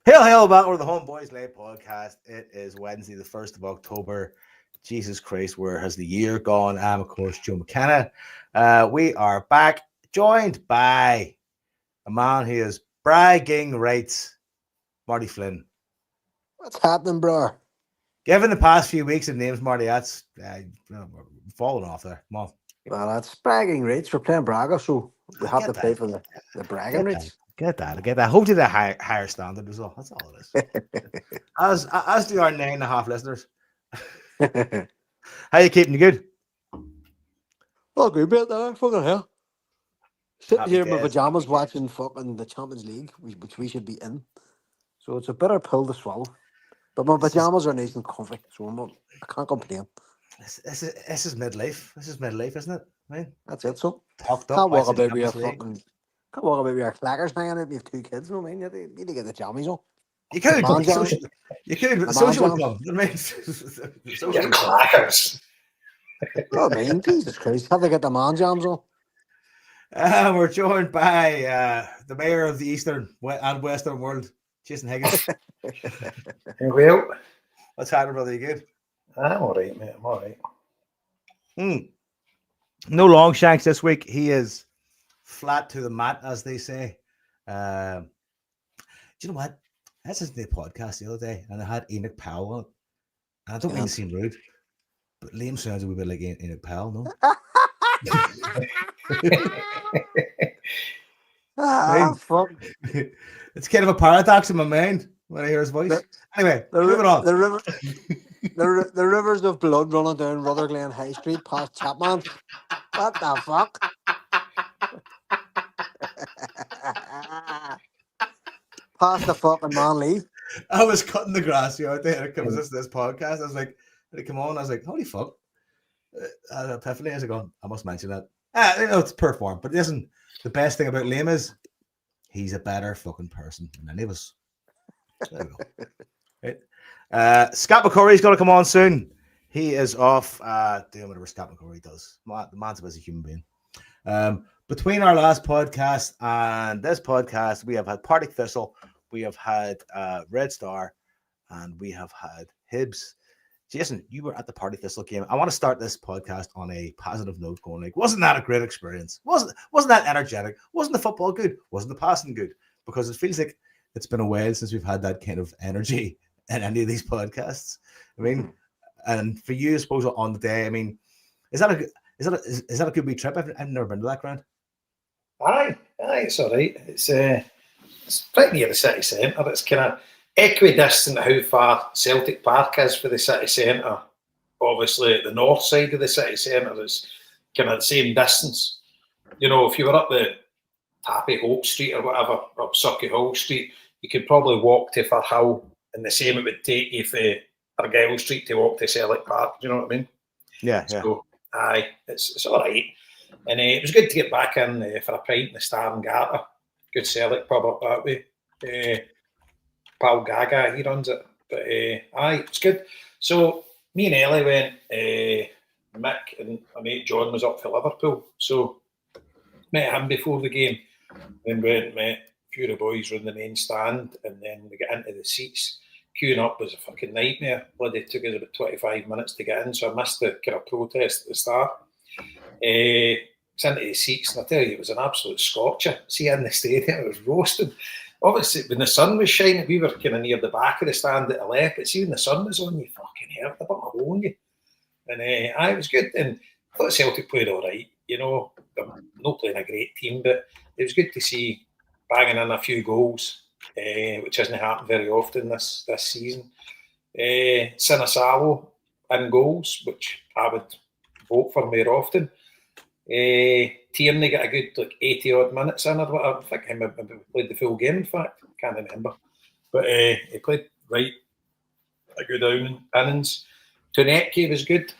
Hail, back over the HomeBhoys Late Podcast. It is Wednesday, the 1st of October. Jesus Christ, where has the year gone? I'm, of course, Joe McKenna. We are back, joined by a man who is bragging rights, Marty Flynn. What's happening, bro? Given the past few weeks of names, Marty, that's falling off there. Come on. Well, that's bragging rights. We're playing Braga, so we have to play for the bragging rights. Get that. Hopefully the higher standard as well. That's all it is. as do our 9.5 listeners. How you keeping? You good? Oh, good bit there. Fucking hell. Sitting Happy here in my days. pajamas watching fucking the Champions League, which we should be in. So it's a bitter pill to swallow. But my pajamas are nice and comfy, so I can't complain. This is midlife. This is midlife, isn't it? I mean, That's it, so. talked up. Can't walk watching about with your Champions League. fucking... Can't walk about with your clackers hanging out. You have 2 kids, no, man. You need to get the jammies on. You could, Man but jam. social Man income. I mean, social Your income. clackers. Oh, man, Jesus Christ. Have to get the man jams on. We're joined by the mayor of the Eastern and Western world, Jason Higgins. Well, What's happening, brother? You good? I'm all right, mate. I'm all right. No long shanks this week. He is flat to the mat, as they say. Do you know what? I listened to the podcast the other day, and I had Enoch Powell on it. And I don't mean to seem rude, but Liam sounds a wee bit like Enoch Powell, no? Fuck. It's kind of a paradox in my mind when I hear his voice. Anyway, moving on. The rivers of blood running down Rutherglen High Street past Chapman. What the fuck? Past the fucking man leave. I was cutting the grass the other day, and it was this podcast. I was like, did it come on? I was like, holy fuck. I had an epiphany. I was like, I must mention that. It's per form, but listen, the best thing about Liam is he's a better fucking person than any of us. There we go. Right. Scott McCurry's going to come on soon. He is off doing whatever Scott McCurry does. The man's a busy human being. Between our last podcast and this podcast, we have had Partick Thstle, we have had Red Star, and we have had Hibs. Jason, you were at the Partick Thstle game. I want to start this podcast on a positive note, going like, wasn't that a great experience? Wasn't that energetic? Wasn't the football good? Wasn't the passing good? Because it feels like it's been a while since we've had that kind of energy in any of these podcasts. I mean, and for you, I suppose on the day, I mean, is that a good wee trip? I've never been to that ground. Aye, it's all right. It's right near the city centre. It's kind of equidistant how far Celtic Park is for the city centre. Obviously, the north side of the city centre is kind of the same distance. You know, if you were up the Tappy Hope Street or whatever, up Sucky Hall Street, you could probably walk to Firhill, and the same it would take you for Argyle Street to walk to Celtic Park. Do you know what I mean? Yeah. So, aye, it's all right. And it was good to get back in for a pint in the Star and Garter. Good Celtic pub up that way. Pal Gaga, he runs it. But aye, it's good. So me and Ellie went, Mick and my mate John was up for Liverpool. So met him before the game. Then went and met a few of the boys on the main stand, and then we got into the seats. Queuing up was a fucking nightmare. Bloody took us about 25 minutes to get in, so I missed the kind of protest at the start. It's into the seats, and I tell you, it was an absolute scorcher. See, in the stadium, it was roasting. Obviously, when the sun was shining, we were kind of near the back of the stand at the left, but see, when the sun was on, you fucking hurt a bit of hole in you. And it was good. And I thought Celtic played all right. You know, they're not playing a great team, but it was good to see banging in a few goals, which hasn't happened very often this season. Sinisalo in goals, which I would vote for more often. Tierney got a good 80 odd minutes in or whatever. I think he played the full game, in fact. I can't remember. But he played right, a good innings. Tonetke was good.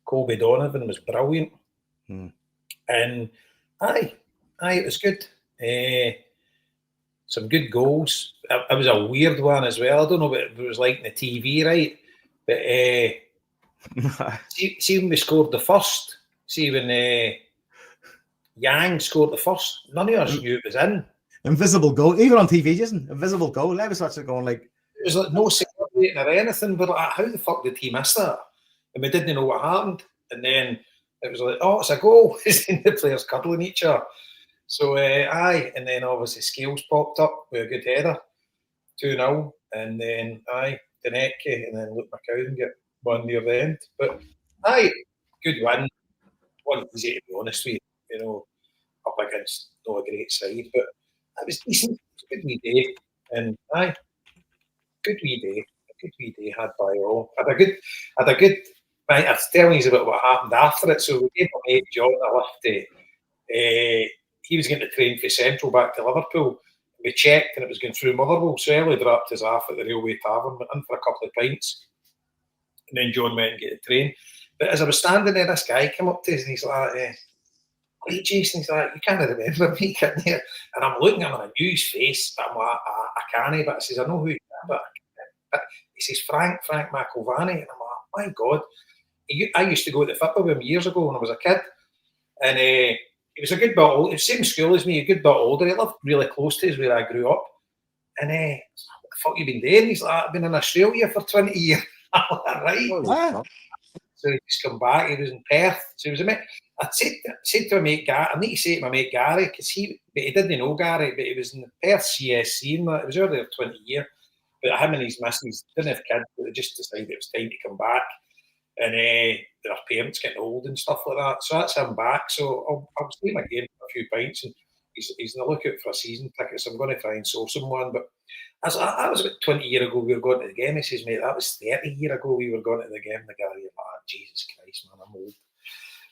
Colby Donovan was brilliant. And aye, it was good. Some good goals. It was a weird one as well. I don't know what it was like in the TV, right? But see when we scored the first. See when Yang scored the first. None of us knew it was in. invisible goal, even on TV, Jason, invisible goal. I was watching it going like, It was like no celebrating or anything. We're like, how the fuck did he miss that? And we didn't know what happened. And then it was like, oh, it's a goal. The players cuddling each other. So, aye. And then obviously Scales popped up with a good header, 2-0. And then, aye, Deneke, and then Luke McCowan get one near the end. But, aye, good win. Wasn't easy, to be honest with you, up against not a great side. But it was decent. It was a good wee day. And, aye, good wee day. A good wee day had by all. Had a good. Right, I was telling you about what happened after it. So we gave my mate John a lift. He was getting the train from Central back to Liverpool. We checked and it was going through Motherwell. So Ellie dropped his off at the Railway Tavern, went in for a couple of pints. And then John went and get the train. But as I was standing there, this guy came up to us and he's like, hey, Jason, he's like, you can't remember me, can you? And I'm looking at him and I knew his face, but I'm like, I can't. But I says, I know who you are, but he says, Frank McElvaney. And I'm like, my God. I used to go to the football with him years ago when I was a kid. And he was a good bit older, same school as me, a good bit older. He lived really close to us where I grew up. And what the fuck you been doing? He's like, I've been in Australia for 20 years. I'm like, right. So he just come back. He was in Perth. So he was a mate. I said to my mate Gary, I need to say to my mate Gary, because he didn't know Gary, but he was in the Perth CSC and that. It was earlier there 20 years. But him and his missus didn't have kids, but they just decided it was time to come back. And their parents getting old and stuff like that. So that's him back. So I'll see him again for a few pints. And he's on the lookout for a season ticket. So I'm going to try and source him one. But that was about 20 years ago we were going to the game. He says, mate, that was 30 years ago we were going to the game. The guy, Jesus Christ, man, I'm old.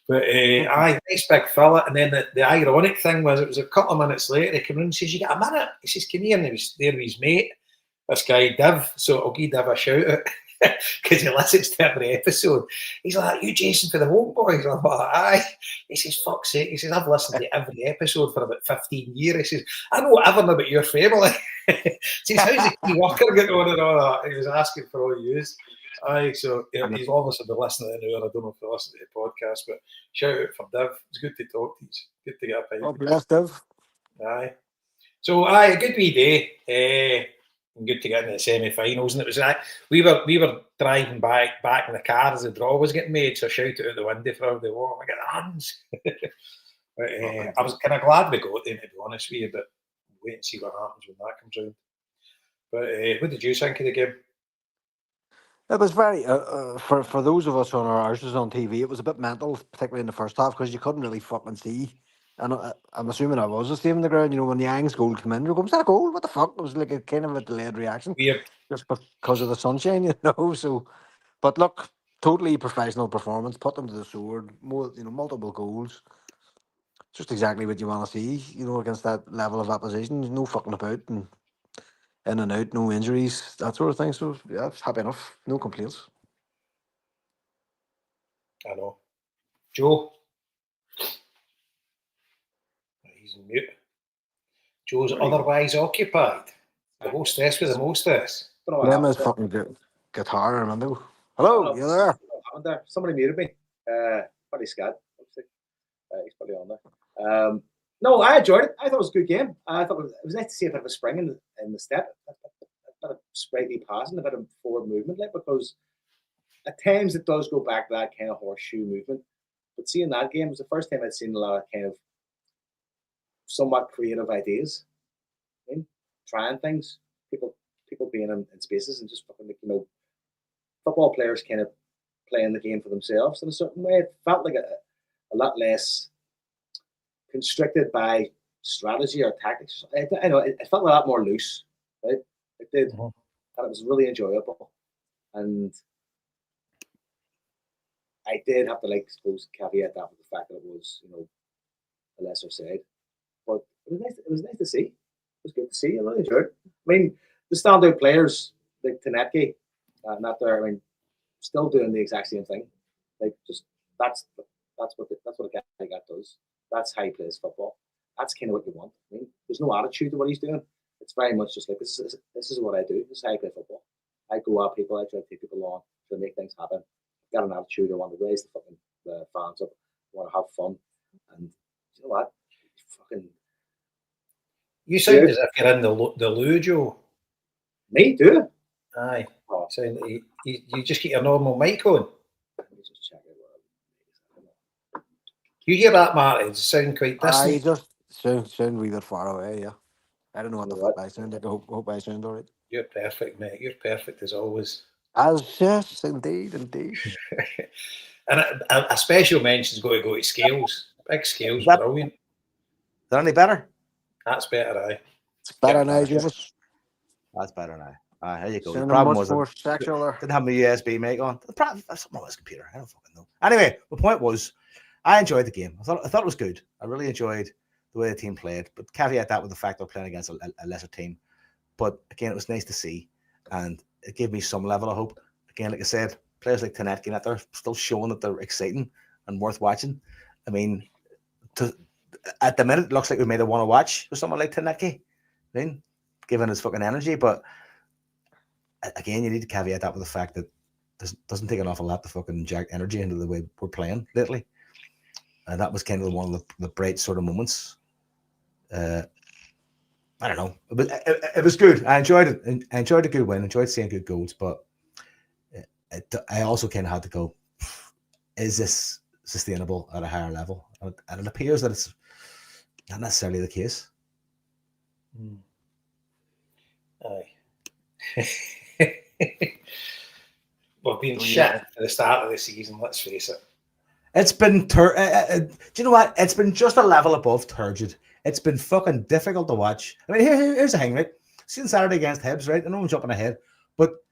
But nice big fella. And then the ironic thing was, it was a couple of minutes later, he came in and says, you got a minute? He says, come here. And he was there with his mate, this guy, Div. So I'll give Div a shout out. Because he listens to every episode. He's like, you Jason for the HomeBhoys? I'm like, aye. He says, fuck's sake. He says, I've listened to every episode for about 15 years. He says, I know everything about your family. He says, how's the key worker getting on and all that? He was asking for all yous. Aye, so he's obviously been listening to an hour. I don't know if he listened to the podcast, but shout out for Div. It's good to talk to you. It's good to get a pint. Oh, bless Div. Aye. So, a good wee day. Good to get into the semi-finals, and it was we were driving back in the car as the draw was getting made. So shout out the window for everybody. Oh, I get the hands. But, I was kind of glad we got there, to be honest with you. But wait and see what happens when that comes round. But what did you think of the game? It was very for those of us on our arses on TV. It was a bit mental, particularly in the first half, because you couldn't really fucking see. And I'm assuming I was the same in the ground. When the Yangs goal came in, we go, was that a goal? What the fuck? It was like a kind of a delayed reaction, just because of the sunshine, So, but look, totally professional performance. Put them to the sword. More, multiple goals. Just exactly what you want to see. Against that level of opposition. No fucking about and in and out. No injuries. That sort of thing. So yeah, I was happy enough. No complaints. I know, Joe. He's mute. Joe's otherwise occupied. The hostess with the mostess. Yeah, his fucking guitar, I remember. Hello, you there? Somebody muted me. Marty and Scott. He's probably on there. No, I enjoyed it. I thought it was a good game. I thought it was nice to see a bit of a spring in the step, a bit of sprightly passing, a bit of forward movement, because at times it does go back to that kind of horseshoe movement. But seeing that game was the first time I'd seen a lot of kind of somewhat creative ideas, trying things, people being in spaces and just fucking, football players kind of playing the game for themselves in a certain way. It felt like a lot less constricted by strategy or tactics. I know it felt a lot more loose, right? It did, and it was really enjoyable. And I did have to, suppose, caveat that with the fact that it was, a lesser side. But it was nice to see. It was good to see. I really enjoyed it. I mean, the standout players like Tenetke, not there. I mean, still doing the exact same thing. Just that's what a guy like that does. That's how he plays football. That's kind of what you want. I mean, there's no attitude to what he's doing. It's very much just like this is what I do. This is how I play football. I go out people. I try to take people on, try to make things happen. I've got an attitude. I want to raise the fans up. I want to have fun. And you know what? You sound as if you're in the loo, Joe. Me, do you? Aye. Oh. Sound like you just get your normal mic on. Let me just check it. You hear that, Marty? Does it sound quite distant? You just sound a wee bit far away, yeah. I don't know what You the know fuck what? I sound like. I hope I sound all right. You're perfect, mate. You're perfect as always. Yes, indeed. And a special mention's got to go to Scales. Big Scales, That- brilliant. Is that any better? That's better, aye. It's better Yeah, now, Jonas. That's better now. There you go. The Sounding problem much was more sexual there. didn't have my USB mic on. The problem, that's something on this computer. I don't fucking know. Anyway, the point was, I enjoyed the game. I thought it was good. I really enjoyed the way the team played. But caveat that with the fact they're playing against a lesser team. But again, it was nice to see, and it gave me some level of hope. Again, like I said, players like Tanetki that they're still showing that they're exciting and worth watching. I mean, at the minute, it looks like we made a want to watch with someone like Tanetki. I mean, given his fucking energy, but again, you need to caveat that with the fact that it doesn't take an awful lot to fucking inject energy into the way we're playing lately. And that was kind of one of the bright sort of moments. I don't know. It was good. I enjoyed it. I enjoyed a good win. Enjoyed seeing good goals. But I also kind of had to go, is this sustainable at a higher level? And it appears that it's not necessarily the case. Aye. We've been shit at the start of the season, let's face it. It's been, do you know what? It's been just a level above turgid. It's been fucking difficult to watch. I mean, here's the thing, right? Seen Saturday against Hibs, right? I know I'm jumping ahead, but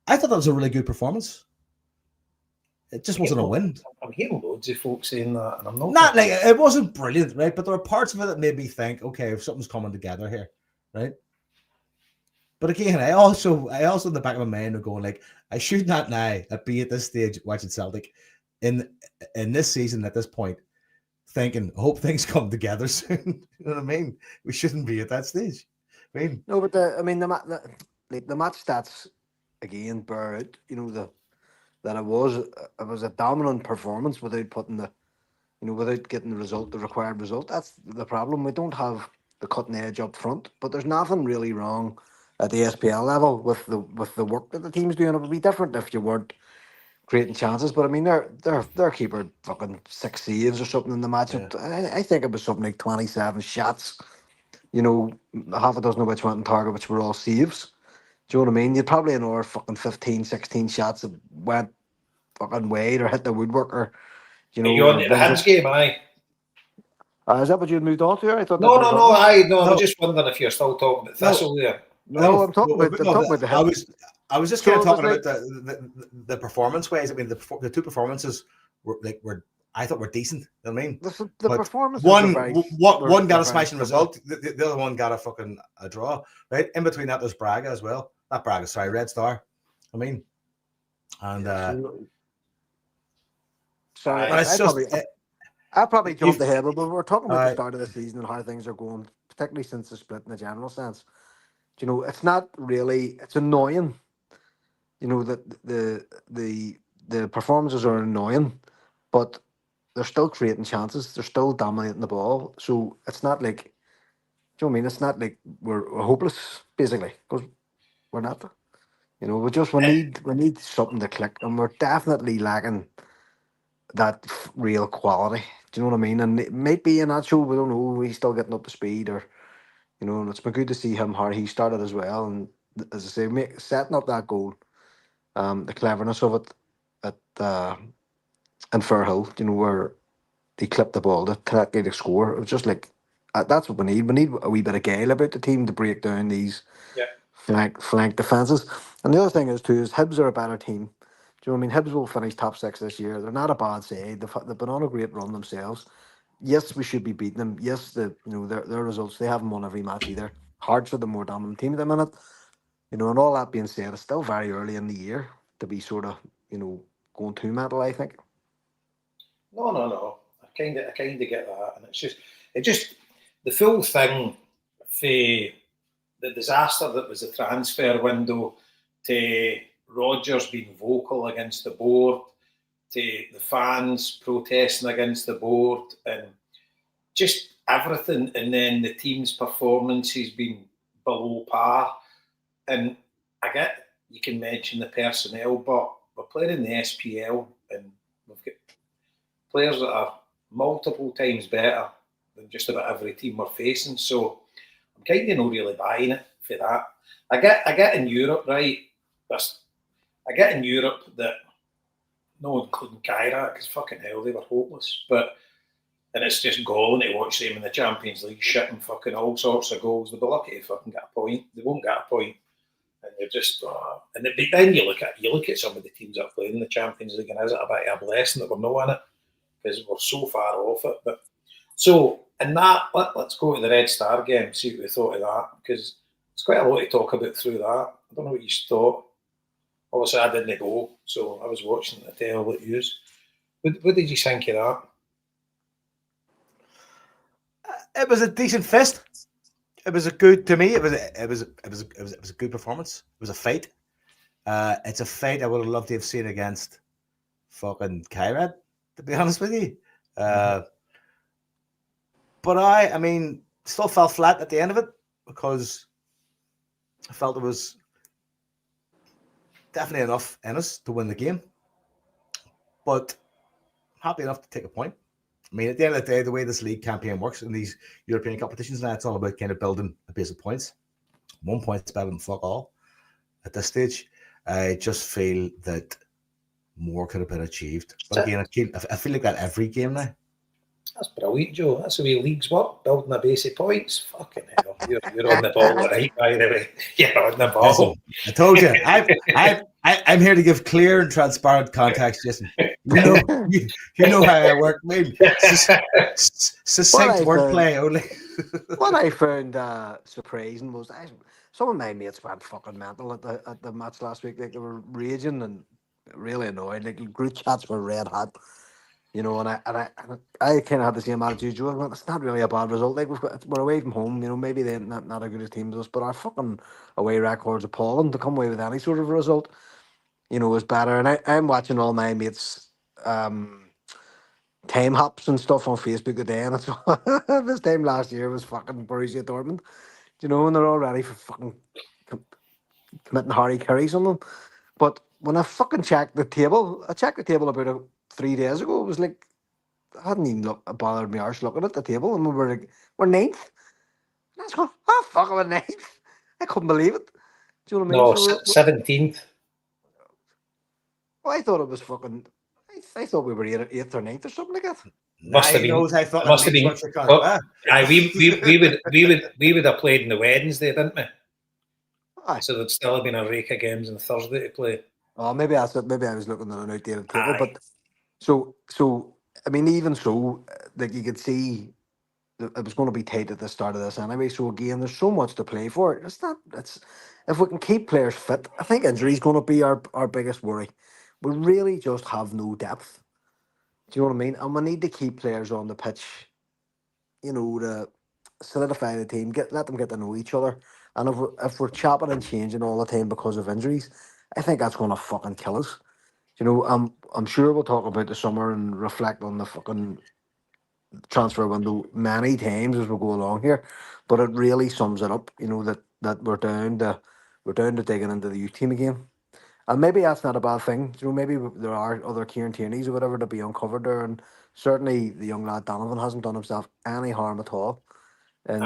I thought that was a really good performance. It just wasn't a win. I'm hearing loads of folks saying that, and I'm not like it wasn't brilliant, right? But there were parts of it that made me think, okay, if something's coming together here, right? But again, I also in the back of my mind are going like, I should not now be at this stage watching Celtic in this season at this point, thinking, hope things come together soon. You know what I mean? We shouldn't be at that stage. I mean, no, but the match stats again bear out. You know that it was a dominant performance without putting without getting the required result. That's the problem. We don't have the cutting edge up front, but there's nothing really wrong at the SPL level with the work that the team's doing. It would be different if you weren't creating chances, but I mean their keeper fucking 6 saves or something in the match. Yeah. I think it was something like 27 shots. Half a dozen of which went on target, which were all saves. Do you know what I mean? You'd probably another fucking 15, 16 shots that went fucking wide or hit the woodwork or Are you on to the Hibs game, aye? Is that what you had moved on to? I thought. No, I No. was just wondering if you're still talking about Thstle there. No, I'm talking about the Hibs. I was just So kind of it was talking like- about the performance ways. I mean, the two performances were I thought were decent. You know what I mean? The But performance. one got a smashing result. The other one got a fucking a draw. Right in between that, there's Braga as well. Not Braga, sorry, Red Star. I mean, and sorry, but it's I probably jumped you've- ahead, but we're talking about Alright. the start of the season and how things are going, particularly since the split in the general sense. It's not really. It's annoying. That the performances are annoying, but they're still creating chances. They're still dominating the ball. So it's not like, do you know what I mean? It's not like we're hopeless, basically, because we're not. We need something to click, and we're definitely lacking that real quality. Do you know what I mean? And it might be in that show. We don't know. He's still getting up to speed, or and it's been good to see him how he started as well. And as I say, setting up that goal, the cleverness of it at in Fairhill, where he clipped the ball to get a score. It was just like that's what we need. We need a wee bit of gale about the team to break down these flank defences. And the other thing is Hibs are a better team. Do you know what I mean? Hibs will finish top 6 this year. They're not a bad side. They've been on a great run themselves. Yes, we should be beating them. Yes, their results, they haven't won every match either. Hearts are the more dominant team at the minute. And all that being said, it's still very early in the year to be sort of, going too mental, I think. No. I kind of get that, and it's just the full thing for the disaster that was the transfer window, to Rodgers being vocal against the board, to the fans protesting against the board, and just everything, and then the team's performance has been below par. And I get you can mention the personnel, but we're playing in the SPL, and we've got players that are multiple times better than just about every team we're facing. So I'm kind of not really buying it for that. I get in Europe, right? I get in Europe that, no including Kyra, because fucking hell, they were hopeless. And it's just galling to watch them in the Champions League shitting fucking all sorts of goals. They'll be lucky to fucking get a point. They won't get a point. And you're just, then you look at some of the teams that are playing in the Champions League, and is it a bit of a blessing that we're not in it? Because we're so far off it. But so, in that, let's go to the Red Star game, see what we thought of that, because there's quite a lot to talk about through that. I don't know what you thought. Obviously, I didn't go, so I was watching the tale that you used. What did you think of that? It was a decent fest. It was a good, to me. It was a good performance. It was a fight. It's a fight I would have loved to have seen against fucking Kyrad, to be honest with you. But I mean, still fell flat at the end of it because I felt there was definitely enough in us to win the game. But happy enough to take a point. I mean, at the end of the day, the way this league campaign works in these European competitions now, it's all about kind of building a base of points. 1 point's better than fuck all at this stage. I just feel that more could have been achieved. But again, I feel like that every game now. That's brilliant, Joe. That's the way leagues work, building a base of points. Fucking hell. You're on the ball, right, by the way. You're on the ball. Listen, I told you. I'm here to give clear and transparent context, Jason. You know how I work, mate. Succinct wordplay only. What I found surprising was some of my mates went fucking mental at the match last week. Like, they were raging and really annoyed. Like, group chats were red hot. You know, and I kind of had the same attitude. Joe, well, it's not really a bad result. Like, we're away from home. You know, maybe they're not a good a team as us, but our fucking away record's appalling. To come away with any sort of result, you know, is better. And I'm watching all my mates time hops and stuff on Facebook today, and it's this time last year was fucking Borussia Dortmund. You know, and they're all ready for fucking committing Harry Carey on them. But when I fucking checked the table, about 3 days ago. It was like, I hadn't even bothered me arse looking at the table, and we were like, we're ninth. And I was going, oh fuck, we're ninth. I couldn't believe it. Do you know what I mean? No, 17th. Well, I thought it was fucking. I thought we were eighth or ninth or something like that. Must have been. I thought must have been. We would have played in the Wednesday, didn't we? Aye. So there'd still have been a rake of games on Thursday to play. Oh, maybe I was looking at an outdated table, but so I mean, even so, like, you could see that it was going to be tight at the start of this anyway. So again, there's so much to play for. It's if we can keep players fit, I think injury is going to be our biggest worry. We really just have no depth. Do you know what I mean? And we need to keep players on the pitch, you know, to solidify the team, let them get to know each other. And if we're chopping and changing all the time because of injuries, I think that's going to fucking kill us. You know, I'm sure we'll talk about the summer and reflect on the fucking transfer window many times as we go along here, but it really sums it up. You know, that we're down to digging into the youth team again, and maybe that's not a bad thing. You know, maybe there are other Kieran Tierney's or whatever to be uncovered there, and certainly the young lad Donovan hasn't done himself any harm at all, and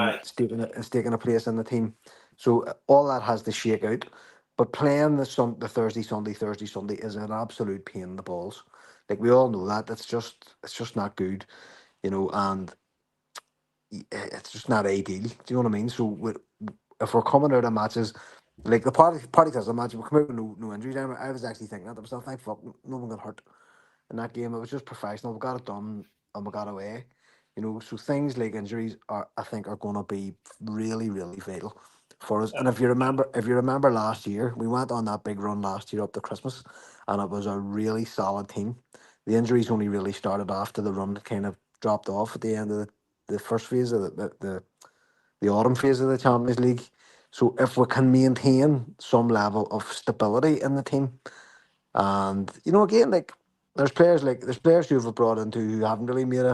taking a place in the team. So all that has to shake out. But playing the Thursday Sunday is an absolute pain in the balls. Like, we all know that. It's just not good, you know, and it's just not ideal. Do you know what I mean? So if we're coming out of matches like the Partick Thstle match, we come out with no injuries. I was actually thinking that myself. Thank fuck, no one got hurt in that game. It was just professional. We got it done and we got away. You know, so things like injuries I think are going to be really, really vital for us. And if you remember last year, we went on that big run last year up to Christmas, and it was a really solid team. The injuries only really started after the run kind of dropped off at the end of the first phase of the autumn phase of the Champions League. So if we can maintain some level of stability in the team, and you know, again, like there's players who have brought into who haven't really made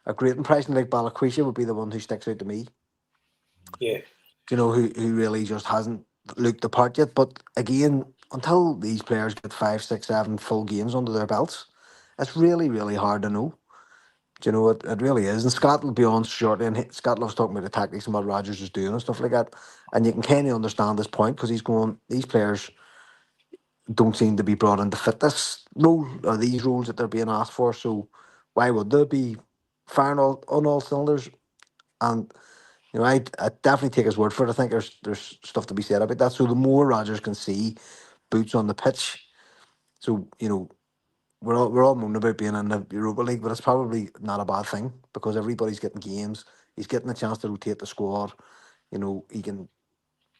a a great impression. Like Balakwisha would be the one who sticks out to me. Yeah. You know, who really just hasn't looked the part yet. But again, until these players get 5, 6, 7 full games under their belts, it's really, really hard to know. Do you know, it really is. And Scott will be on shortly, and Scott loves talking about the tactics and what Rodgers is doing and stuff like that. And you can kind of understand this point because he's going, these players don't seem to be brought in to fit this role or these roles that they're being asked for. So why would they be firing on all cylinders? And you know, I definitely take his word for it. I think there's stuff to be said about that. So the more Rodgers can see boots on the pitch, so you know, we're all moaning about being in the Europa League, but it's probably not a bad thing because everybody's getting games. He's getting a chance to rotate the squad. You know, he can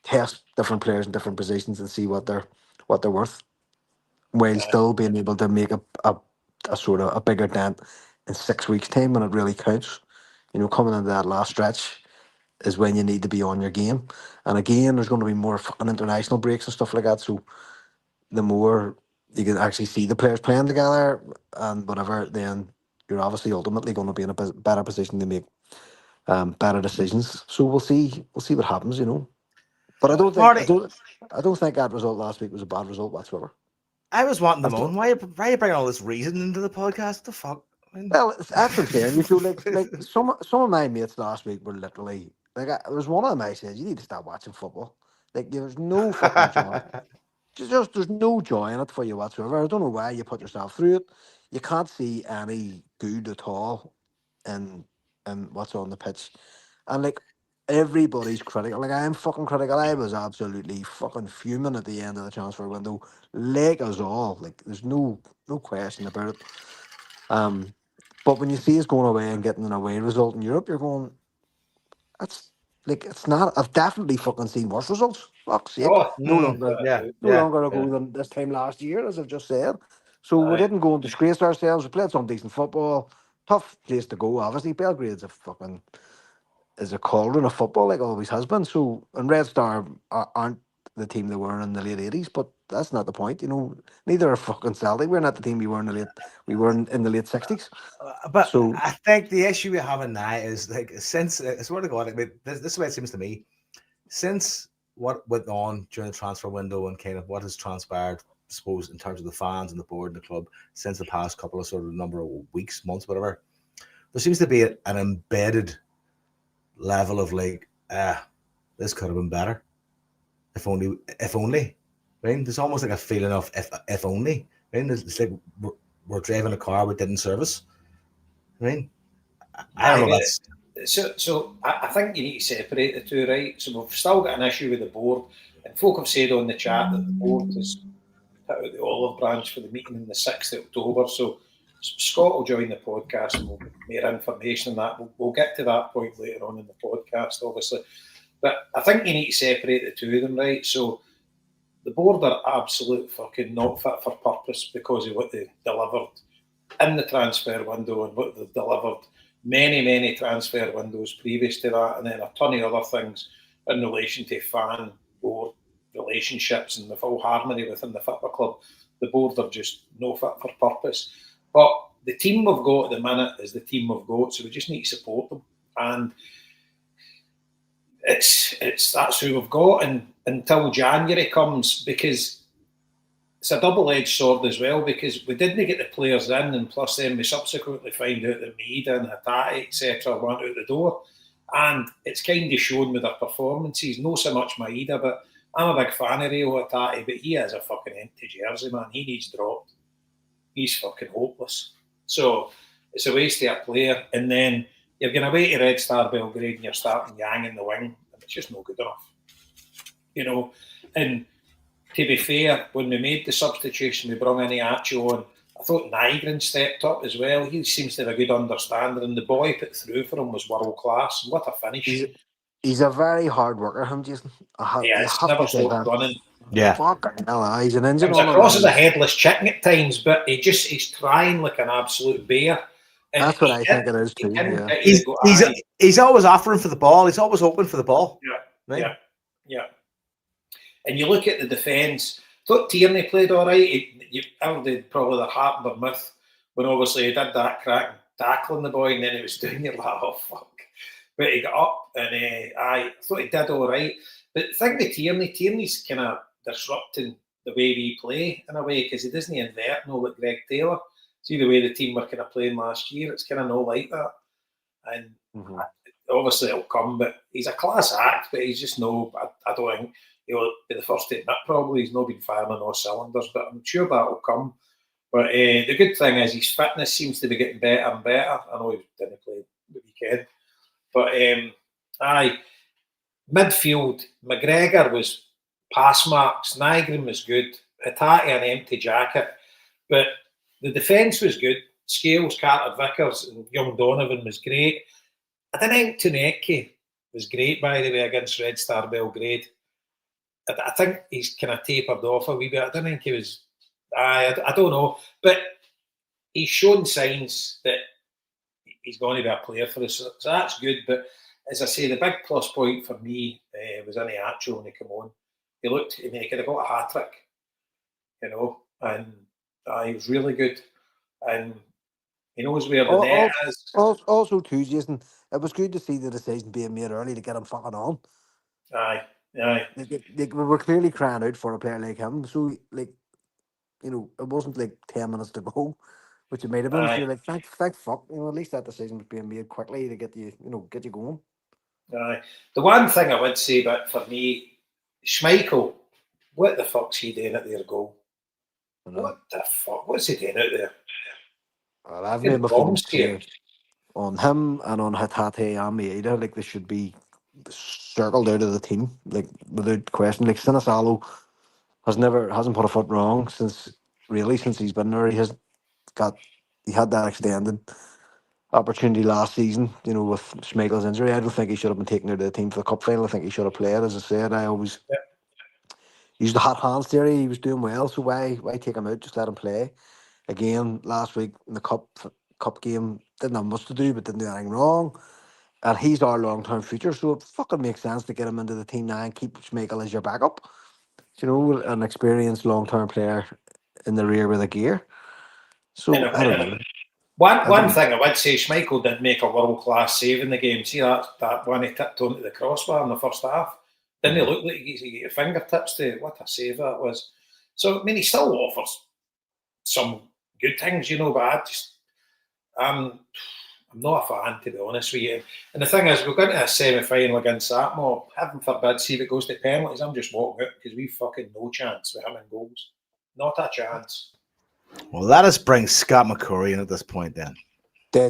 test different players in different positions and see what they're worth, while still being able to make a sort of a bigger dent in 6 weeks' time when it really counts. You know, coming into that last stretch is when you need to be on your game. And again, there's going to be more fucking international breaks and stuff like that. So the more you can actually see the players playing together and whatever, then you're obviously ultimately going to be in a better position to make better decisions. So we'll see what happens, you know. But Marty, I don't think that result last week was a bad result whatsoever. I was wanting to moan. Why are you bringing all this reason into the podcast? What the fuck? I mean, Well, that's what I'm saying. You feel like some of my mates last week were literally like, there was one of them I said, you need to stop watching football. Like there's no fucking joy. Just there's no joy in it for you whatsoever. I don't know why you put yourself through it. You can't see any good at all in what's on the pitch. And like everybody's critical. Like I'm fucking critical. I was absolutely fucking fuming at the end of the transfer window. Like us all. Like there's no question about it. But when you see us going away and getting an away result in Europe, you're going, that's like it's not. I've definitely fucking seen worse results. Fuck's sake. Oh, No longer, no yeah. longer ago than this time last year, as I've just said. So we didn't go and disgrace ourselves. We played some decent football. Tough place to go, obviously. Belgrade's is a cauldron of football, like always has been. So, and Red Star aren't the team they were in the late '80s, but that's not the point. You know, neither are fucking Celtic. We're not the team we were in the late '60s. But So I think the issue we have now is like since I swear to God, like, this is the way it seems to me. Since what went on during the transfer window and kind of what has transpired, I suppose, in terms of the fans and the board and the club since the past couple of sort of number of weeks, months, whatever, there seems to be an embedded level of like, this could have been better. If only. Right? There's almost like a feeling of if only. Right? It's like we're driving a car we didn't service. Right? I don't know. So I think you need to separate the two, right? So we've still got an issue with the board, and folk have said on the chat that the board has put out the olive branch for the meeting on the 6th of October. So Scott will join the podcast and we'll get more information on that. We'll get to that point later on in the podcast, obviously. But I think you need to separate the two of them, right? So the board are absolute fucking not fit for purpose because of what they delivered in the transfer window and what they've delivered many transfer windows previous to that, and then a ton of other things in relation to fan board relationships and the full harmony within the football club. The board are just no fit for purpose. But the team we've got at the minute is the team we've got, so we just need to support them. And it's that's who we've got, and until January comes, because it's a double-edged sword as well, because we didn't get the players in, and plus then we subsequently find out that Maeda and Hatate, etc., went out the door. And it's kind of shown with their performances, not so much Maeda, but I'm a big fan of Rio Hatate, but he has a fucking empty jersey, man. He needs dropped. He's fucking hopeless. So it's a waste of a player. And then you're going away to Red Star Belgrade and you're starting Yang in the wing, and it's just not good enough. You know, and to be fair, when we made the substitution, we brought in Iacho on. I thought Nygren stepped up as well. He seems to have a good understanding, and the boy put through for him was world class. What a finish! He's a very hard worker, him, Jason. He's never stopped running. Yeah. Fucking hell, he's an engine Comes on across him. as a headless chicken at times, but he's trying like an absolute bear. And that's what I think it is too. Yeah. He's always offering for the ball. He's always open for the ball. Yeah, right? yeah. And you look at the defence. Thought Tierney played all right. I did probably the heart of the myth when obviously he did that cracking tackling the boy, and then he was doing it like, oh fuck. But he got up, and I thought he did all right. But the thing with Tierney's kind of disrupting the way we play in a way, because he doesn't invert no like Greg Taylor. See the way the team were kind of playing last year, it's kind of no like that. And obviously it'll come, but he's a class act, but he's just no, I don't think he'll be the first to admit probably he's not been firing on all cylinders, but I'm sure that'll come. But the good thing is his fitness seems to be getting better and better. I know he didn't play the weekend. But midfield, McGregor was pass marks, Nygren was good, Hatate an empty jacket, but the defence was good. Scales, Carter Vickers, and young Donovan was great. I didn't think Tuneke was great, by the way, against Red Star Belgrade. I think he's kind of tapered off a wee bit. I don't think he was. I don't know, but he's shown signs that he's going to be a player for us, so that's good. But as I say, the big plus point for me was Iniacho when he came on. He looked, he could have got a hat trick, you know, and he was really good, and he knows where the net is. Also, too, Jason, it was good to see the decision being made early to get him fucking on. Aye. We were clearly crying out for a player like him, so like, you know, it wasn't like 10 minutes to go, which it might have been. So you're like, thank fuck, you know, at least that decision was being made quickly to get you going. Aye. The one thing I would say, but for me, Schmeichel, what the fuck's he doing at their goal? What the fuck? What's he doing out there? Well, I've made my feelings clear on him and on Hatate and Maeda. Like, they should be circled out of the team, like without question. Like, Sinisalo hasn't put a foot wrong since he's been there. He had that extended opportunity last season, you know, with Schmeichel's injury. I don't think he should have been taken out of the team for the cup final. I think he should have played. As I said, I always used the hot hands theory. He was doing well, so why take him out? Just let him play. Again, last week in the cup game, didn't have much to do, but didn't do anything wrong. And he's our long-term future, so it fucking makes sense to get him into the team now and keep Schmeichel as your backup. You know, an experienced long-term player in the rear with a gear. So, I don't know. One thing I would say, Schmeichel did make a world-class save in the game. See that one he tipped onto the crossbar in the first half? Didn't he look like he got fingertips to what a save that was? So, I mean, he still offers some good things, you know, but I'm not a fan, to be honest with you. And the thing is, we're going to a semi-final against Satmore. Heaven forbid, see if it goes to penalties. I'm just walking out because we've fucking no chance with him in goals. Not a chance. Well, let us bring Scott McCurry in at this point then. Scotty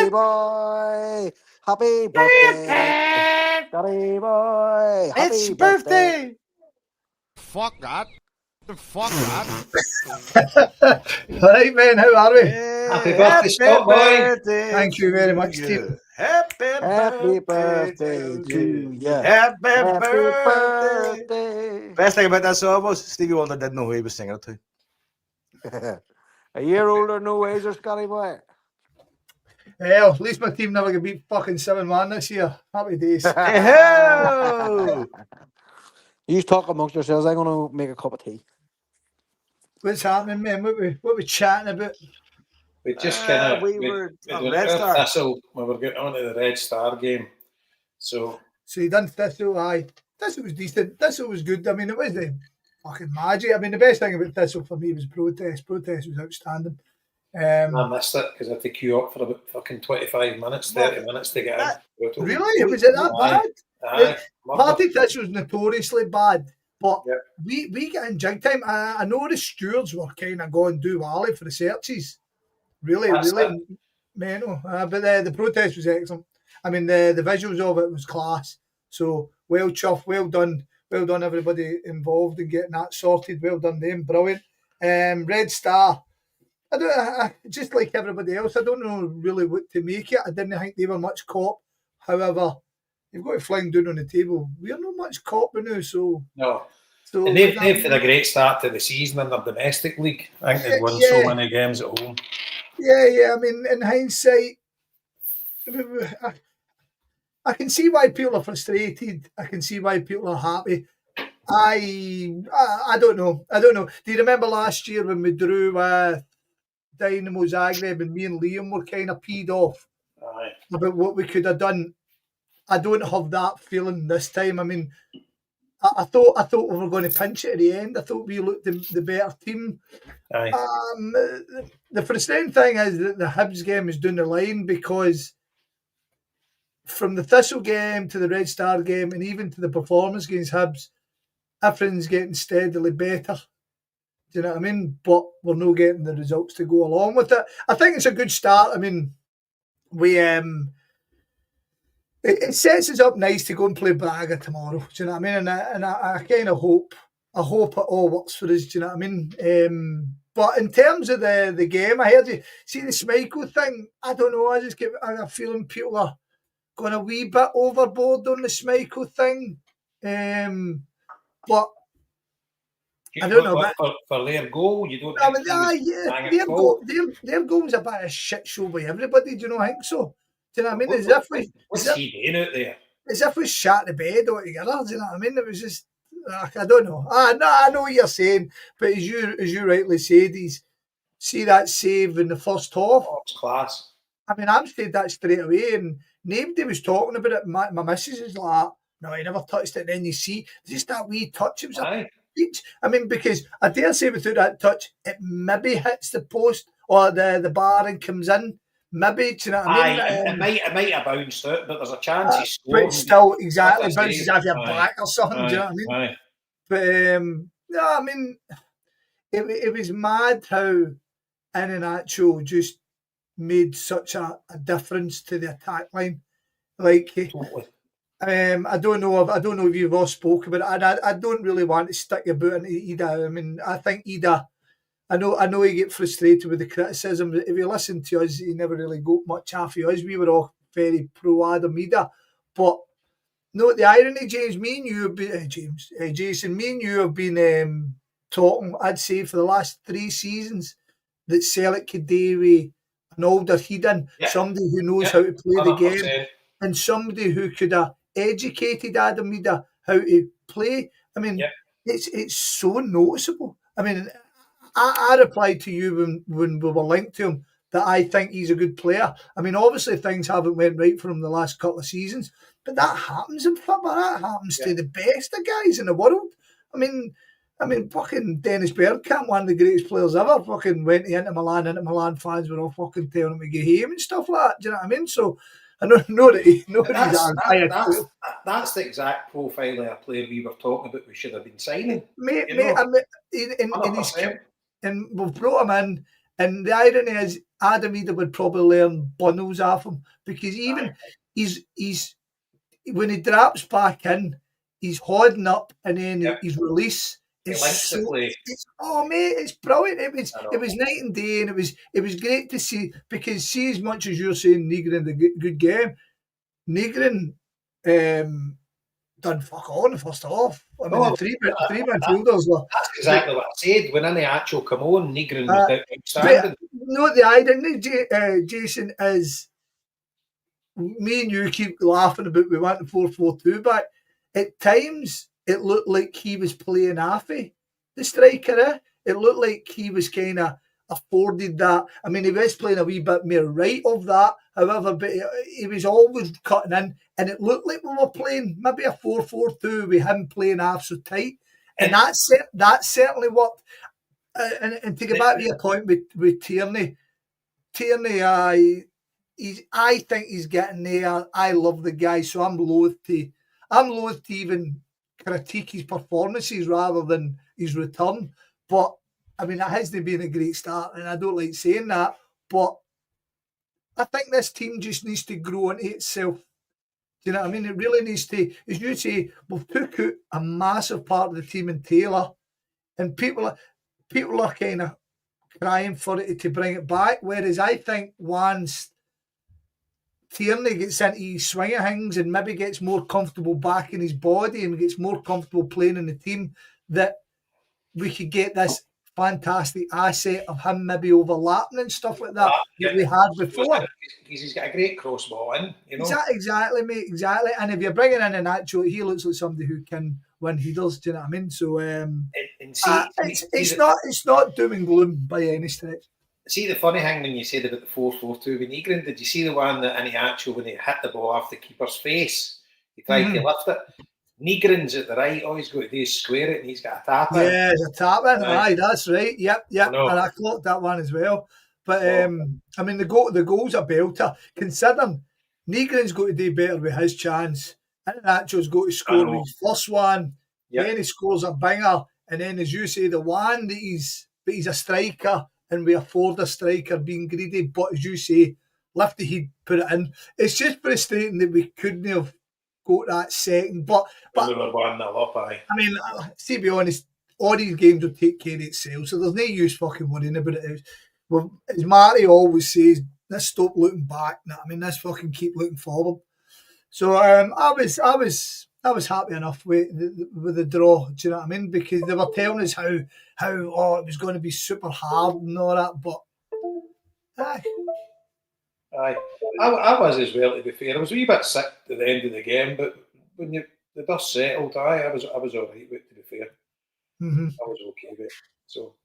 boy, happy birthday. Scotty boy, happy It's birthday. Fuck that. The fuck that. All right, man, how are we? Happy birthday, Scott boy. Thank you very much, Steve. Happy birthday to you. Happy birthday. Best thing about that song was Stevie Wonder didn't know who he was singing it to. A year older, no wager, Scotty boy. Hell, at least my team never got beat fucking 7-1 this year. Happy days. Hey-ho! You talk amongst yourselves. I'm going to make a cup of tea. What's happening, man? What we chatting about? We just kind of we were on Red Red Star. Thstle. We were getting on to the Red Star game. So you done Thstle, aye. Thstle was decent. Thstle was good. I mean, it was the fucking magic. I mean, the best thing about Thstle for me was protest. Protest was outstanding. I missed it because I had to queue up for about fucking 25 minutes, 30 minutes to get in. Really? Was it that bad? Aye. Partick Thstle was notoriously bad, but we get in jig time. I know the stewards were kind of going do wally for the searches. Really mental. But the protest was excellent. I mean, the visuals of it was class. So well chuffed, well done everybody involved in getting that sorted. Well done them, brilliant. Red Star. I just like everybody else. I don't know really what to make it. I didn't think they were much caught. However, you've got to fling down on the table. We're not much caught now, so no. So and they've had a great start to the season in their domestic league. I think they've won so many games at home. Yeah. I mean, in hindsight, I can see why people are frustrated. I can see why people are happy. I don't know. Do you remember last year when we drew with Dynamo Zagreb and me and Liam were kind of peed off about what we could have done? I don't have that feeling this time. I mean, I thought we were going to pinch it at the end. I thought we looked the better team. The frustrating thing is that the Hibs game is down the line, because from the Thistle game to the Red Star game and even to the performance against Hibs, everything's getting steadily better. Do you know what I mean? But we're not getting the results to go along with it. I think it's a good start. I mean, it sets us up nice to go and play Braga tomorrow. Do you know what I mean? And I kind of hope it all works for us. Do you know what I mean? But in terms of the game, I heard you see the Schmeichel thing. I don't know. I just get a feeling people are going a wee bit overboard on the Schmeichel thing. But I don't know. For their goal, you don't think their goal was a bit of shit show by everybody. Do you not think so? Do you know what I mean? What's he doing out there? As if we shot the bed altogether. Do you know what I mean? It was just, I don't know. I know what you're saying, but as you rightly said, see that save in the first half. Oh, it's class. I mean, I'm saying that straight away, and nobody was talking about it. My missus is like, no, he never touched it. And then you see just that wee touch. It was a peach. I mean, because I dare say without that touch, it maybe hits the post or the bar and comes in. Maybe, do you know what I mean? It might have bounced out, but there's a chance he scored. But it's still exactly bounces off your back or something. Do you know what I mean? But no, I mean, it was mad how Iheanacho just made such a difference to the attack line. Like, totally. I don't know if you've all spoke about it, and I don't really want to stick your boot into Ida. I mean, I think Ida. I know you get frustrated with the criticism. If you listen to us, you never really got much off of us. We were all very pro Adam Ida. But no, the irony, James, me and you have been, Jason, me and you have been talking, I'd say, for the last 3 seasons, that Celtic could do with an older Heedon, somebody who knows how to play 100%. The game, and somebody who could have educated Adam Ida how to play. I mean, it's so noticeable. I mean, I replied to you when we were linked to him that I think he's a good player. I mean, obviously things haven't went right for him the last couple of seasons, but that happens in football. That happens to the best of guys in the world. I mean, fucking Dennis Bergkamp, one of the greatest players ever, fucking went to Inter Milan fans were all fucking telling him to get him and stuff like that. Do you know what I mean? So I know that that's the exact profile of a player we were talking about. We should have been signing. And we've brought him in, and the irony is Adam Ida would probably learn bundles off him, because even he's when he drops back in, he's holding up, and then his release is it's brilliant. It was night and day, and it was great to see, because see, as much as you're saying Nygren did a good game, Nygren done fuck all in the first half. I mean, the three midfielders were. That's exactly what I said. When Iheanacho come on, Nygren was outstanding. No, the idea, Jason, is me and you keep laughing about we went to 4-4-2 back. At times, it looked like he was playing Affy, the striker. It looked like he was kind of afforded that. I mean, he was playing a wee bit more right of that, however, but he was always cutting in, and it looked like we were playing maybe a 4-4-2 with him playing half so tight, and that certainly worked. And to get back to your point with Tierney, I think he's getting there. I love the guy, so I'm loath to even critique his performances rather than his return. But I mean, it hasn't been a great start, and I don't like saying that, but I think this team just needs to grow into itself. Do you know what I mean? It really needs to, as you say, we've took out a massive part of the team in Taylor, and people are kind of crying for it to bring it back, whereas I think once Tierney gets into his swing of things and maybe gets more comfortable back in his body and gets more comfortable playing in the team, that we could get this fantastic asset of him maybe overlapping and stuff like that that we had before. He's got a great crossball in, you know. Exactly, mate, exactly. And if you're bringing in an actual, he looks like somebody who can when he does. Do you know what I mean? So it's not doom and gloom by any stretch. See the funny thing when you said about the 4-4-2 with Negrin, did you see the one that in the actual when he hit the ball off the keeper's face? He tried to lift it. Negrin's at the right, all he's got to do is square it and he's got a tap in. Yeah, it's a tap in. Aye, that's right. Yep. And I clocked that one as well. But I mean the goal's a belter. Considering Negrin's got to do better with his chance. And Nacho's got to score his first one. Then he scores a banger. And then as you say, the one that he's a striker and we afford a striker being greedy, but as you say, lifted he'd put it in. It's just frustrating that we couldn't have got that second. But we were 1-0 up, aye. I mean, to be honest, all these games will take care of itself, so there's no use fucking worrying about it. Well, as Marty always says, let's stop looking back. I mean, let's fucking keep looking forward. So I was happy enough with the draw. Do you know what I mean? Because they were telling us how it was going to be super hard and all that, but aye. I was as well, to be fair. I was a wee bit sick at the end of the game, but when the dust settled, I was all right with it, to be fair. Mm-hmm. I was okay with it. So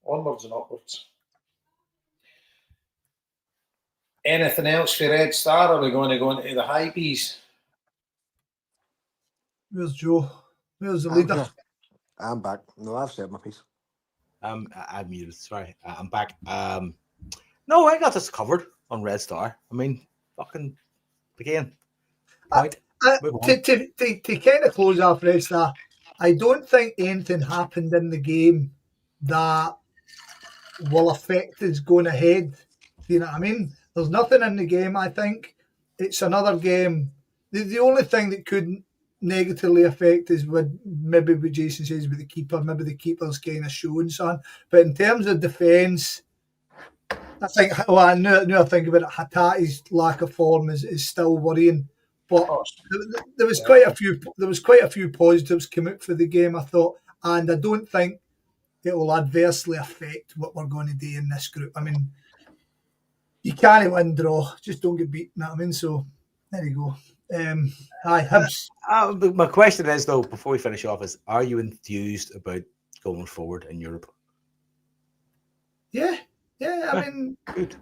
onwards and upwards. Anything else for Red Star, or are we going to go into the Hibs? Where's Joe? Where's the leader? I'm back. No, I've said my piece. I'm muted. Sorry, I'm back. No, I got this covered on Red Star. I mean, fucking again. To kind of close off Red Star, I don't think anything happened in the game that will affect us going ahead. You know what I mean? There's nothing in the game, I think. It's another game. The only thing that could negatively affect us would maybe what Jason says with the keeper. Maybe the keeper's kind of showing something. But in terms of defence, I think, now I think about it, Hatati's lack of form is still worrying. But there was quite a few positives come out for the game, I thought, and I don't think it will adversely affect what we're going to do in this group. I mean, you can't win, draw, just don't get beaten. You know what I mean? So there you go. Hi, Hibs. My question is though, before we finish off, is: are you enthused about going forward in Europe? Yeah. I mean, good.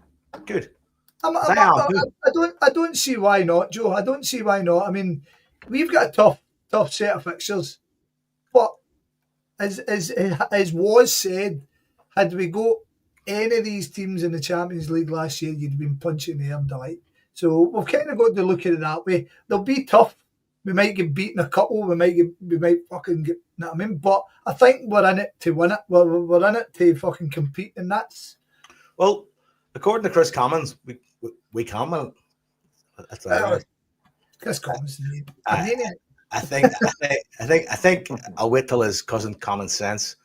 I don't see why not, Joe. I don't see why not. I mean, we've got a tough set of fixtures, but as was said, had we got any of these teams in the Champions League last year, you'd been punching the air delight. So we've kind of got to look at it that way. They'll be tough. We might get beaten a couple. We might fucking get. You know what I mean? But I think we're in it to win it. We're in it to fucking compete, and that's. Well, according to Chris Commons, we can win it. That's right. Chris Commons. I think I'll wait till his cousin Common Sense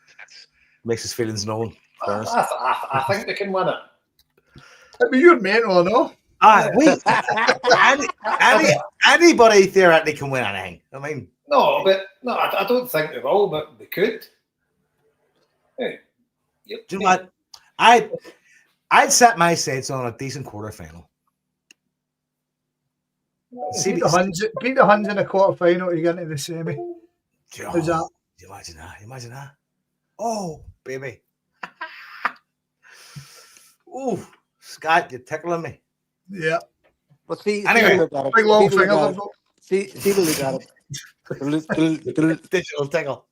makes his feelings known first. I think they can win it. I mean, you're mental, no? Anybody theoretically can win anything. I mean, I don't think they will, but they could. Hey, do you know what? I'd set my sights on a decent quarterfinal. Beat the Huns in a quarterfinal to get into the semi. How's that? Imagine that. Oh, baby. Ooh, Scott, you're tickling me. Yeah. But see, anyway, big long finger. See the look at it. Digital tickle.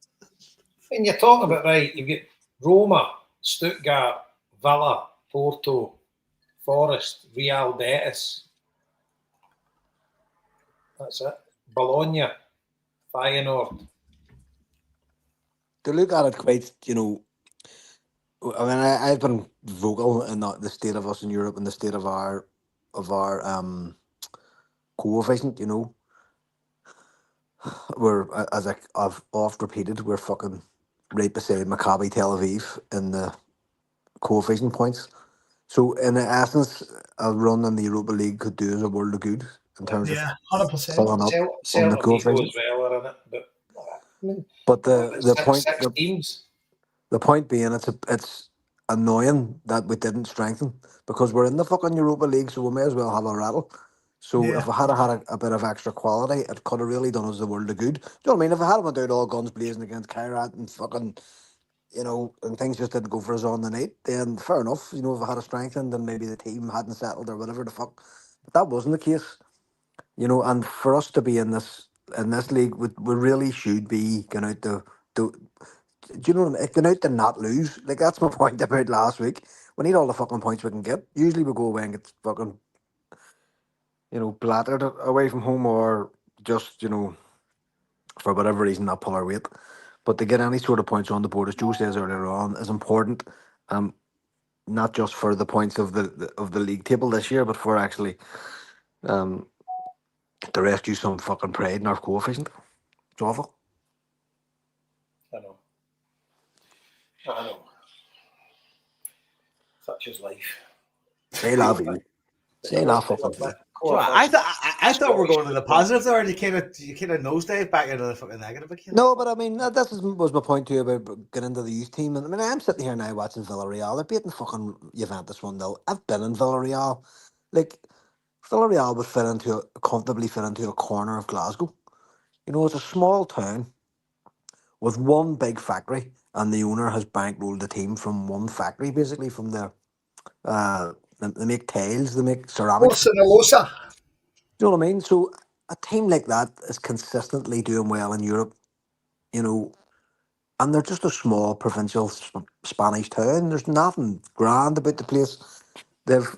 And you're talking about, right, you've got Roma, Stuttgart, Villa, Porto, Forest, Real Betis. That's it. Bologna, Feyenoord. To look at it quite, I mean, I've been vocal in the state of us in Europe and the state of our coefficient, We're, as I've oft repeated, we're fucking right beside Maccabi Tel Aviv in the coefficient points. So, in essence, a run in the Europa League could do us a world of good in terms of 100%. filling up on the coefficient. As well are in it, But the The point being, it's annoying that we didn't strengthen because we're in the fucking Europa League, so we may as well have a rattle. So Yeah. if we had a bit of extra quality, it could have really done us the world of good. Do you know what I mean? If I had went out all guns blazing against Kairat and fucking, and things just didn't go for us on the night, then fair enough. If I had a strengthened, then maybe the team hadn't settled or whatever the fuck. But that wasn't the case. And for us to be in this league, we really should be going out to do you know what I mean? Going out to not lose. Like that's my point about last week. We need all the fucking points we can get. Usually we go away and get fucking, blattered away from home or just, for whatever reason not pull our weight. But to get any sort of points on the board, as Joe says earlier on, is important. Not just for the points of the league table this year, but for actually to rescue some fucking pride in our coefficient. It's awful. I know. Such is life. Say la vie. Say la fucking vie. So I thought we were going to the positive there, and you kind of nosedive back into the fucking negative again. No, but I mean was my point too about getting into the youth team. And I mean, I'm sitting here now watching Villarreal. They're beating fucking Juventus 1-0. I've been in Villarreal. Like Villarreal would comfortably fit into a corner of Glasgow. It's a small town with one big factory, and the owner has bankrolled the team from one factory, basically from their. They make tiles, they make ceramics. Porcelanosa. Do you know what I mean? So a team like that is consistently doing well in Europe, and they're just a small provincial Spanish town. There's nothing grand about the place. They've,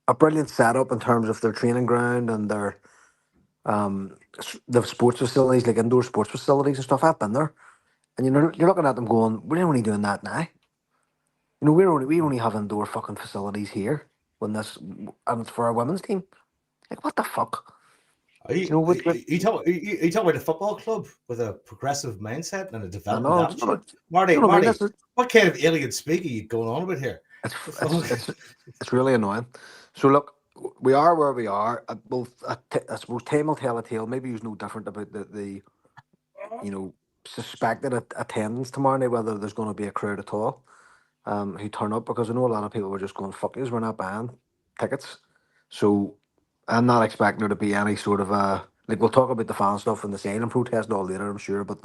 a brilliant setup in terms of their training ground and their sports facilities, like indoor sports facilities and stuff. I've been there, and you're looking at them going, we're only doing that now. We only have indoor fucking facilities here and it's for our women's team. Like, what the fuck? Are you talking about a football club with a progressive mindset and a development attitude? Marty, what kind of alien speak are you going on with here? It's really annoying. So look, we are where we are. I suppose time will tell a tale. Maybe it's no different about the suspected attendance tomorrow night, whether there's going to be a crowd at all. Who turn up, because I know a lot of people were just going, fuck yous, we're not buying tickets. So I'm not expecting there to be any sort of we'll talk about the fan stuff and the silent protest and all later, I'm sure, but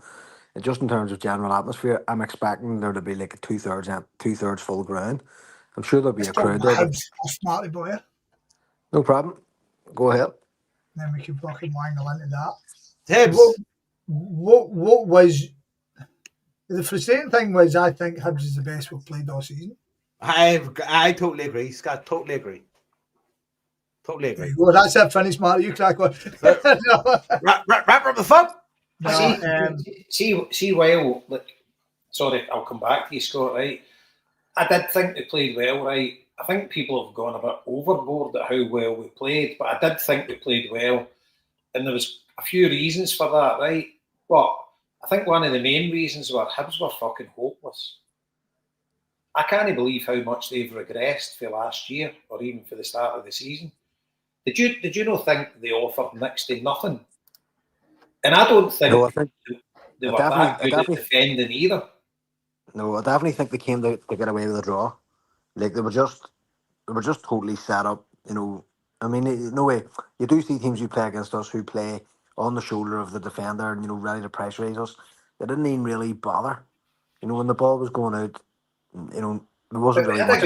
just in terms of general atmosphere, I'm expecting there to be like a two-thirds full ground. I'm sure there'll be a crowd there. Marty boy. No problem. Go ahead. Then we can fucking wangle into that. Hibs. What was the frustrating thing was, I think Hibs is the best we've played all season. I totally agree, Scott. Totally agree. Well, that's it. Finish, Marty. You crack on. Wrap up the fun. No, see, while sorry, I'll come back to you, Scott. Right, I did think we played well. Right, I think people have gone a bit overboard at how well we played, but I did think we played well, and there was a few reasons for that. Right, but I think one of the main reasons were Hibs were fucking hopeless. I can't believe how much they've regressed for last year or even for the start of the season. Did you not think they offered next to nothing? And I don't think they were that good at defending either. No, I definitely think they came to get away with a draw. Like they were just totally set up. I mean, no way. You do see teams who play against us who play on the shoulder of the defender and ready to pressurize us. They didn't even really bother. When the ball was going out, there wasn't really much.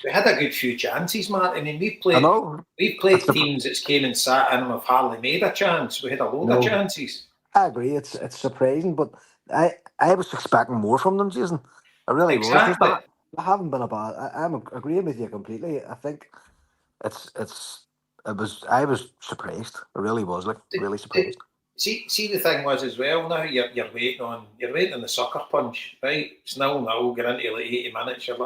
We had a good few chances, Martin. I mean, we've played teams that's came and sat in and have hardly made a chance. We had a load of chances. I agree. It's surprising, but I was expecting more from them, Jason. I really was. I haven't been a bad. I'm agreeing with you completely. I think I was surprised. I really was, really surprised. See, the thing was as well. Now you're waiting on the sucker punch, right? It's 0-0, get into 80 minutes. You're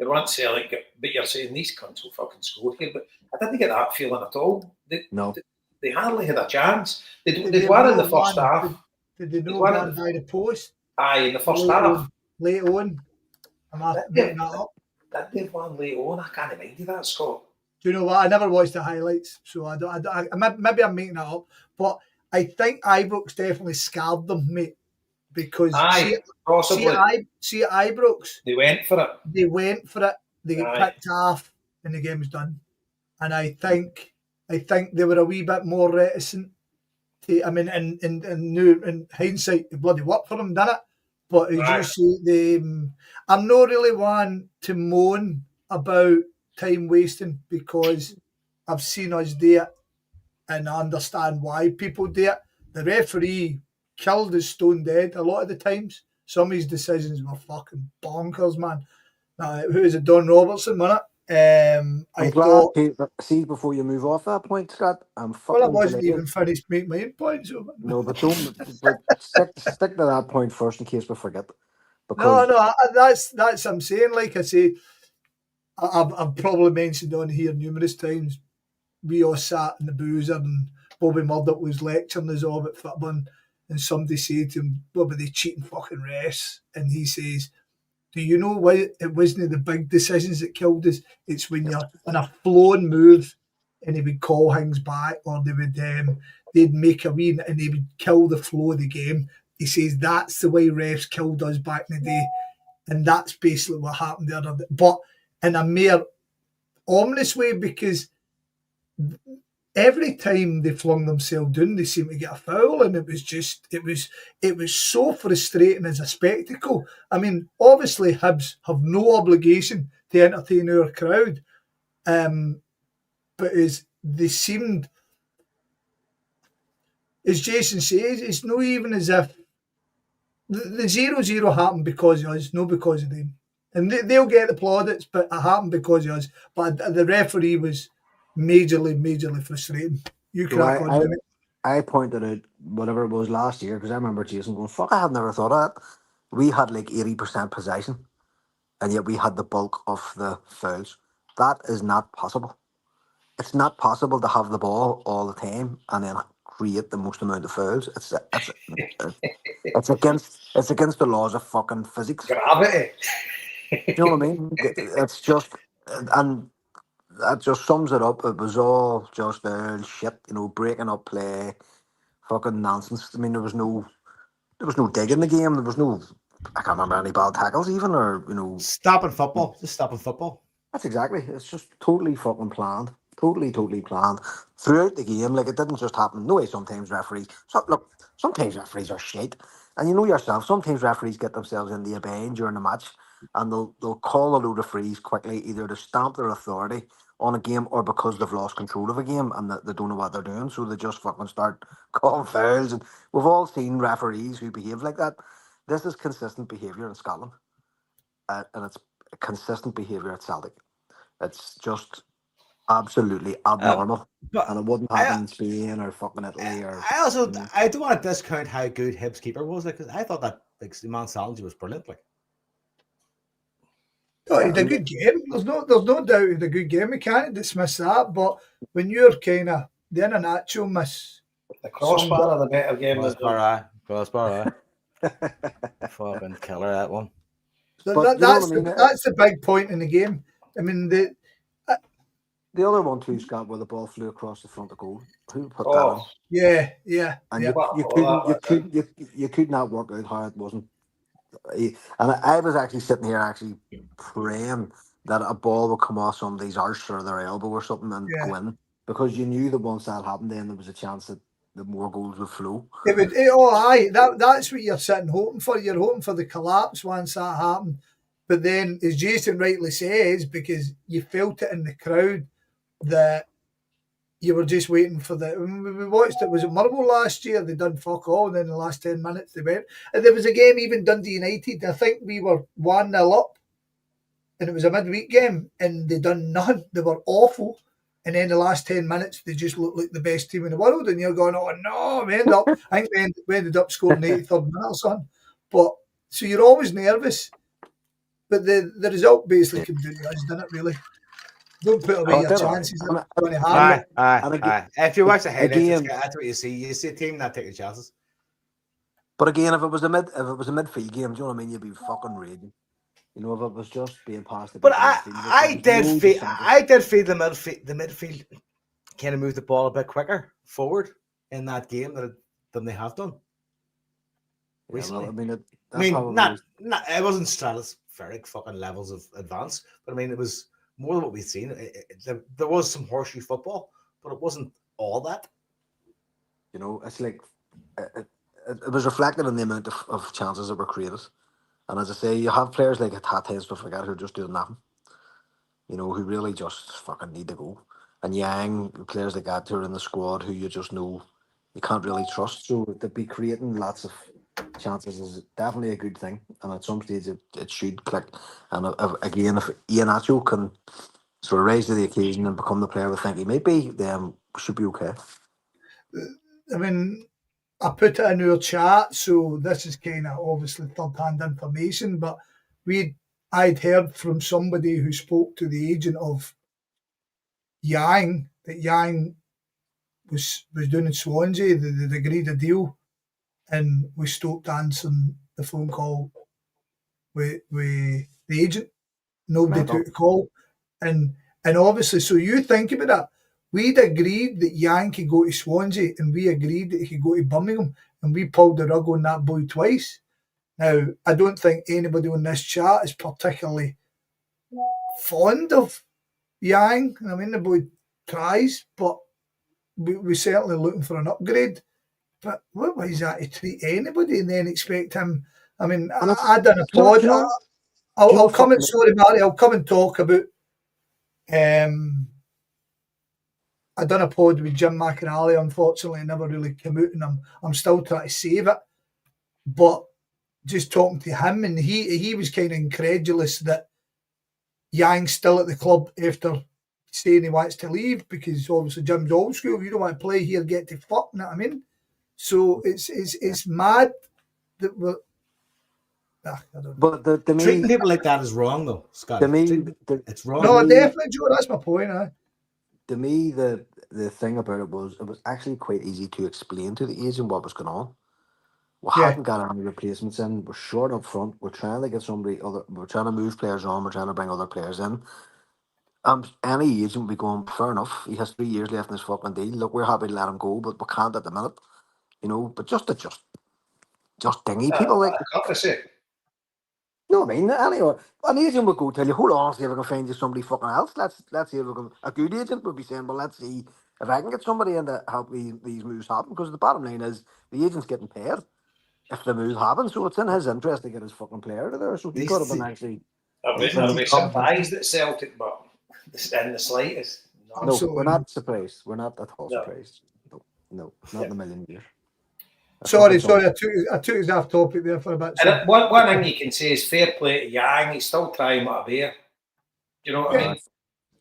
want to say but you're saying these cunts will fucking score here. But I didn't get that feeling at all. They hardly had a chance. They'd won in the first half. Did they know one by the post? Aye, in the first half. Late on. Am I making that up? They've won late on. I can't remind you that, Scott. Do you know what? I never watched the highlights, so I don't. Maybe I'm making that up, but I think Ibrox definitely scared them, mate. because possibly. see Ibrox, They went for it. They get picked off, and the game was done. And I think they were a wee bit more reticent. I mean, in hindsight, it bloody worked for them, didn't it? But as you say, I'm not really one to moan about time wasting because I've seen us do it and I understand why people do it. The referee killed us stone dead a lot of the times. Some of his decisions were fucking bonkers, man. Who is it? Don Robertson, wasn't it? I'm glad, see, before you move off that point, Scott, I'm fucking well, I wasn't delighted. even finished making my own points. So. No, but don't. But stick to that point first in case we forget. No, that's I'm saying. Like I say, I've probably mentioned on here numerous times. We all sat in the boozer and Bobby Murdoch was lecturing us all about football, and somebody said to him, "What were they cheating fucking refs?" And he says, "Do you know why it wasn't the big decisions that killed us? It's when you're in a flowing move and they would call things back or they'd make a wee and they would kill the flow of the game." He says that's the way refs killed us back in the day. And that's basically what happened the other day. But in a mere ominous way, because every time they flung themselves down, they seemed to get a foul, and it was so frustrating as a spectacle. I mean, obviously Hibs have no obligation to entertain our crowd, but they seemed, as Jason says, it's not even as if the 0-0 happened because of us, not because of them. And they'll get the plaudits, but it happened because of us. But the referee was majorly frustrating. You crack on, Jimmy. I pointed out whatever it was last year because I remember Jason going, "Fuck, I had never thought of that." We had like 80% possession, and yet we had the bulk of the fouls. That is not possible. It's not possible to have the ball all the time and then create the most amount of fouls. It's against the laws of fucking physics. Gravity. You know what I mean? It's just, and that just sums it up. It was all just shit, breaking up play, fucking nonsense. I mean, there was no dig in the game. There was no, I can't remember any bad tackles even, or stopping football. Just stopping football. That's exactly. It's just totally fucking planned. Totally planned throughout the game. Like, it didn't just happen. No way. Sometimes referees are shit, and you know yourself. Sometimes referees get themselves into a bind during the match, and they'll call a load of frees quickly, either to stamp their authority on a game or because they've lost control of a game and they don't know what they're doing, so they just fucking start calling fouls. And we've all seen referees who behave like that. This is consistent behaviour in Scotland, and it's consistent behaviour at Celtic. It's just absolutely abnormal, and it wouldn't happen in Spain or fucking Italy. I don't want to discount how good Hibs keeper was. Like, I thought that man Salinger was brilliant. Like, he had a good game. There's no doubt he had a good game. We can't dismiss that. But when you're kind of the Iheanacho miss, the crossbar of the better game. Crossbar. Fucking killer, that one. So that's the big point in the game. I mean, the other one too, Scott, where the ball flew across the front of goal. Who put that on? Yeah. And you could not work out how it wasn't. And I was actually sitting here praying that a ball would come off somebody's arse or their elbow or something and go in, because you knew that once that happened, then there was a chance that the more goals would flow. That's what you're sitting hoping for. You're hoping for the collapse once that happened. But then, as Jason rightly says, because you felt it in the crowd, that you were just waiting for we watched it, was it Motherwell last year? They done fuck all, and then in the last 10 minutes they went. And there was a game, even Dundee United, I think we were 1-0 up, and it was a midweek game, and they done nothing. They were awful. And then the last 10 minutes, they just looked like the best team in the world, and you're going, oh no, I think we ended up scoring 83rd minute or something. But, so you're always nervous. But the result basically came down to us, didn't it, really? Don't put away your chances. Aye. If you watch the highlights, that's what you see. You see a team not taking chances. But again, if it was a midfield game, do you know what I mean? You'd be fucking raging. If it was just being passed. But I did feel the midfield kind of moved the ball a bit quicker forward in that game than they have done. recently. Well, I mean, I mean, not it wasn't stratospheric fucking levels of advance, but I mean, it was more than what we'd seen. There was some horseshoe football, but it wasn't all that. You know, it's like it was reflected in the amount of chances that were created. And as I say, you have players like Tate and stuff like that who are just doing nothing. You know, who really just fucking need to go. And Yang, players like that who are in the squad who you just know you can't really trust. So to be creating lots of chances is definitely a good thing. And at some stage it should click. And again, if Ian Acho can sort of rise to the occasion and become the player we think he might be, then we should be okay. I mean, I put it in our chat, so this is kind of obviously third-hand information, but I'd heard from somebody who spoke to the agent of Yang that Yang was doing in Swansea. They'd agreed a deal, and we stopped answering the phone call with the agent. Nobody took the call, and obviously, so you think about that. We'd agreed that Yang could go to Swansea, and we agreed that he could go to Birmingham, and we pulled the rug on that boy twice. Now, I don't think anybody on this chat is particularly fond of Yang. I mean, the boy tries, but we're certainly looking for an upgrade. But what was that to treat anybody and then expect him? I mean, I done a pod. I'll come and sorry, Marty. I'll come and talk about. I done a pod with Jim McInally. Unfortunately, it never really came out, and I'm still trying to save it. But just talking to him, and he was kind of incredulous that Yang's still at the club after saying he wants to leave, because obviously Jim's old school. You don't want to play here, get to fuck. You know what I mean? So it's mad that we're. I don't know. But to me, Treating people like that is wrong, though, Scott. To me, it's wrong. No, definitely, Joe. That's my point. To me, the thing about it was actually quite easy to explain to the agent what was going on. We hadn't got any replacements in. We're short up front. We're trying to get somebody other. We're trying to move players on. We're trying to bring other players in. Any agent would be going, fair enough. He has 3 years left in his fucking deal. Look, we're happy to let him go, but we can't at the minute. You know, but just dingy people like. No, I mean, anyway, an agent would go tell you, hold on, see if I can find you somebody fucking else. Let's see if we can. A good agent would be saying, well, let's see if I can get somebody in to help these moves happen. Because the bottom line is the agent's getting paid if the move happens, so it's in his interest to get his fucking player to there. So he could have been actually. I'll be surprised at Celtic, but in the slightest. No, we're not surprised. We're not at all surprised. No, not in a million years. Sorry, I took us off topic there for a bit. And one thing you can say is fair play to Yang. He's still trying what a beer. Do you know what I mean?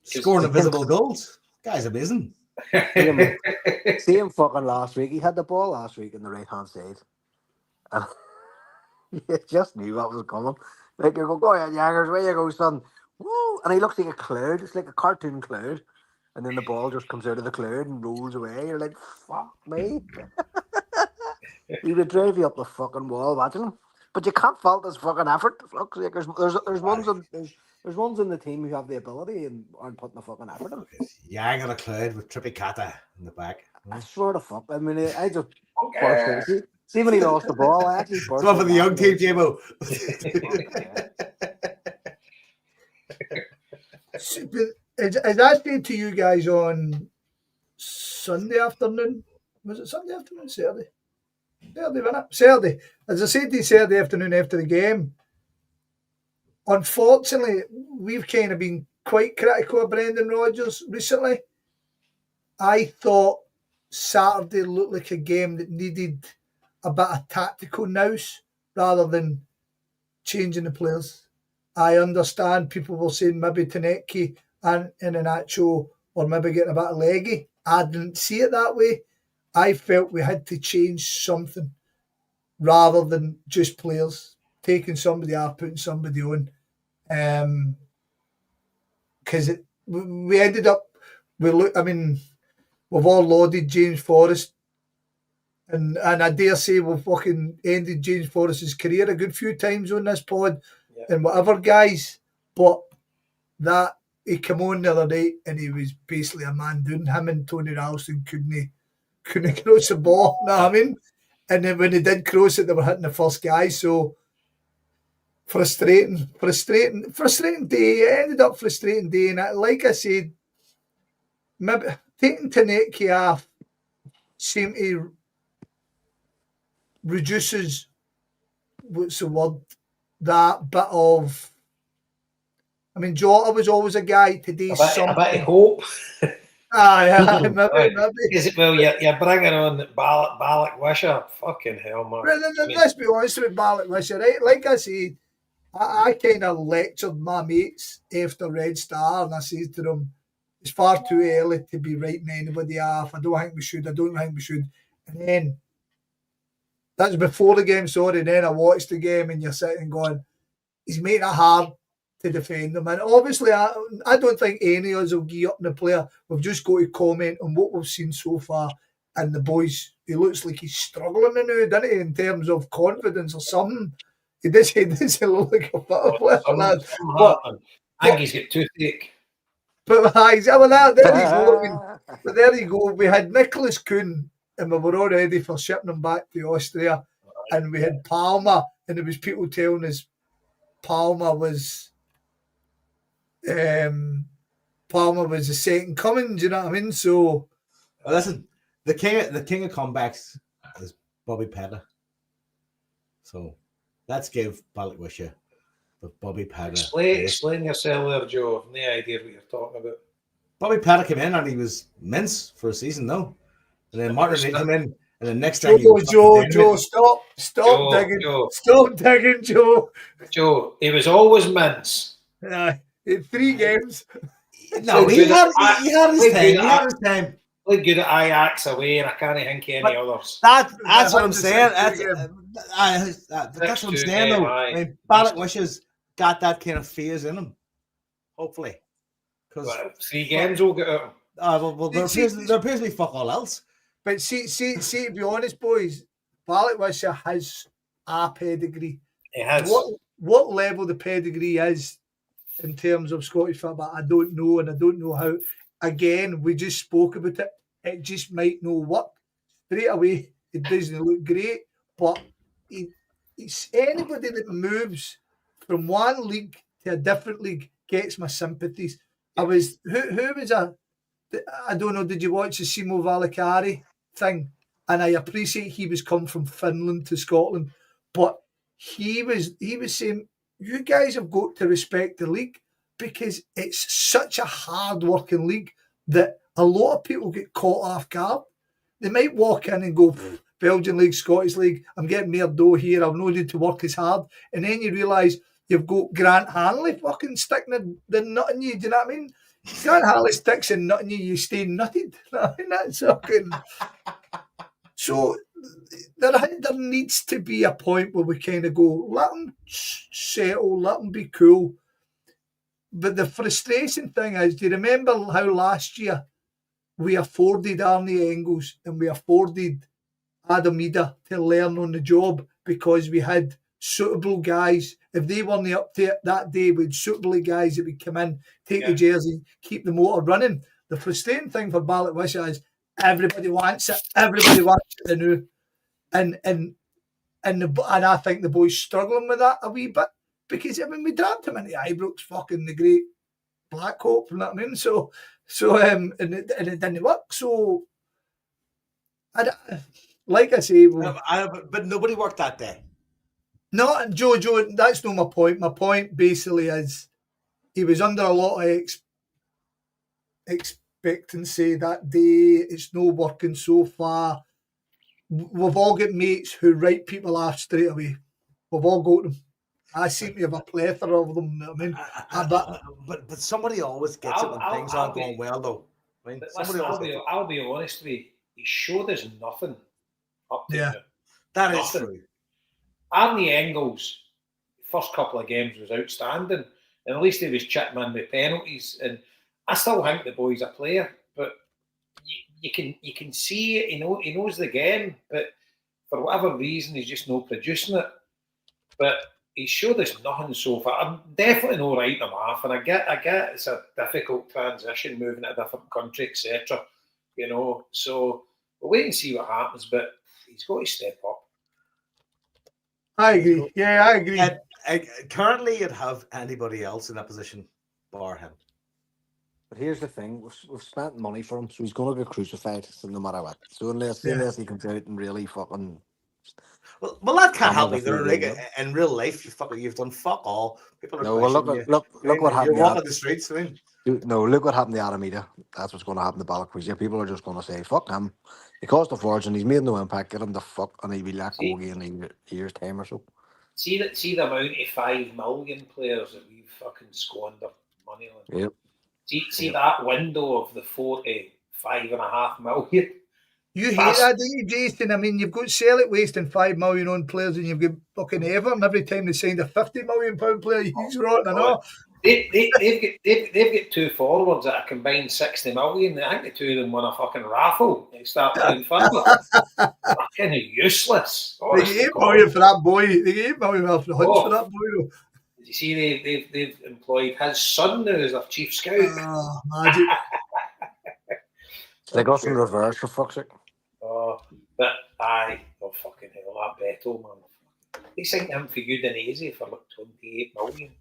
Scoring invisible goals. Guy's amazing. See him fucking last week. He had the ball last week on the right hand side. And you just knew what was coming. Like you go ahead, Youngers, where you go, son? Woo! And he looks like a cloud. It's like a cartoon cloud. And then the ball just comes out of the cloud and rolls away. You're like, fuck me. He would drive you up the fucking wall watching him. But you can't fault his fucking effort. Look, like there's ones in the team who have the ability and aren't putting the fucking effort in. Yang on a cloud with Trippy Kata in the back. I swear to fuck. I mean, I just burst. See when he lost the ball, I actually burst. It's one for the young team, Jamo. Is that said to you guys on Sunday afternoon? Was it Sunday afternoon? Saturday, wasn't it? Saturday. As I said to you Saturday afternoon after the game, unfortunately, we've kind of been quite critical of Brendan Rodgers recently. I thought Saturday looked like a game that needed a bit of tactical nous rather than changing the players. I understand people were saying maybe Tanecki and Iheanacho or maybe getting a bit of leggy. I didn't see it that way. I felt we had to change something rather than just players. Taking somebody off, putting somebody on. Because we ended up, we've all lauded James Forrest. And I dare say we've fucking ended James Forrest's career a good few times on this pod and whatever, guys. But that he came on the other night and he was basically a man down. Him and Tony Ralston couldn't cross the ball. You know what I mean? And then when they did cross it, they were hitting the first guy. So frustrating day. It ended up frustrating day. And like I said, maybe taking Taneki off seemed to reduces, what's the word, that bit of. I mean, Jota was always a guy. Today, a bit of hope. Maybe. Well, you're bringing on Balak Wisher. Fucking hell, man. Let's be honest with Balak Wisher, right? Like I said, I kind of lectured my mates after Red Star, and I said to them, it's far too early to be writing anybody off. I don't think we should. And then, that's before the game, sorry. And then I watched the game, and you're sitting going, he's making it hard to defend them. And obviously, I don't think any of us will give up on the player. We've just got to comment on what we've seen so far. And the boys, he looks like he's struggling now, doesn't he, in terms of confidence or something. He does look like a better player. I think he's got toothache. But there you go. But there you go. We had Nicholas Kuhn, and we were all ready for shipping him back to Austria. And we had Palmer, and there was people telling us Palmer was the second coming. Do you know what I mean? So, listen, the king of comebacks is Bobby Petta. So let's give Balak Wisher with Bobby Petta. Explain yourself there, Joe. I've no idea what you're talking about. Bobby Petta came in and he was mince for a season, no? And then Martin came in, and the next time Joe, stop digging, Joe. Joe, he was always mince. In 3 games. No, he had his time. Look good at Ajax away, and I can't think any others. That's what I'm saying. That's what I'm saying, though. I mean, Balak Wisher's got that kind of phase in him. Hopefully. Well, 3 games will get out. Well, there appears to be fuck all else. But see, to be honest, boys, Balak Wisher has a pedigree. He has. What level the pedigree is in terms of Scottish football, I don't know, and I don't know how. Again, we just spoke about it. It just might not work. Straight away, it doesn't look great, but it's anybody that moves from one league to a different league gets my sympathies. Who was I don't know, did you watch the Simo Valakari thing? And I appreciate he was come from Finland to Scotland, but he was saying, you guys have got to respect the league because it's such a hard-working league that a lot of people get caught off guard. They might walk in and go, Belgian League, Scottish League, I'm getting more dough here, I've no need to work as hard. And then you realise you've got Grant Hanley fucking sticking the nut in you, do you know what I mean? Grant Hanley sticks a nut in you, you stay nutted. I mean, that's fucking... So there needs to be a point where we kind of go, let them settle, let them be cool. But the frustration thing is, do you remember how last year we afforded Arnie Engels and we afforded Adam Ida to learn on the job because we had suitable guys? If they weren't up to it that day, we had suitable guys that would come in, take the jersey, keep the motor running. The frustrating thing for Balak Wisher is everybody wants it. Everybody wants it anew. And I think the boys struggling with that a wee bit because I mean we dragged him into Ibrox, fucking the great Black Hope, you know what I mean? So and it didn't work. So like I say, but nobody worked that day. No, Joe, that's not my point. My point basically is he was under a lot of expectancy that day. It's not working so far. We've all got mates who write people off straight away. We've all got them. I seem to have a plethora of them. I mean, but somebody always gets it when things aren't going well, though. I mean, I'll be honest with you. He showed us nothing up to now. That is true. Arnie Engels, first couple of games was outstanding, and at least he was chipping in with penalties. And I still think the boy's a player, but you can see it. He knows the game, but for whatever reason, he's just not producing it. But he showed us nothing so far. I'm definitely not writing him off, and I get it's a difficult transition, moving to a different country, etc. So we'll wait and see what happens. But he's got to step up. I agree. Yeah, I agree. Currently, you'd have anybody else in that position bar him. But here's the thing: we've spent money for him, so he's going to get crucified. So no matter what, so unless he comes out and really fucking. Well, that can't help hammer the either. few Like, games. in real life, you've done fuck all. People are No, well, questioning you. look what happened. You're walking the streets. I mean, No, look what happened to Arameda. That's what's going to happen to Balaquizia. People are just going to say, fuck him. He cost a fortune. He's made no impact. Get him the fuck, and he'll be let go again in a year's time or so. See the amount of 5 million players that we've fucking squandered money on. Yep. See that window of the 4 to 5.5 million. You hate that, don't you, Jason? I mean, you've got Celtic wasting 5 million on players, and you've got fucking Everton every time they signed a £50 million player. He's rotten, I know. They've got 2 forwards at a combined 60 million. I think the 2 of them won a fucking raffle. They start playing football. Fucking useless. They get 8 million for that boy. They get 8 million for the hunch for that boy. Did you see they've employed his son now as their chief scout? Oh, magic. They got some reverse for fuck's sake. But fucking hell, that Beto, man. They signed him for Udinese for like 28 million.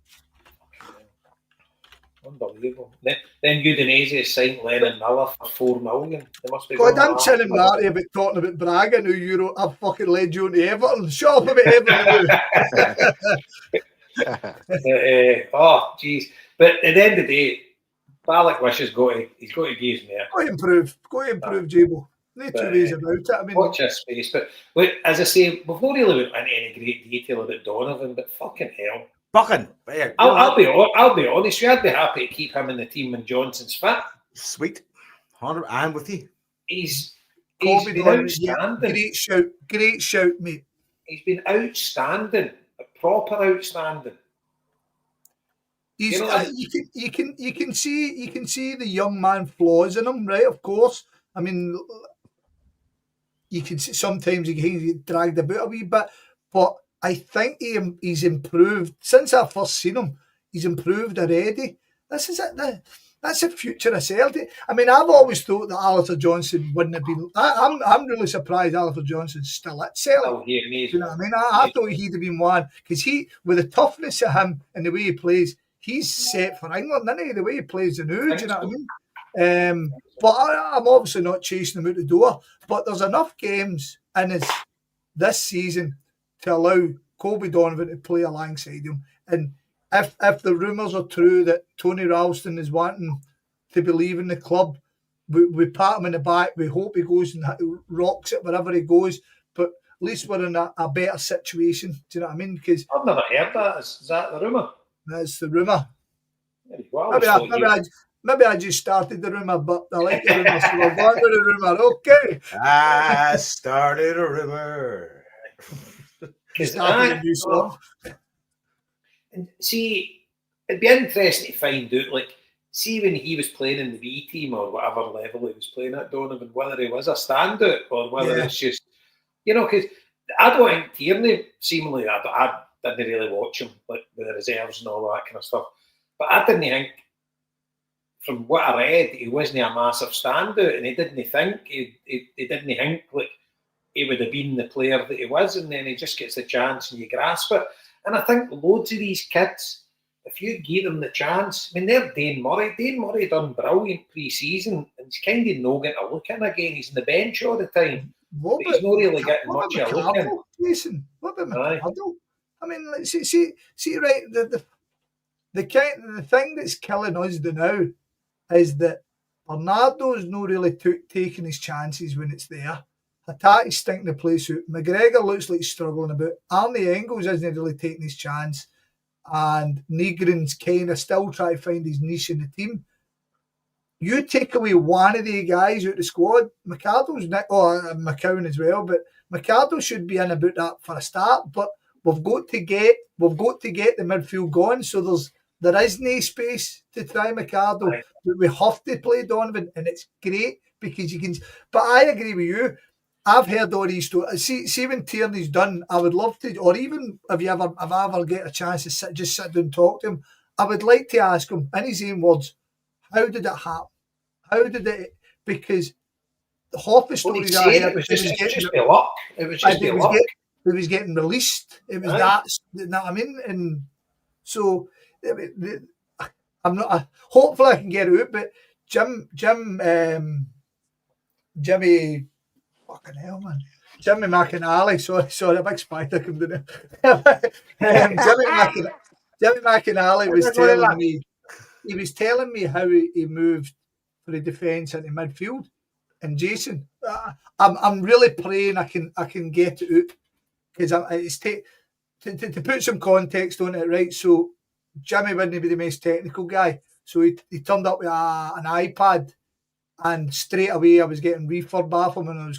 Unbelievable. Then Udinese signed Lennon Miller for 4 million. They must be. God, I'm chinning Marty about talking about Braga now. I've fucking led you into Everton. Shut up about Everton. Oh, jeez. But at the end of the day, Balak wishes he's got to give his mare. Go to improve, Jabo. No 2 ways about it. I mean, watch this space. But as I say, we've not really went into any great detail about Donovan, but fucking hell. I'll be honest. I'd be happy to keep him in the team when Johnson's fit. Sweet. 100. I'm with you. He's been outstanding. Great shout, mate. He's been outstanding. Proper outstanding. He's you can see the young man flaws in him, right? Of course. I mean, you can see sometimes he gets dragged about a wee bit, but I think he's improved since I first seen him. He's improved already. This is it. That's the future of Celtic. I mean, I've always thought that Alistair Johnson wouldn't have been. I'm really surprised Alistair Johnson's still at Celtic. You know what I mean? I thought he'd have been one because with the toughness of him and the way he plays, he's set for England, isn't he? The way he plays the new, do you know what I mean? But I'm obviously not chasing him out the door. But there's enough games in this season to allow Colby Donovan to play alongside him. And if the rumours are true that Tony Ralston is wanting to be leaving the club, we pat him in the back. We hope he goes and rocks it wherever he goes. But at least we're in a better situation. Do you know what I mean? Because I've never heard that. Is that the rumour? That's the rumour. Well, Maybe I just started the rumour, but I like the rumour, so we're going with the rumour. Okay. I started a rumour. Started a new song. And see, it'd be interesting to find out, like, see when he was playing in the B team or whatever level he was playing at, Donovan, whether he was a standout or whether it's just, because I don't think Tierney, seemingly, I didn't really watch him, like, with the reserves and all that kind of stuff. But I didn't think, from what I read, he wasn't a massive standout, and he didn't think like he would have been the player that he was, and then he just gets the chance and you grasp it. And I think loads of these kids, if you give them the chance, I mean, they're Dane Murray. Dane Murray done brilliant pre-season, and he's kind of not getting a look in again. He's on the bench all the time. But he's not really getting much of a look in. Jason, what about McArdle? I mean, like, see, right, the thing that's killing us now is that Bernardo's not really taking his chances when it's there. Hatate's stinking the place out. McGregor looks like he's struggling a bit. Arnie Engels isn't really taking his chance. And Negrin's kind of still trying to find his niche in the team. You take away one of the guys out of the squad, McArdle's McCowan as well, but McArdle should be in about that for a start. But we've got to get the midfield going, so there is no space to try McArdle. Right. But we have to play Donovan, and it's great because you can. But I agree with you. I've heard all these stories. See when Tierney's done, I would love to, or even if I ever get a chance to sit down and talk to him, I would like to ask him in his own words, how did it happen? How did it? Because half the stories I heard it was just be luck. It was just be luck. he was getting released. It was that, you know what I mean? And so I'm not. Hopefully, I can get it out. But Jimmy, fucking hell, man. Jimmy McInally, sorry, a big spider come down there. Jimmy McInally was telling me, he was telling me how he moved for the defence into midfield. And Jason, I'm really praying I can get it out, because it's to put some context on it, right? So Jimmy wouldn't be the most technical guy, so he turned up with an iPad, and straight away I was getting refurb off him, and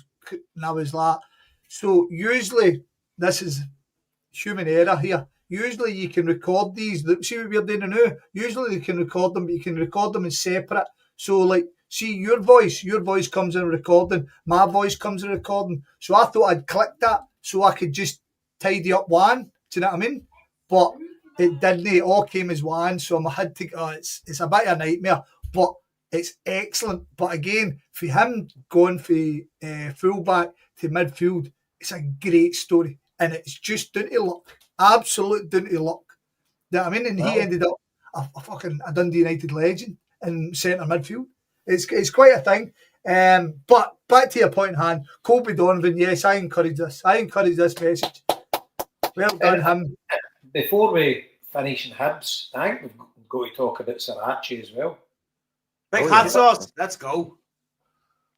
I was like, so usually this is human error here. Usually you can record these. See what we're doing now? Usually you can record them, but you can record them in separate. So like, see your voice comes in recording, my voice comes in recording. So I thought I'd click that so I could just tidy up one. Do you know what I mean? But it didn't. It all came as one. So I had to. It's a bit of a nightmare, but it's excellent. But again, for him going from fullback to midfield, it's a great story, and it's just down to luck. Absolute down to luck. You know what I mean? And he ended up a Dundee United legend in centre midfield. It's quite a thing. But back to your point in hand, Colby Donovan, yes, I encourage this. I encourage this message. Well done, him. Before we finish in Hibs, I think we've got to talk about Sriracha as well. Big hot sauce. Let's go.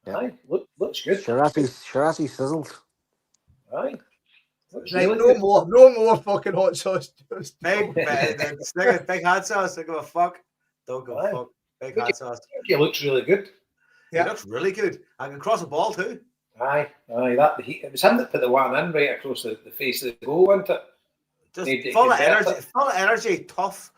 Yeah. Aye, looks good. Shirasi sizzled. Aye. Right, no more fucking hot sauce. Big hot sauce. I give a fuck. Don't give a fuck. Big hot sauce. He looks really good. Yeah, he looks really good. I can cross a ball too. Aye. It was him that put the one in right across the face of the goal, wasn't it? Just full of energy, tough,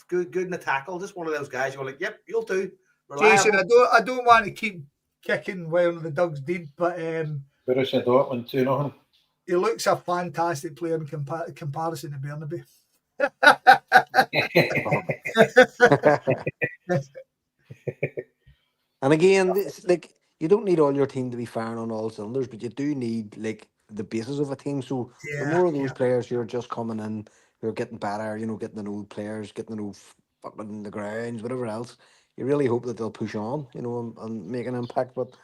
good in the tackle. Just one of those guys you're like, yep, you'll do. Reliable. Jason, I don't want to keep kicking while the Ducks did, but Borussia Dortmund 2-0. He looks a fantastic player in comparison to Bernabeu. And again, it's like, you don't need all your team to be firing on all cylinders, but you do need like the basis of a team. So the more of those players who are just coming in, who are getting better, getting the old players, getting the old fucking the grounds, whatever else, you really hope that they'll push on, and make an impact. But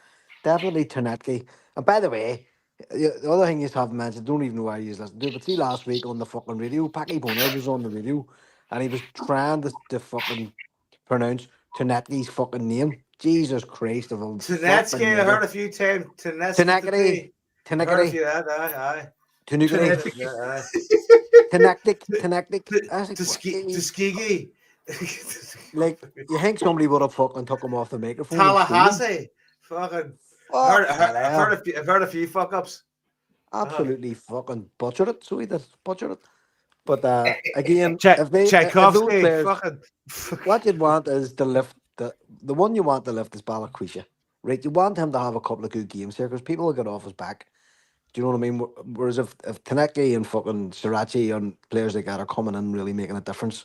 definitely Ternetke. And by the way, the other thing you haven't mentioned, don't even know why you listened to it, but see last week on the fucking radio, Packy Boner was on the radio, and he was trying to fucking pronounce Ternetke's fucking name. Jesus Christ of all. Ternetke, I heard a few times. Ternetke. Aye. Tuskegee. Like, you think somebody would have fucking took him off the microphone. Tallahassee. Fucking. I've heard a few fuck ups. Absolutely fucking butchered it. So he did butcher it. But again, Tchaikovsky, what you'd want is to lift the one you want to lift is Balakwisha. Right? You want him to have a couple of good games here because people will get off his back. Do you know what I mean? Whereas if Ternetke and fucking Sriracha and players like that are coming in really making a difference,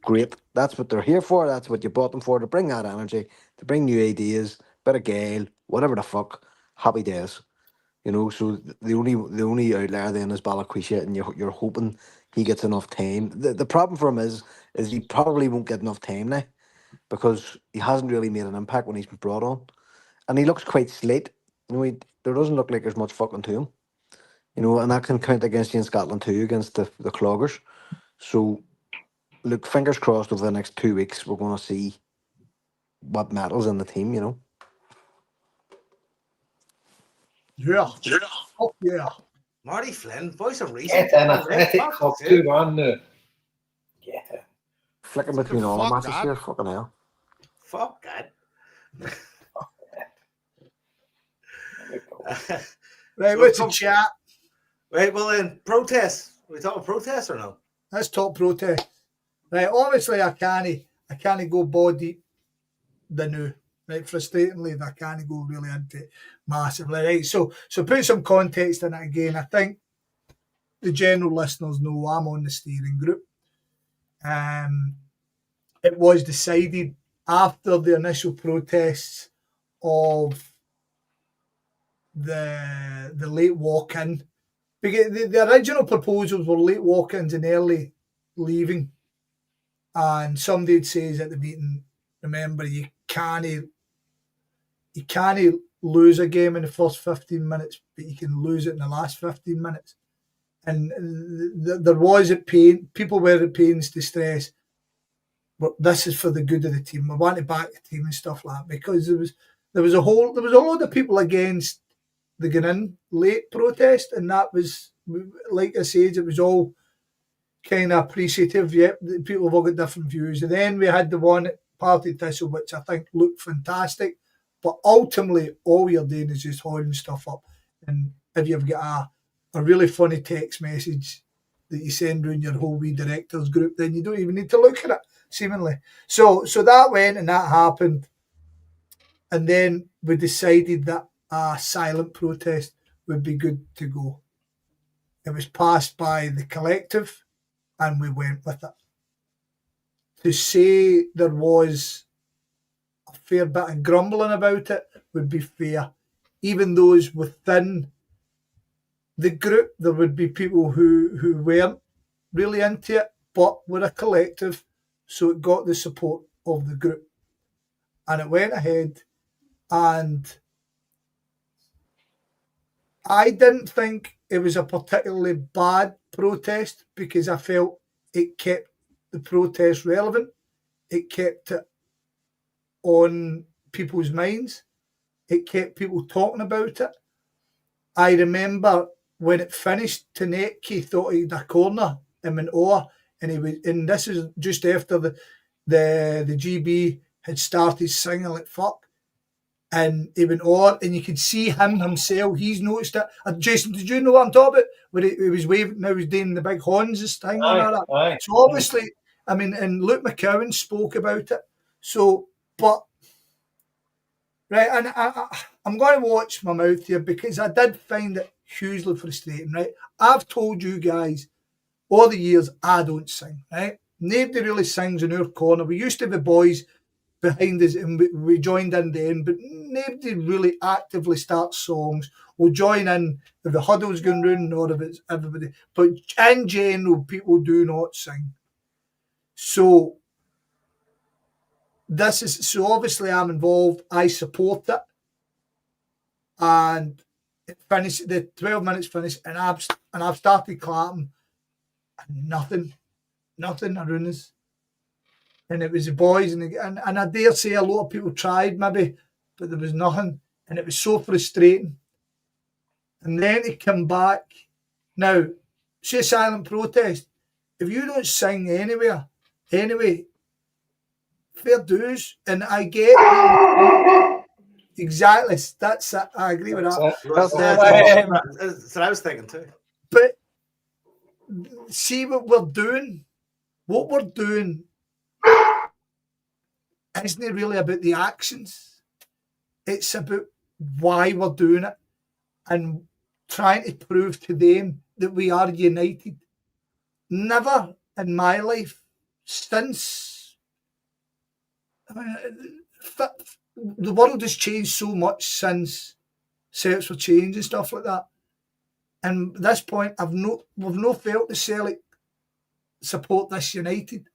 great. That's what they're here for. That's what you bought them for, to bring that energy, to bring new ideas, bit of gale, whatever the fuck. Happy days. So the only outlier then is Balakwisha, and you're hoping he gets enough time. The problem for him is he probably won't get enough time now because he hasn't really made an impact when he's been brought on. And he looks quite slate. There doesn't look like there's much fucking to him. And that can count against you in Scotland too, against the cloggers. So, look, fingers crossed over the next 2 weeks, we're going to see what matters in the team, Yeah. Oh, yeah. Marty Flynn, voice of reason. Get in, athletic club 2-1 now. Get in. Flicking between all the matches here, fucking hell. Fuck that. Right, what's the chat? Right, well then, protests. Are we talking protests or no? Let's talk protest. Right, obviously I can't go body the new. Right, frustratingly, I can't go really into it massively. Right, so put some context in it again. I think the general listeners know I'm on the steering group. It was decided after the initial protests of the late walk-in Because the original proposals were late walk-ins and early leaving. And somebody says at the meeting, remember, you can't lose a game in the first 15 minutes, but you can lose it in the last 15 minutes. And there was a pain. People were at pains to stress, but this is for the good of the team. We want to back the team and stuff like that, because there was a lot of people against the going in late protest, and that was, like I said, it was all kind of appreciative. Yep, people have all got different views. And then we had the one at Partick Thstle, which I think looked fantastic, but ultimately all you're doing is just holding stuff up. And if you've got a really funny text message that you send around your whole wee directors group, then you don't even need to look at it, seemingly. So that went and that happened. And then we decided that a silent protest would be good to go. It was passed by the collective, and we went with it. To say there was a fair bit of grumbling about it would be fair. Even those within the group, there would be people who weren't really into it, but were a collective, so it got the support of the group. And it went ahead, and I didn't think it was a particularly bad protest, because I felt it kept the protest relevant. It kept it on people's minds. It kept people talking about it. I remember when it finished, Taneki thought he had a corner in Manoa, and this is just after the GB had started singing like fuck. And he went on, and you could see him himself. He's noticed it. Jason, did you know what I'm talking about? Where he was waving, now he's doing the big horns thing. Aye. So obviously, I mean, and Luke McCowan spoke about it. So, but, right, and I'm going to watch my mouth here, because I did find it hugely frustrating, right? I've told you guys all the years I don't sing, right? Nobody really sings in our corner. We used to have the boys behind us, and we joined in then, but nobody really actively starts songs. We'll join in if the huddle's going round or if it's everybody. But in general, people do not sing. So obviously I'm involved. I support it. And it finished, the 12 minutes finished, and I've started clapping, and nothing around us. And it was the boys, and I dare say a lot of people tried maybe, but there was nothing, and it was so frustrating. And then to come back, now, say silent protest, if you don't sing anyway, fair dues, and I get exactly, that's it, I agree with that. That's what I was thinking too. But see what we're doing isn't really about the actions. It's about why we're doing it and trying to prove to them that we are united. Never in my life since the world has changed so much since Celts were changed and stuff like that. And at this point, we've no felt the Celtic support this united.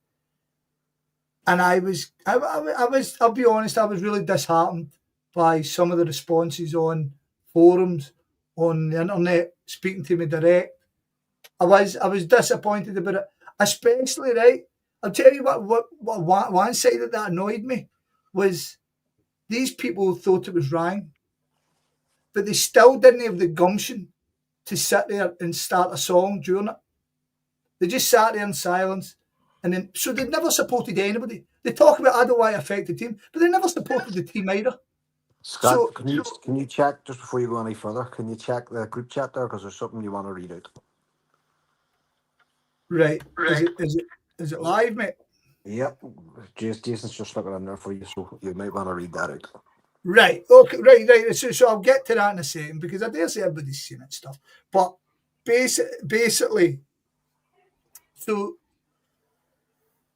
And I was, I'll be honest, I was really disheartened by some of the responses on forums, on the internet, speaking to me direct. I was disappointed about it, especially, right? I'll tell you what one side of that annoyed me was these people thought it was wrong, but they still didn't have the gumption to sit there and start a song during it. They just sat there in silence. And then, so they never supported anybody. They talk about I don't want to affect the team, but they never supported the team either. Scott, So, can you check, just before you go any further, can you check the group chat there, because there's something you want to read out? Right. Is it live, mate? Yep. Jason's just looking in there for you, so you might want to read that out. Right. Okay. Right. So I'll get to that in a second, because I dare say everybody's seen it stuff. But basically, so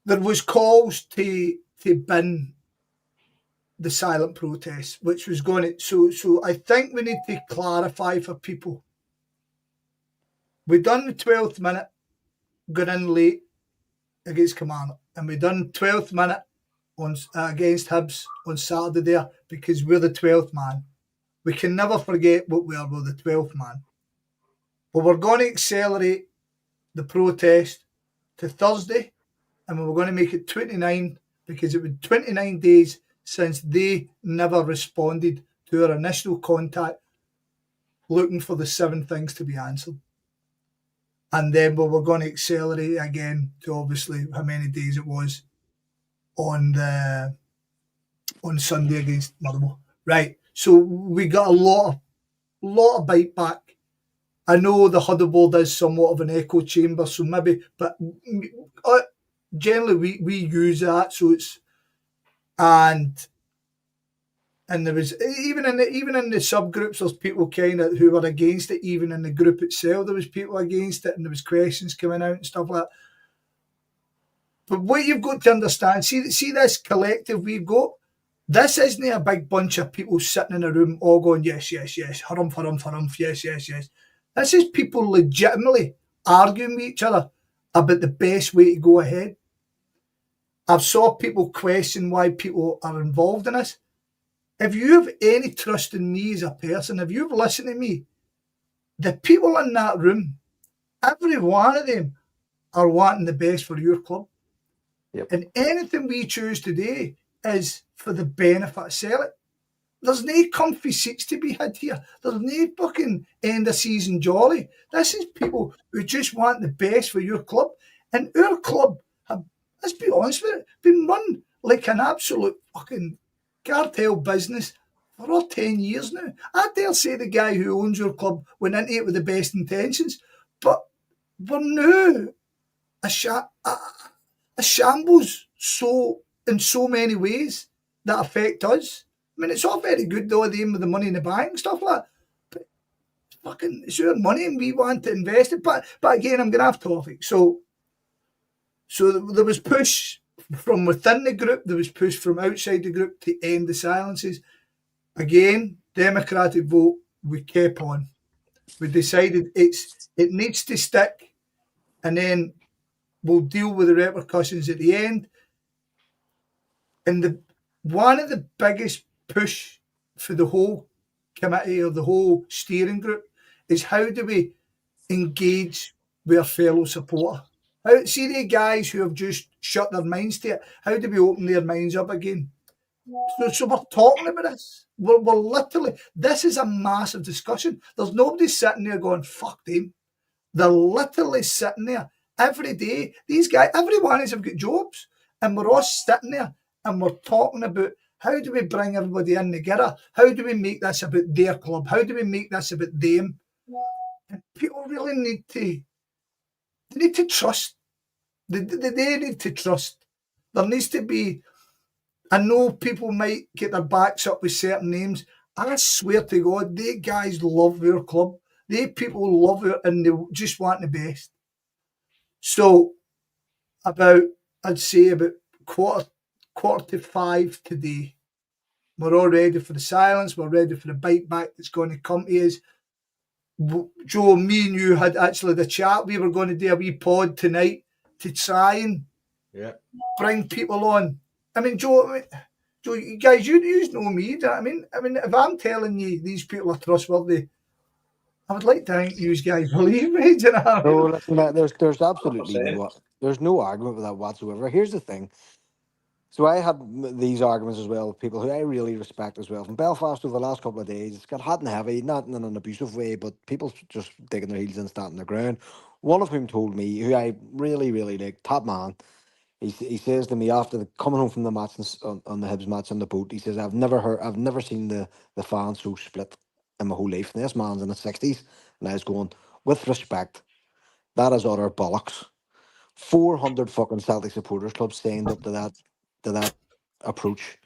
there was calls to bin the silent protest, which was going to. So I think we need to clarify for people We done the 12th minute, got in late against Kilmarnock, and we done 12th minute on against Hibs on Saturday there because we're the 12th man. We can never forget what we are. We're the 12th man. But we're going to accelerate the protest to Thursday, and we were going to make it 29 because it was 29 days since they never responded to our initial contact looking for the 7 things to be answered. And then we were going to accelerate again to obviously how many days it was on Sunday against Motherwell. Right. So we got a lot of bite back. I know the huddle board is somewhat of an echo chamber, so maybe, but generally we use that. So it's and there was even in the subgroups, there's people kind of who were against it. Even in the group itself, there was people against it, and there was questions coming out and stuff like that. But what you've got to understand, see this collective we've got. This isn't a big bunch of people sitting in a room all going yes, yes, yes, harumph, yes, yes, yes. This is people legitimately arguing with each other about the best way to go ahead. I've saw people question why people are involved in this. If you have any trust in me as a person, if you've listened to me, the people in that room, every one of them are wanting the best for your club. Yep. And anything we choose today is for the benefit of Celtic. There's no comfy seats to be had here. There's no fucking end of season jolly. This is people who just want the best for your club. And our club, let's be honest with it, been run like an absolute fucking cartel business for all 10 years now. I dare say the guy who owns your club went into it with the best intentions, but we're now a shambles in so many ways that affect us. I mean, it's all very good though, the aim with the money in the bank and stuff like that. But fucking, it's our money and we want to invest it. But again, I'm going to have topics. So there was push from within the group, there was push from outside the group to end the silences. Again, democratic vote, we kept on. We decided it needs to stick, and then we'll deal with the repercussions at the end. And one of the biggest push for the whole committee or the whole steering group is how do we engage with our fellow supporter? See the guys who have just shut their minds to it, how do we open their minds up again? So we're talking about this. We're literally, this is a massive discussion. There's nobody sitting there going, fuck them. They're literally sitting there every day. These guys, every one of them have got jobs, and we're all sitting there and we're talking about how do we bring everybody in together? How do we make this about their club? How do we make this about them? And people really need to trust. They need to trust. There needs to be, I know people might get their backs up with certain names. I swear to God, they guys love their club. They people love it and they just want the best. So I'd say about quarter to 5 today. We're all ready for the silence. We're ready for the bite back that's going to come to us. Joe, me and you had actually the chat. We were going to do a wee pod tonight to try and bring people on. I mean, Joe, you guys, you know me. Do you know what I mean? I mean, if I'm telling you these people are trustworthy, I would like to think you guys believe me. Do you know what I mean? No, listen, Matt, there's absolutely there's no argument with that whatsoever. Here's the thing. So I had these arguments as well with people who I really respect as well. From Belfast over the last couple of days, it's got hot and heavy, not in an abusive way, but people just digging their heels and standing their ground. One of whom told me, who I really, really like, top man, he says to me after coming home from the match on the Hibs match on the boat, he says, I've never seen the fans so split in my whole life. And this man's in the 60s, and I was going, with respect, that is utter bollocks. 400 fucking Celtic supporters clubs signed up to that approach.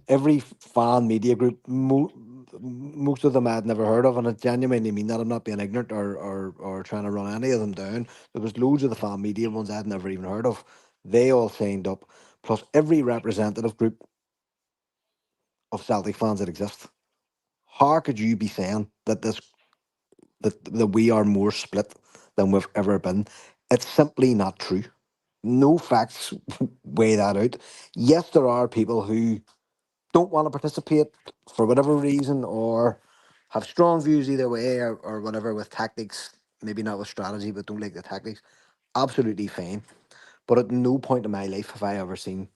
Every fan media group, most of them I'd never heard of, and I genuinely mean that. I'm not being ignorant or trying to run any of them down. There was loads of the fan media ones I'd never even heard of. They all signed up, plus every representative group of Celtic fans that exist. How could you be saying that that we are more split than we've ever been. It's simply not true. No facts weigh that out. Yes, there are people who don't want to participate for whatever reason, or have strong views either way, or whatever, with tactics, maybe not with strategy, but don't like the tactics. Absolutely fine. But at no point in my life have I ever seen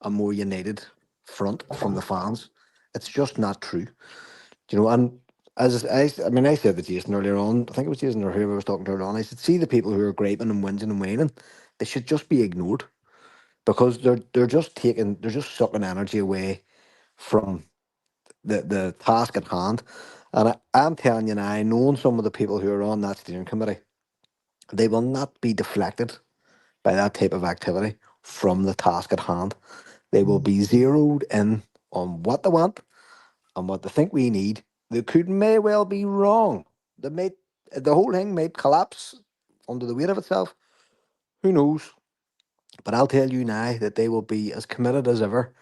a more united front from the fans. It's just not true. And I mean, I said to Jason earlier on, I think it was Jason or whoever was talking to earlier on, I said, see the people who are griping and whinging and whining, they should just be ignored, because they're just sucking energy away from the task at hand. And I'm telling you now, knowing some of the people who are on that steering committee, they will not be deflected by that type of activity from the task at hand. They will be zeroed in on what they want and what they think we need. They may well be wrong. The whole thing might collapse under the weight of itself. Who knows? But I'll tell you now that they will be as committed as ever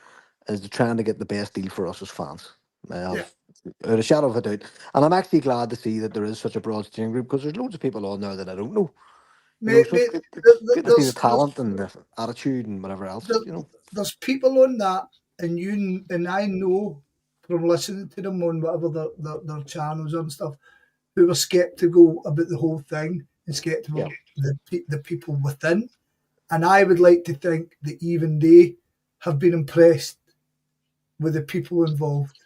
as to trying to get the best deal for us as fans. Yeah. Without a shadow of a doubt. And I'm actually glad to see that there is such a broad steering group, because there's loads of people on there that I don't know. Mate, So it's good to see the talent and the attitude and whatever else. There's people on that, and I know from listening to them on whatever their channels and stuff, who were sceptical about the whole thing and sceptical of the people within. And I would like to think that even they have been impressed with the people involved.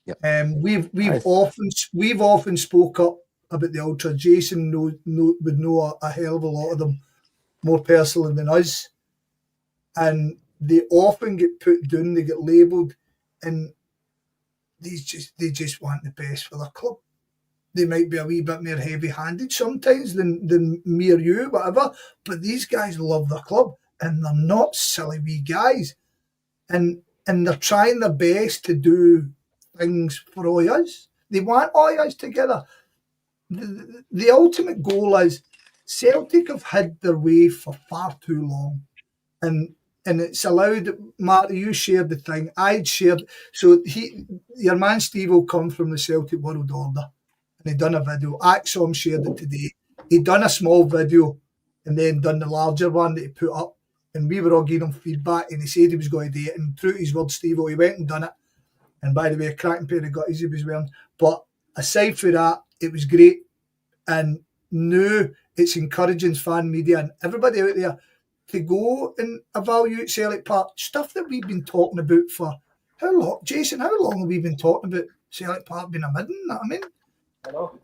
Yep. We've often spoke up about the ultra. Jason would know a hell of a lot of them more personally than us, and they often get put down. They get labelled, and they just want the best for their club. They might be a wee bit more heavy-handed sometimes than me or you, whatever. But these guys love their club, and they're not silly wee guys, and they're trying their best to do things for all us. They want all us together. The ultimate goal is Celtic have had their way for far too long, and it's allowed. Marty, you shared the thing. I'd shared. So your man Steve will come from the Celtic World Order, and he done a video. Axom shared it today. He done a small video, and then done the larger one that he put up. And we were all giving him feedback, and he said he was going to do it. And true to his word, Steve, he went and done it. And by the way, a cracking pair of gutties he was wearing. But aside from that, it was great. And now it's encouraging fan media and everybody out there to go and evaluate Celtic Park. Stuff that we've been talking about for how long? Jason, how long have we been talking about Celtic Park being a midden? You know what I mean? I know.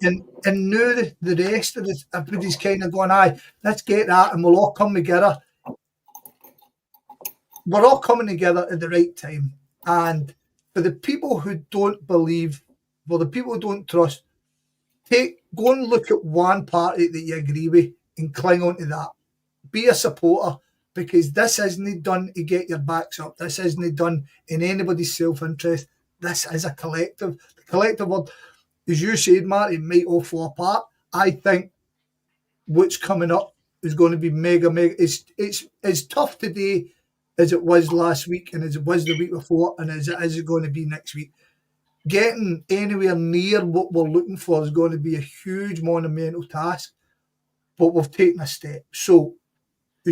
And now the rest of this, everybody's kind of going, aye, let's get that, and we'll all come together. We're all coming together at the right time. And for the people who don't believe, for the people who don't trust, go and look at one party that you agree with and cling on to that. Be a supporter, because this isn't done to get your backs up. This isn't done in anybody's self-interest. This is a collective. The collective word, as you said, Marty, might all fall apart. I think what's coming up is going to be mega. It's tough today as it was last week, and as it was the week before, and as it is going to be next week. Getting anywhere near what we're looking for is going to be a huge monumental task, but we've taken a step. So, so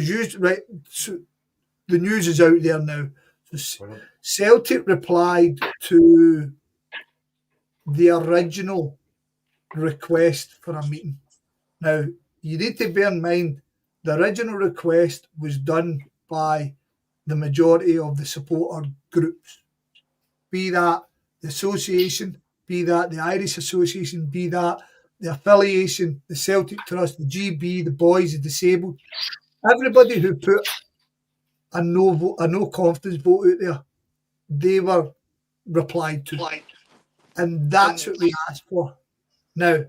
the news is out there now. So Celtic replied to the original request for a meeting. Now, you need to bear in mind, the original request was done by the majority of the supporter groups, be that the association, be that the Irish Association, be that the affiliation, the Celtic Trust, the GB, the boys, the disabled, everybody who put a no confidence vote out there, they were replied to. And that's what we asked for. Now,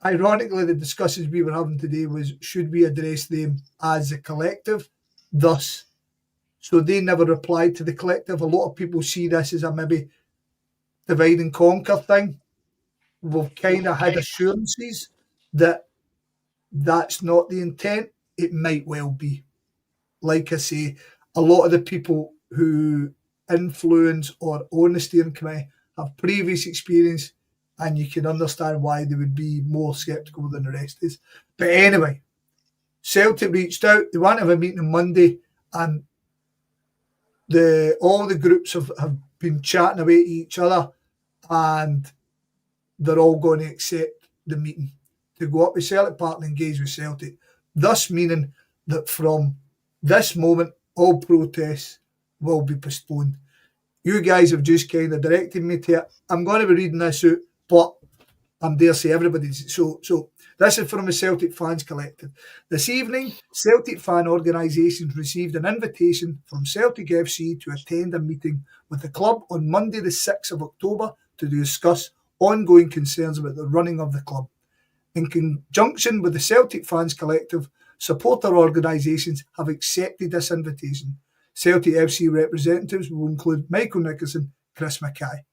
ironically, the discussions we were having today was, should we address them as a collective? Thus, so they never replied to the collective. A lot of people see this as a maybe divide and conquer thing. We've kind of had assurances that that's not the intent. It might well be. Like I say, a lot of the people who influence or own the steering committee have previous experience and you can understand why they would be more sceptical than the rest is. But anyway, Celtic reached out. They want to have a meeting on Monday, and all the groups have been chatting away to each other, and they're all going to accept the meeting to go up to Celtic Park and engage with Celtic. Thus meaning that from this moment, all protests will be postponed. You guys have just kind of directed me to it. I'm going to be reading this out, but I'm dare say everybody's. So this is from the Celtic Fans Collective. This evening, Celtic fan organisations received an invitation from Celtic FC to attend a meeting with the club on Monday the 6th of October to discuss ongoing concerns about the running of the club. In conjunction with the Celtic Fans Collective, supporter organisations have accepted this invitation. Celtic FC representatives will include Michael Nicholson, Chris Mackay.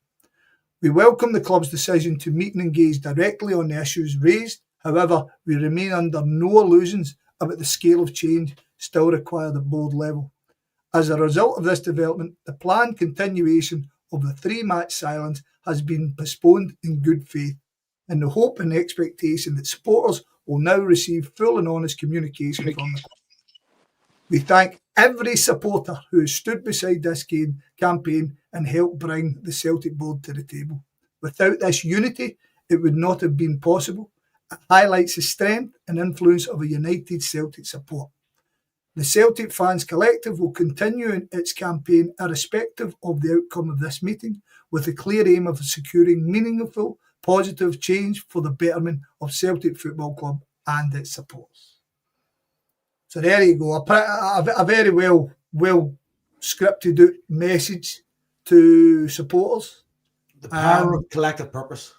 We welcome the club's decision to meet and engage directly on the issues raised. However, we remain under no illusions about the scale of change still required at board level. As a result of this development, the planned continuation of the 3-match silence has been postponed in good faith, in the hope and expectation that supporters will now receive full and honest communication from the club. We thank every supporter who has stood beside this campaign and helped bring the Celtic board to the table. Without this unity, it would not have been possible. It highlights the strength and influence of a united Celtic support. The Celtic Fans Collective will continue its campaign irrespective of the outcome of this meeting, with the clear aim of securing meaningful, positive change for the betterment of Celtic Football Club and its supporters. So there you go, a very well scripted out message to supporters. The power of collective purpose.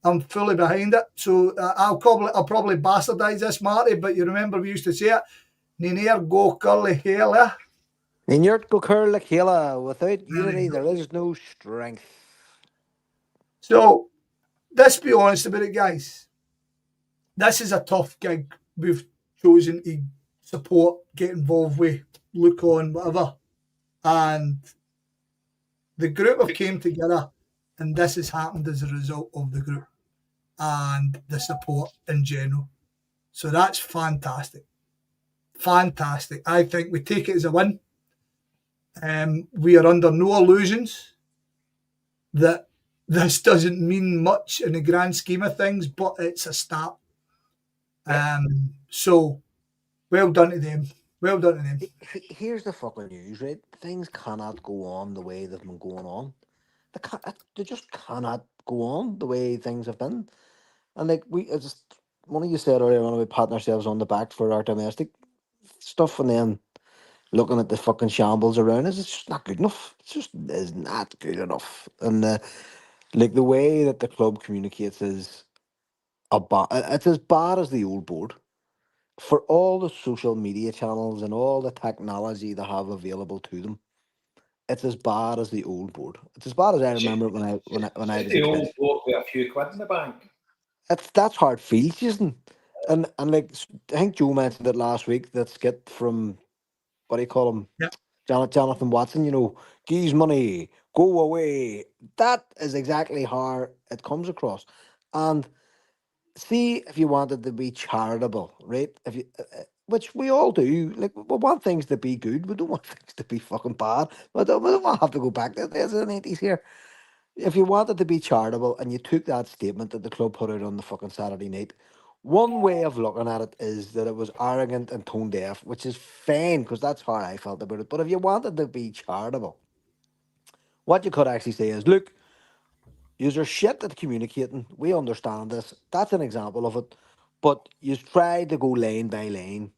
I'm fully behind it. So I'll probably bastardise this, Marty, but you remember we used to say it. Niner go curly hela. Niner go curly hela. Without unity, there is no strength. So let's be honest about it, guys. This is a tough gig we've chosen to support, get involved with, look on, whatever. And the group have came together, and this has happened as a result of the group and the support in general. So that's fantastic. Fantastic. I think we take it as a win. We are under no illusions that this doesn't mean much in the grand scheme of things, but it's a start. So, well done to them. Well done to them. Here's the fucking news, right? Things cannot go on the way they've been going on. They just cannot go on the way things have been. And like one of you said earlier on, we patting ourselves on the back for our domestic stuff, and then looking at the fucking shambles around us, it's just not good enough. It just is not good enough. And like the way that the club communicates is it's as bad as the old board. For all the social media channels and all the technology they have available to them, it's as bad as the old board. It's as bad as I remember when I was a The old kid. board with a few quid in the bank. That's hard feels, isn't it? And like I think Joe mentioned it last week. That skit from what do you call him? Yeah. Jonathan Watson. You know, geez money, go away. That is exactly how it comes across. And see, if you wanted to be charitable, right? If you, which we all do, like we want things to be good. We don't want things to be fucking bad. We don't have to go back to the 80s here. If you wanted to be charitable and you took that statement that the club put out on the fucking Saturday night, one way of looking at it is that it was arrogant and tone deaf, which is fine because that's how I felt about it. But if you wanted to be charitable, what you could actually say is, look, you're shit at communicating. We understand this. That's an example of it. But you try to go lane by lane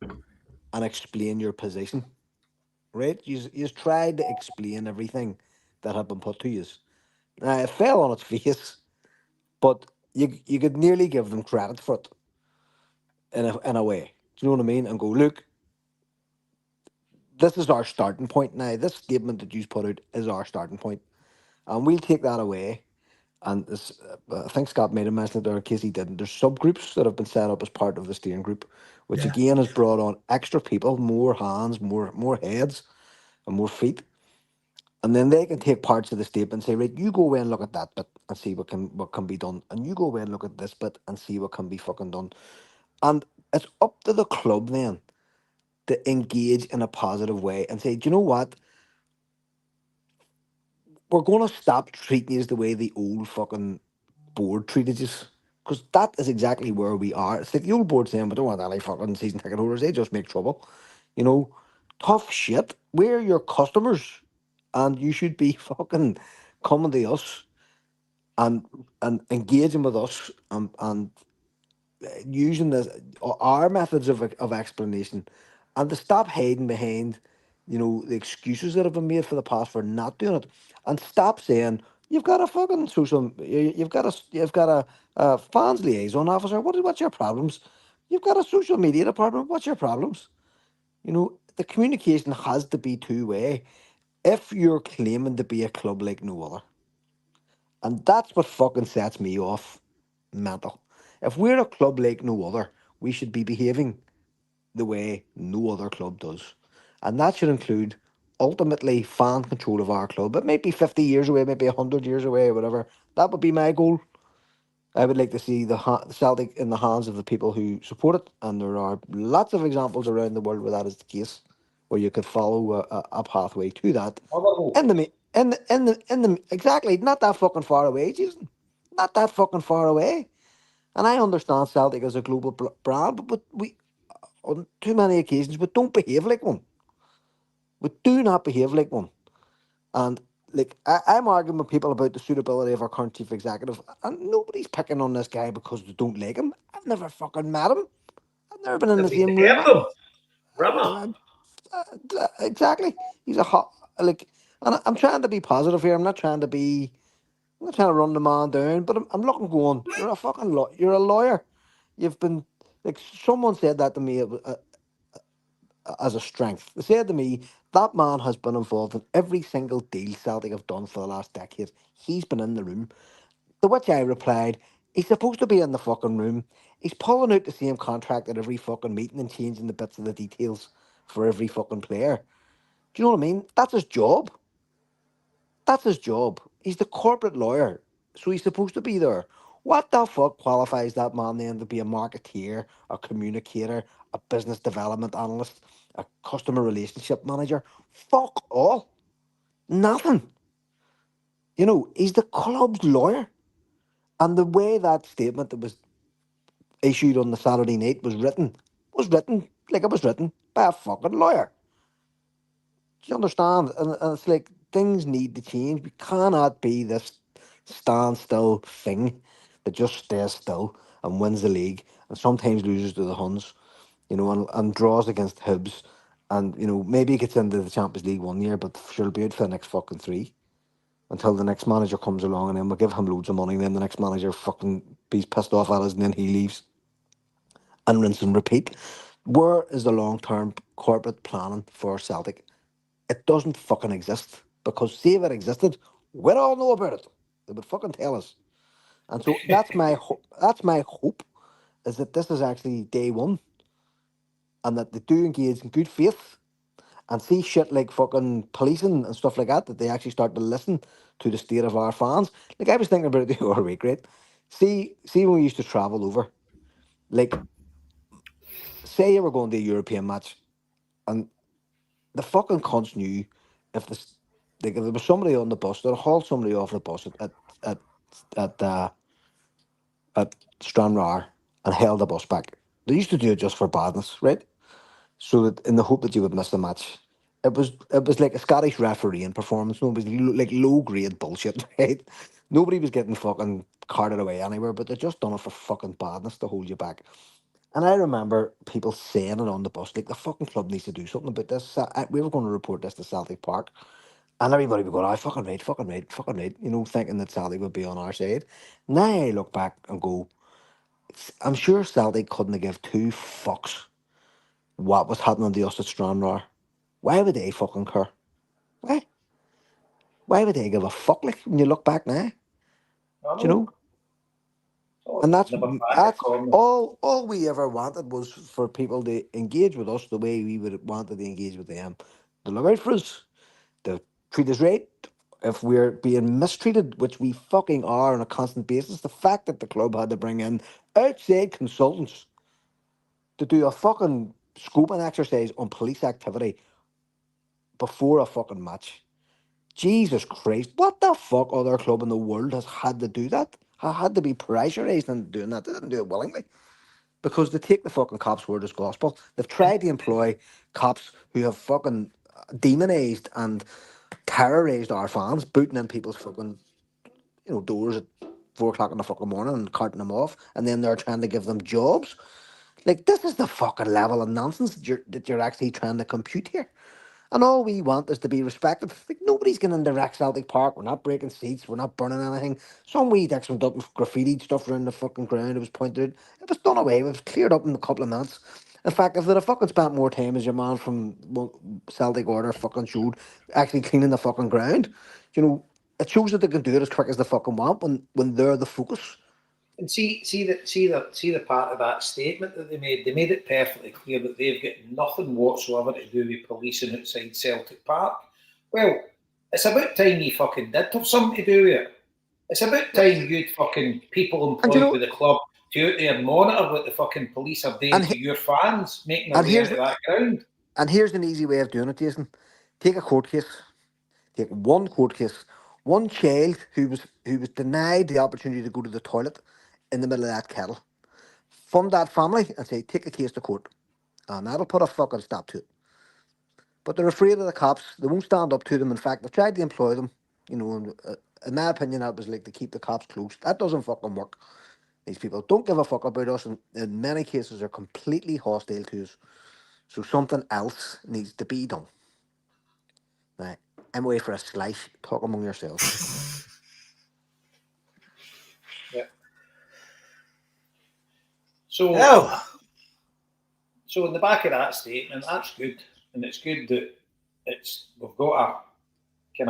and explain your position, right? You tried to explain everything that had been put to you. Now, it fell on its face, but you could nearly give them credit for it in a way. Do you know what I mean? And go, look, this is our starting point now. This statement that you put out is our starting point. And we'll take that away. And this, I think Scott made a mention there in case he didn't. There's subgroups that have been set up as part of the steering group, which again has brought on extra people, more hands, more heads, and more feet. And then they can take parts of the statement and say, right, you go away and look at that bit and see what can be done. And you go away and look at this bit and see what can be fucking done. And it's up to the club then to engage in a positive way and say, do you know what? We're going to stop treating you the way the old fucking board treated you. Because that is exactly where we are. It's like the old board saying, we don't want any fucking season ticket holders. They just make trouble. You know, tough shit. We're your customers. And you should be fucking coming to us and engaging with us and using this our methods of explanation, and to stop hiding behind, the excuses that have been made for the past for not doing it, and stop saying you've got a fucking you've got a fans liaison officer. What's your problems? You've got a social media department. What's your problems? The communication has to be two-way if you're claiming to be a club like no other. And that's what fucking sets me off mental. If we're a club like no other, we should be behaving the way no other club does. And that should include ultimately fan control of our club. It might be 50 years away, maybe 100 years away, whatever. That would be my goal. I would like to see the Celtic in the hands of the people who support it. And there are lots of examples around the world where that is the case, where you could follow a pathway to that. In the exactly, not that fucking far away, Jason. Not that fucking far away. And I understand Celtic as a global brand, but we, on too many occasions, we don't behave like one. We do not behave like one. And like I'm arguing with people about the suitability of our current chief executive, and nobody's picking on this guy because they don't like him. I've never fucking met him. I've never been in the same room. Exactly. He's a hot like, and I'm trying to be positive here. I'm not trying to run the man down, but I'm looking going, you're a fucking you're a lawyer. You've been, like, someone said that to me as a strength. They said to me, that man has been involved in every single deal Celtic have done for the last decade. He's been in the room. To which I replied, he's supposed to be in the fucking room. He's pulling out the same contract at every fucking meeting and changing the bits of the details for every fucking player. Do you know what I mean? That's his job. That's his job. He's the corporate lawyer, so he's supposed to be there. What the fuck qualifies that man then to be a marketeer, a communicator, a business development analyst, a customer relationship manager? Fuck all. Nothing. He's the club's lawyer. And the way that statement that was issued on the Saturday night was written like it was written by a fucking lawyer. Do you understand? And it's like things need to change. We cannot be this standstill thing that just stays still and wins the league and sometimes loses to the Huns, and draws against Hibs, and maybe gets into the Champions League one year, but she'll be out for the next fucking three until the next manager comes along, and then we'll give him loads of money, and then the next manager fucking be pissed off at us, and then he leaves, and rinse and repeat. Where is the long-term corporate planning for Celtic? It doesn't fucking exist, because see if it existed, we'd all know about it. They would fucking tell us. And so that's my hope, is that this is actually day one, and that they do engage in good faith and see shit like fucking policing and stuff like that they actually start to listen to the state of our fans. Like, I was thinking about it the other week, right? See when we used to travel over, like, say you were going to a European match, and the fucking cunts knew if this, like, if there was somebody on the bus, they'd haul somebody off the bus at at uh, at Stranraer and held the bus back. They used to do it just for badness, right? So that in the hope that you would miss the match. It was like a Scottish refereeing performance. No, it was like low grade bullshit, right? Nobody was getting fucking carted away anywhere, but they just done it for fucking badness to hold you back. And I remember people saying it on the bus, like, the fucking club needs to do something about this. We were going to report this to Celtic Park, and everybody would go, "I fucking right, fucking right, fucking right," thinking that Celtic would be on our side. Now I look back and go, I'm sure Celtic couldn't have give two fucks what was happening to us at Stranraer. Why would they fucking care? Why? Why would they give a fuck? Like, when you look back now, do you know? And that's all we ever wanted was for people to engage with us the way we would wanted to engage with them. To look out for us, to treat us right, if we're being mistreated, which we fucking are on a constant basis, the fact that the club had to bring in outside consultants to do a fucking scoping exercise on police activity before a fucking match. Jesus Christ, what the fuck other club in the world has had to do that? Had to be pressurised into doing that. They didn't do it willingly. Because they take the fucking cops' word as gospel. They've tried to employ cops who have fucking demonised and terrorised our fans, booting in people's fucking, doors at 4 o'clock in the fucking morning and carting them off, and then they're trying to give them jobs. Like, this is the fucking level of nonsense that you're actually trying to compute here. And all we want is to be respected. Like, nobody's getting into Rex Celtic Park. We're not breaking seats. We're not burning anything. Some wee dicks went up and graffitied stuff around the fucking ground. It was pointed out. It was done away. It was cleared up in a couple of minutes. In fact, if they'd have fucking spent more time, as your man from Celtic Order fucking showed, actually cleaning the fucking ground, it shows that they can do it as quick as they fucking want when they're the focus. And see the part of that statement that they made. They made it perfectly clear that they've got nothing whatsoever to do with policing outside Celtic Park. Well, it's about time you fucking did have something to do with it. It's about time you'd fucking people employed with the club to out there and monitor what the fucking police are doing to your fans, making their way out of that ground. And here's an easy way of doing it, Jason. Take a court case. Take one court case. One child who was denied the opportunity to go to the toilet in the middle of that kettle. Fund that family and say, take a case to court. And that'll put a fucking stop to it. But they're afraid of the cops. They won't stand up to them. In fact, they've tried to employ them. In my opinion, that was like to keep the cops close. That doesn't fucking work. These people don't give a fuck about us, and in many cases are completely hostile to us. So something else needs to be done. Right. I'm away for a slice. Talk among yourselves. Yeah. So in the back of that statement, that's good, and it's good that we've got a bit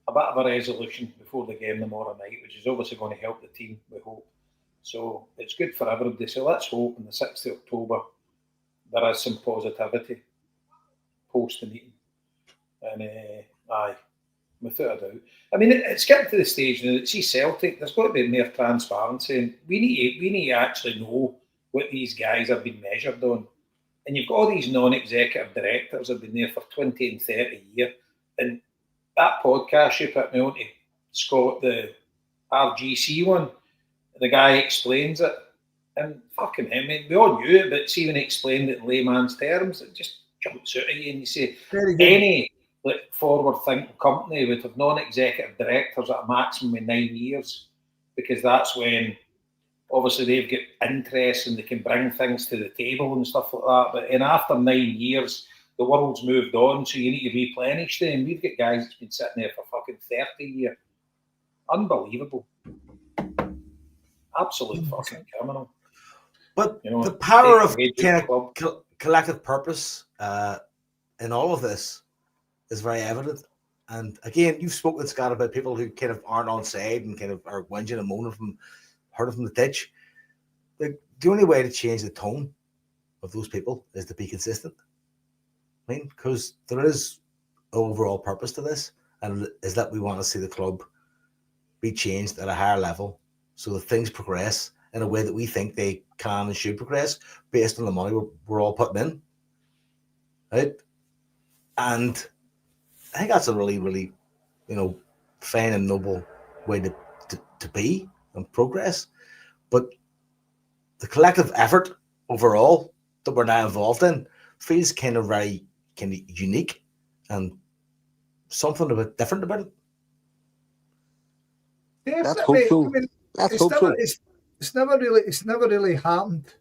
of a resolution before the game tomorrow night, which is obviously going to help the team, we hope. So it's good for everybody. So let's hope on the 6th of October there is some positivity post the meeting. And without a doubt. I mean, it's getting to the stage now that see Celtic, there's got to be more transparency. And we need to actually know what these guys have been measured on. And you've got all these non-executive directors that have been there for 20 and 30 years. And that podcast you put me on to, Scott, the RGC one, the guy explains it. And fucking him, we all knew it, but see when he explained it in layman's terms, it just jumps out at you. And you say, any forward-thinking company would have non-executive directors at a maximum of 9 years, because that's when obviously they've got interest and they can bring things to the table and stuff like that. But after 9 years, the world's moved on, so you need to replenish them. We've got guys that's been sitting there for fucking 30 years. Unbelievable. Absolute fucking criminal. But the power of kind of collective purpose in all of this is very evident. And again, you've spoken, Scott, about people who kind of aren't on side and kind of are whinging and moaning hurting from the ditch. The only way to change the tone of those people is to be consistent. I mean, because there is an overall purpose to this, and is that we want to see the club be changed at a higher level so that things progress in a way that we think they can and should progress based on the money we're all putting in. Right? And I think that's a really, really, fine and noble way to be and progress. But the collective effort overall that we're now involved in feels kind of very unique and something a bit different about it. Let's hope so. I mean, Let's hope so. It's never really happened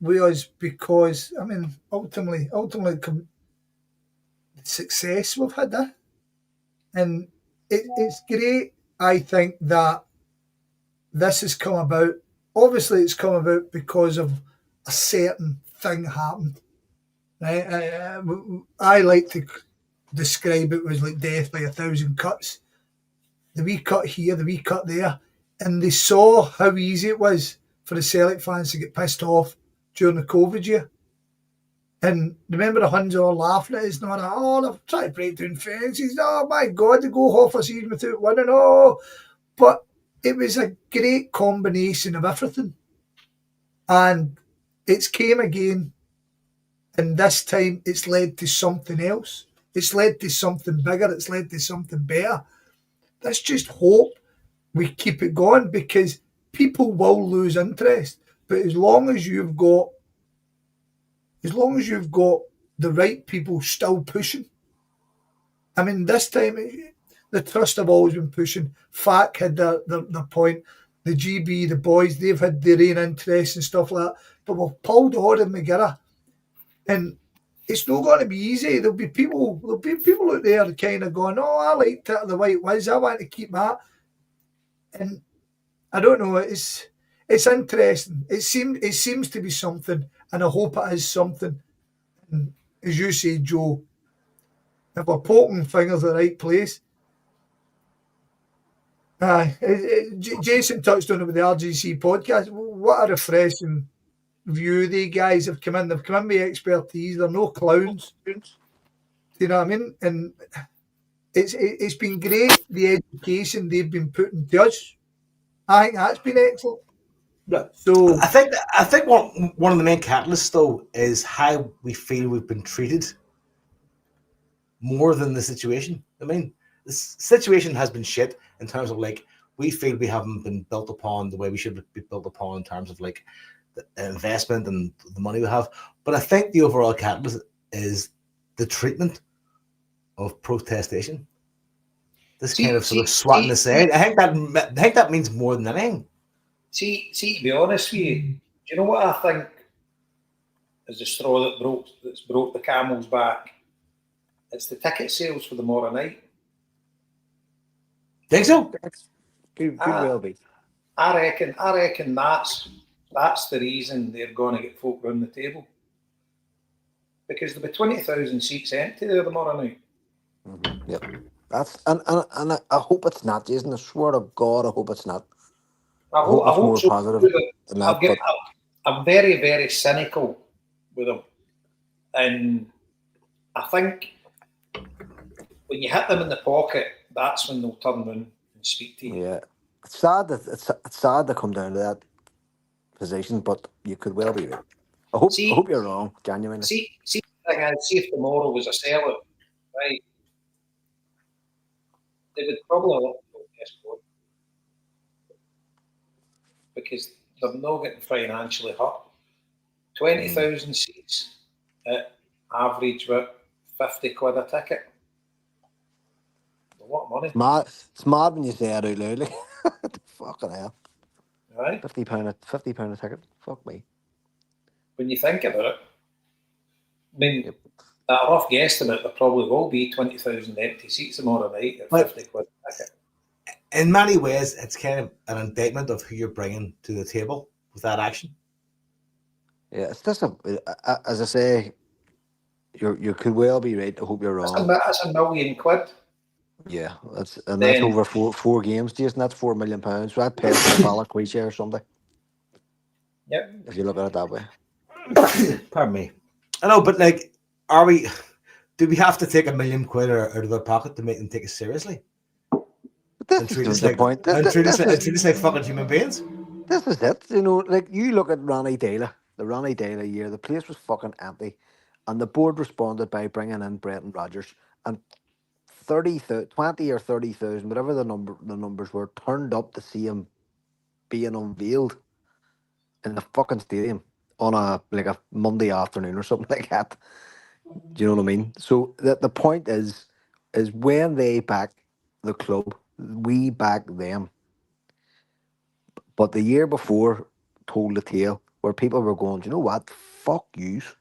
with us because, I mean, ultimately success we've had that, and it's great. I think that this has come about. Obviously, it's come about because of a certain thing happened. Right? I like to describe it as like death by 1,000 cuts. The wee cut here, the wee cut there, and they saw how easy it was for the Celtic fans to get pissed off during the COVID year. And remember the Huns all laughing at us and all that, oh, they're trying to break down fences. Oh my God, they go half a season without winning. Oh, but it was a great combination of everything. And it's came again. And this time it's led to something else. It's led to something bigger. It's led to something better. Let's just hope we keep it going, because people will lose interest. But as long as you've got the right people still pushing. I mean, this time the Trust have always been pushing. FAC had their point. The GB, the boys, they've had their own interests and stuff like that. But we've pulled all of them together. And it's not going to be easy. There'll be people out there kind of going, oh, I like the White Wiz. I want to keep that. And I don't know. It's interesting. It seems to be something, and I hope it is something. And as you say, Joe, if we're poking fingers at the right place. Jason touched on it with the RGC podcast. What a refreshing view they guys have come in. They've come in with expertise. They're no clowns. Do you know what I mean? And it's been great, the education they've been putting to us. I think that's been excellent. So I think one of the main catalysts though is how we feel we've been treated more than the situation. I mean, the situation has been shit in terms of like we feel we haven't been built upon the way we should be built upon in terms of like the investment and the money we have. But I think the overall catalyst is the treatment of protestation. This kind of sort of swatting aside. I think that means more than anything. See, to be honest with you, do you know what I think is the straw that's broke the camel's back? It's the ticket sales for tomorrow night. Think so? Could well be. I reckon that's the reason they're going to get folk round the table. Because there'll be 20,000 seats empty there tomorrow night. Mm-hmm. Yep. That's and I hope it's not, Jason. I swear to God, I hope it's not. I hope it's more so positive than that. I'm very, very cynical with them. And I think when you hit them in the pocket, that's when they'll turn around and speak to you. Yeah. It's sad that it's sad to come down to that position, but you could well be right. I hope you're wrong, genuinely. See the thing is, see if tomorrow was a sellout, right? They would probably look at this because they're not getting financially hurt. 20,000 seats at average about 50 quid a ticket. What money? It's mad when you say it out loud. Like, fucking hell. Right? £50 a ticket. Fuck me. When you think about it, I mean, at a rough guesstimate, there probably will be 20,000 empty seats tomorrow night at 50 quid a ticket. In many ways, it's kind of an indictment of who you're bringing to the table with that action. Yeah, it's just as I say, you could well be right. I hope you're wrong. That's £1 million. Yeah, that's over four games, Jason. That's £4 million. So that pays for a Ballacquee share or something. Yep. If you look at it that way. Pardon me. I know, but like, do we have to take £1 million out of their pocket to make them take us seriously? But this is the point. And treat us like fucking human beings? This is it. You know, like you look at Ronnie Taylor, the Ronnie Taylor year, the place was fucking empty. And the board responded by bringing in Brendan Rodgers. And 20 or 30,000, whatever the numbers were, turned up to see him being unveiled in the fucking stadium on a Monday afternoon or something like that. Do you know what I mean? So the point is when they back the club, we back them. But the year before told the tale where people were going, do you know what? Fuck yous.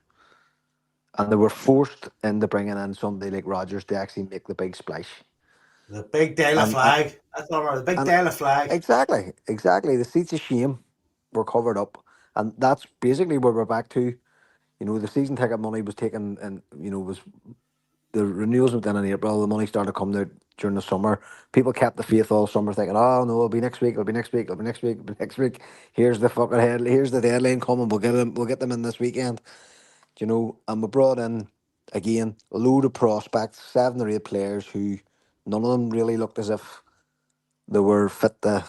And they were forced into bringing in somebody like Rodgers to actually make the big splash. The big Dela flag. That's all right. The big Dela flag. Exactly. The seats of shame were covered up. And that's basically where we're back to. You know, the season ticket money was taken and, you know, was the renewals went in April. The money started coming out during the summer. People kept the faith all summer thinking, oh, no, it'll be next week. Here's the fucking here's the deadline coming. We'll get them in this weekend. You know, and we brought in again a load of prospects, 7 or 8 players who none of them really looked as if they were fit to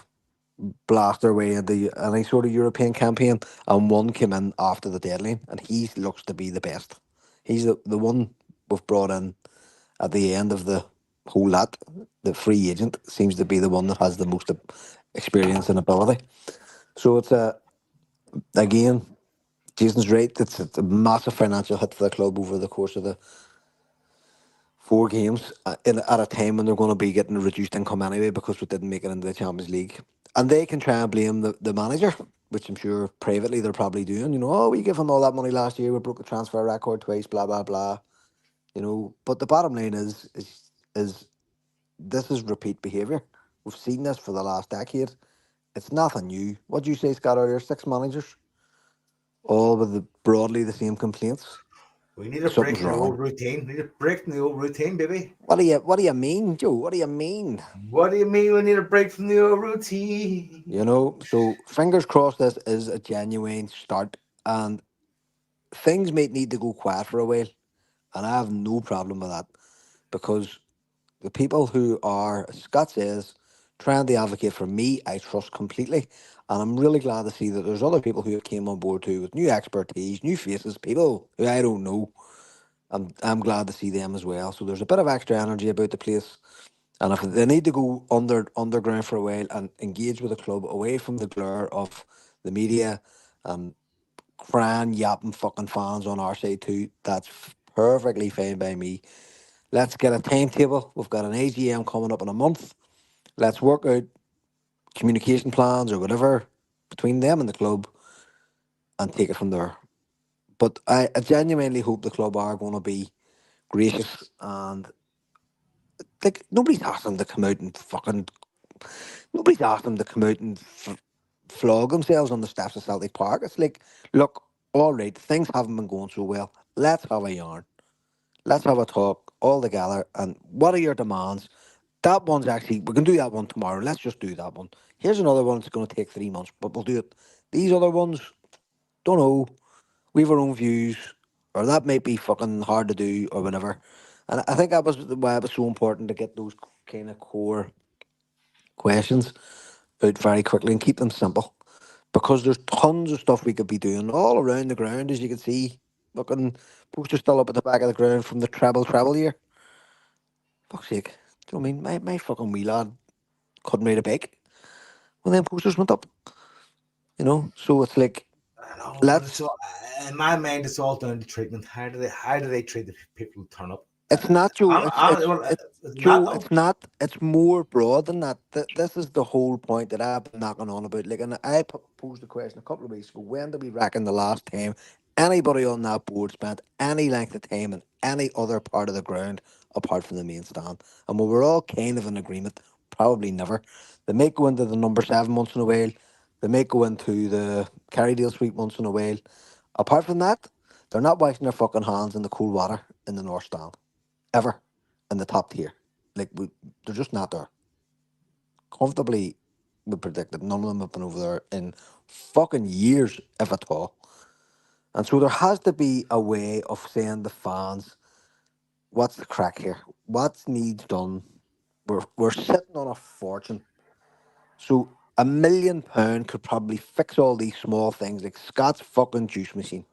blast their way into any sort of European campaign. And one came in after the deadline, and he looks to be the best. He's the one we've brought in at the end of the whole lot. The free agent seems to be the one that has the most experience and ability. So it's again, Jason's right. It's a massive financial hit for the club over the course of the 4 games at a time when they're going to be getting reduced income anyway because we didn't make it into the Champions League. And they can try and blame the manager, which I'm sure privately they're probably doing. You know, oh, we gave him all that money last year. We broke the transfer record twice. Blah blah blah. You know, but the bottom line is this is repeat behaviour. We've seen this for the last decade. It's nothing new. What do you say, Scott, earlier? 6 managers, all with broadly the same complaints. We need a break Something's from the old wrong. routine. We need a break from the old routine, baby. What do you mean, Joe? What do you mean? What do you mean we need a break from the old routine? You know, so fingers crossed this is a genuine start, and things might need to go quiet for a while, and I have no problem with that because the people who are, as Scott says, trying to advocate for me, I trust completely. And I'm really glad to see that there's other people who have came on board too with new expertise, new faces, people who I don't know. I'm glad to see them as well. So there's a bit of extra energy about the place. And if they need to go underground for a while and engage with the club away from the glare of the media and crying, yapping fucking fans on our side too, that's perfectly fine by me. Let's get a timetable. We've got an AGM coming up in a month. Let's work out communication plans or whatever between them and the club and take it from there. But I genuinely hope the club are going to be gracious and like nobody's asked them to come out and fucking nobody's asked them to come out and flog themselves on the steps of Celtic Park. It's like, look, all right, things haven't been going so well. Let's have a yarn. Let's have a talk all together. And what are your demands? That one's actually, we can do that one tomorrow. Let's just do that one. Here's another one that's going to take 3 months, but we'll do it. These other ones, don't know. We have our own views, or that might be fucking hard to do, or whatever. And I think that was why it was so important to get those kind of core questions out very quickly and keep them simple. Because there's tons of stuff we could be doing all around the ground, as you can see. Fucking posters still up at the back of the ground from the treble year. Fuck's sake. Do you know what I mean? My fucking wee lad couldn't ride a bike when them posters went up. You know? So it's like, I know, but let's. it's all, in my mind, it's all down to treatment. How do they treat the people who turn up? It's not, Joe. It's Joe. not, It's not. It's more broad than that. This is the whole point that I've been knocking on about. Like, and I posed the question a couple of weeks ago. When do we reckon the last time anybody on that board spent any length of time in any other part of the ground apart from the main stand? And we were all kind of in agreement. Probably never. They might go into the number 7 once in a while. They might go into the Carrydale Suite once in a while. Apart from that, they're not washing their fucking hands in the cool water in the North Stand ever in the top tier. Like they're just not there. Comfortably, we predicted none of them have been over there in fucking years, if at all. And so there has to be a way of saying to fans, what's the crack here? What needs done? We're sitting on a fortune. So £1 million could probably fix all these small things like Scott's fucking juice machine.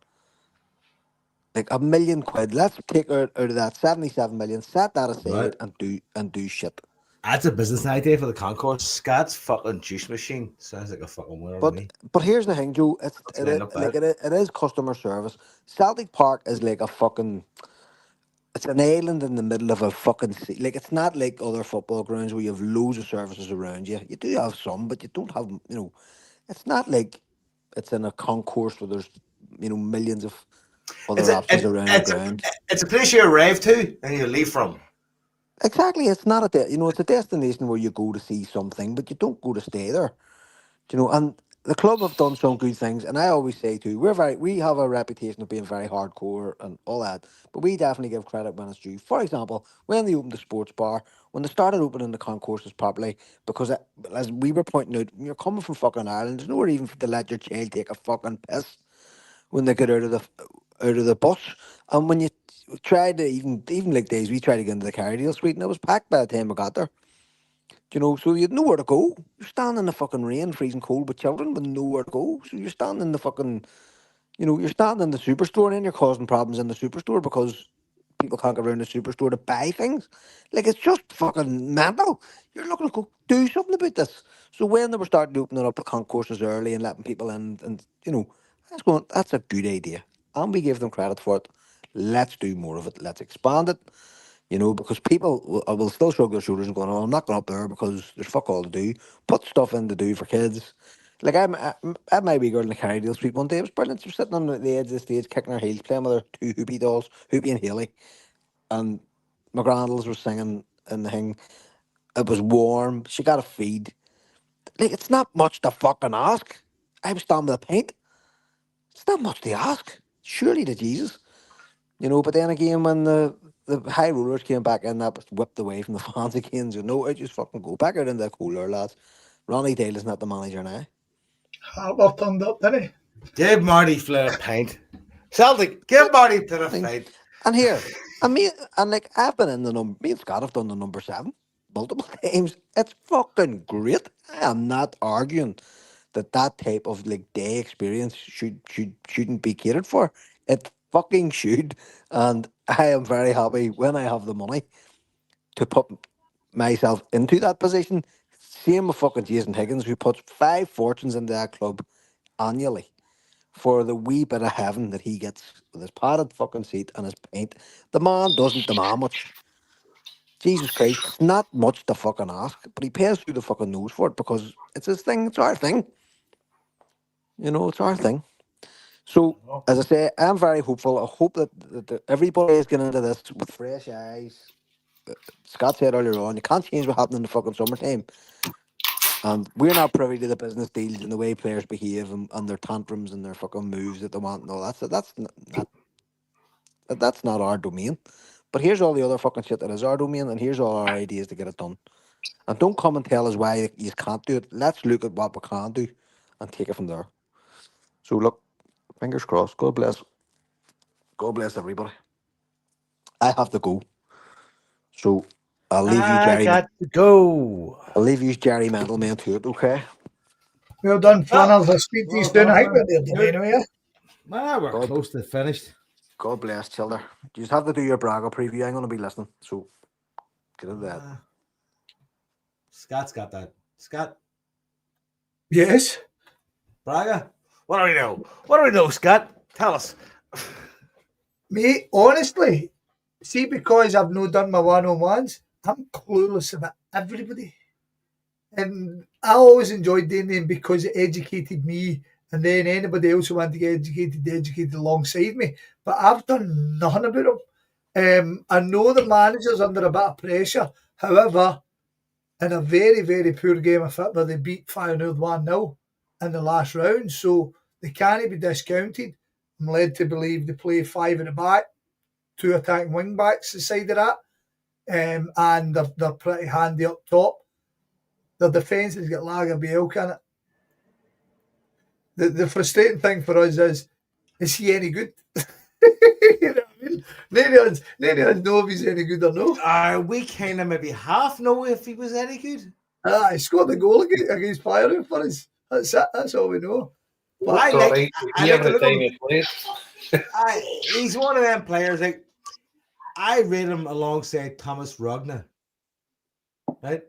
Like £1 million. Let's take out of that 77 million, set that aside right. and do shit. That's a business idea for the concourse. Scott's fucking juice machine sounds like a fucking winner to me. But here's the thing, Joe. That's gonna end up bad. It is customer service. Celtic Park is like a fucking. It's an island in the middle of a fucking sea. Like it's not like other football grounds where you have loads of services around you. You do have some, but you don't have. You know, it's not like it's in a concourse where there's millions of other options around the ground. It's a place you arrive to and you leave from. Exactly, it's not it's a destination where you go to see something, but you don't go to stay there. And the club have done some good things, and I always say too, we have a reputation of being very hardcore and all that, but we definitely give credit when it's due. For example, when they opened the sports bar, when they started opening the concourses properly, because as we were pointing out, you're coming from fucking Ireland, there's nowhere even to let your child take a fucking piss when they get out of the bus. And when you tried to even like days we tried to get into the Carrierdale suite and it was packed by the time we got there. You know, so you had nowhere to go. You're standing in the fucking rain, freezing cold with children with nowhere to go. So you're standing in the fucking, you know, you're standing in the superstore and then you're causing problems in the superstore because people can't get around the superstore to buy things. Like, it's just fucking mental. You're looking to go do something about this. So when they were starting to open up the concourses early and letting people in, and, you know, that's a good idea. And we give them credit for it. Let's do more of it. Let's expand it. You know, because people will still shrug their shoulders and go, "Oh, I'm not going up there because there's fuck all to do." Put stuff in to do for kids. Like I my wee girl in the Carrierdale Street one day. It was brilliant. She was sitting on the edge of the stage, kicking her heels, playing with her two Hoopy dolls, Hoopy and Haley, and my grandles were singing and the thing. It was warm. She got a feed. Like, it's not much to fucking ask. I was standing with a pint. It's not much to ask. Surely to Jesus. You know, but then again, when the high rollers came back in, that was whipped away from the fans again. So, no, I just fucking go back out into the cooler, lads. Ronnie Dale is not the manager now. Harper turned up, didn't he? Give Marty Flynn a pint. Celtic, give Marty Flynn a pint. And here, like, I've been in me and Scott have done the number 7 multiple times. It's fucking great. I am not arguing that type of like day experience shouldn't be catered for. It fucking should. And I am very happy when I have the money to put myself into that position. Same with fucking Jason Higgins, who puts 5 fortunes into that club annually for the wee bit of heaven that he gets with his padded fucking seat and his paint. The man doesn't demand much. Jesus Christ, it's not much to fucking ask, but he pays through the fucking nose for it because it's his thing, it's our thing. You know, it's our thing. So, as I say, I'm very hopeful. I hope that everybody is getting into this with fresh eyes. Scott said earlier on, you can't change what happened in the fucking summertime. And we're not privy to the business deals and the way players behave and their tantrums and their fucking moves that they want and all that. So that's not our domain. But here's all the other fucking shit that is our domain, and here's all our ideas to get it done. And don't come and tell us why you can't do it. Let's look at what we can do and take it from there. So look, fingers crossed. God bless. God bless everybody. I have to go. So I'll leave you, Jerry. I got to go. I'll leave you, Jerry Mendelman, to it, okay? Well done, Flannels. I'll speak to you soon. I think we're there today, yeah? We're close to finished. God bless, Childer. You just have to do your Braga preview. I'm going to be listening. So get into that. Scott's got that. Scott? Yes. Braga? What do we know? What do we know, Scott? Tell us. Mate, honestly, see, because I've not done my one-on-ones, I'm clueless about everybody. And I always enjoyed doing them because it educated me, and then anybody else who wanted to get educated alongside me. But I've done nothing about them. I know the manager's under a bit of pressure. However, in a very, very poor game of football, they beat Feyenoord 1-0 in the last round. So they can't be discounted. I'm led to believe they play 5 at the back, 2 attacking wing backs aside of that. And they're pretty handy up top. Their defence has got Lagerbielke in it. The frustrating thing for us is he any good? You know what I mean? None of us know if he's any good or no. We kind of maybe half know if he was any good. He scored the goal against Feyenoord for us. That's it. That's all we know. But I like the time he plays. He's one of them players. Like, I rate him alongside Thomas Rogner. Right?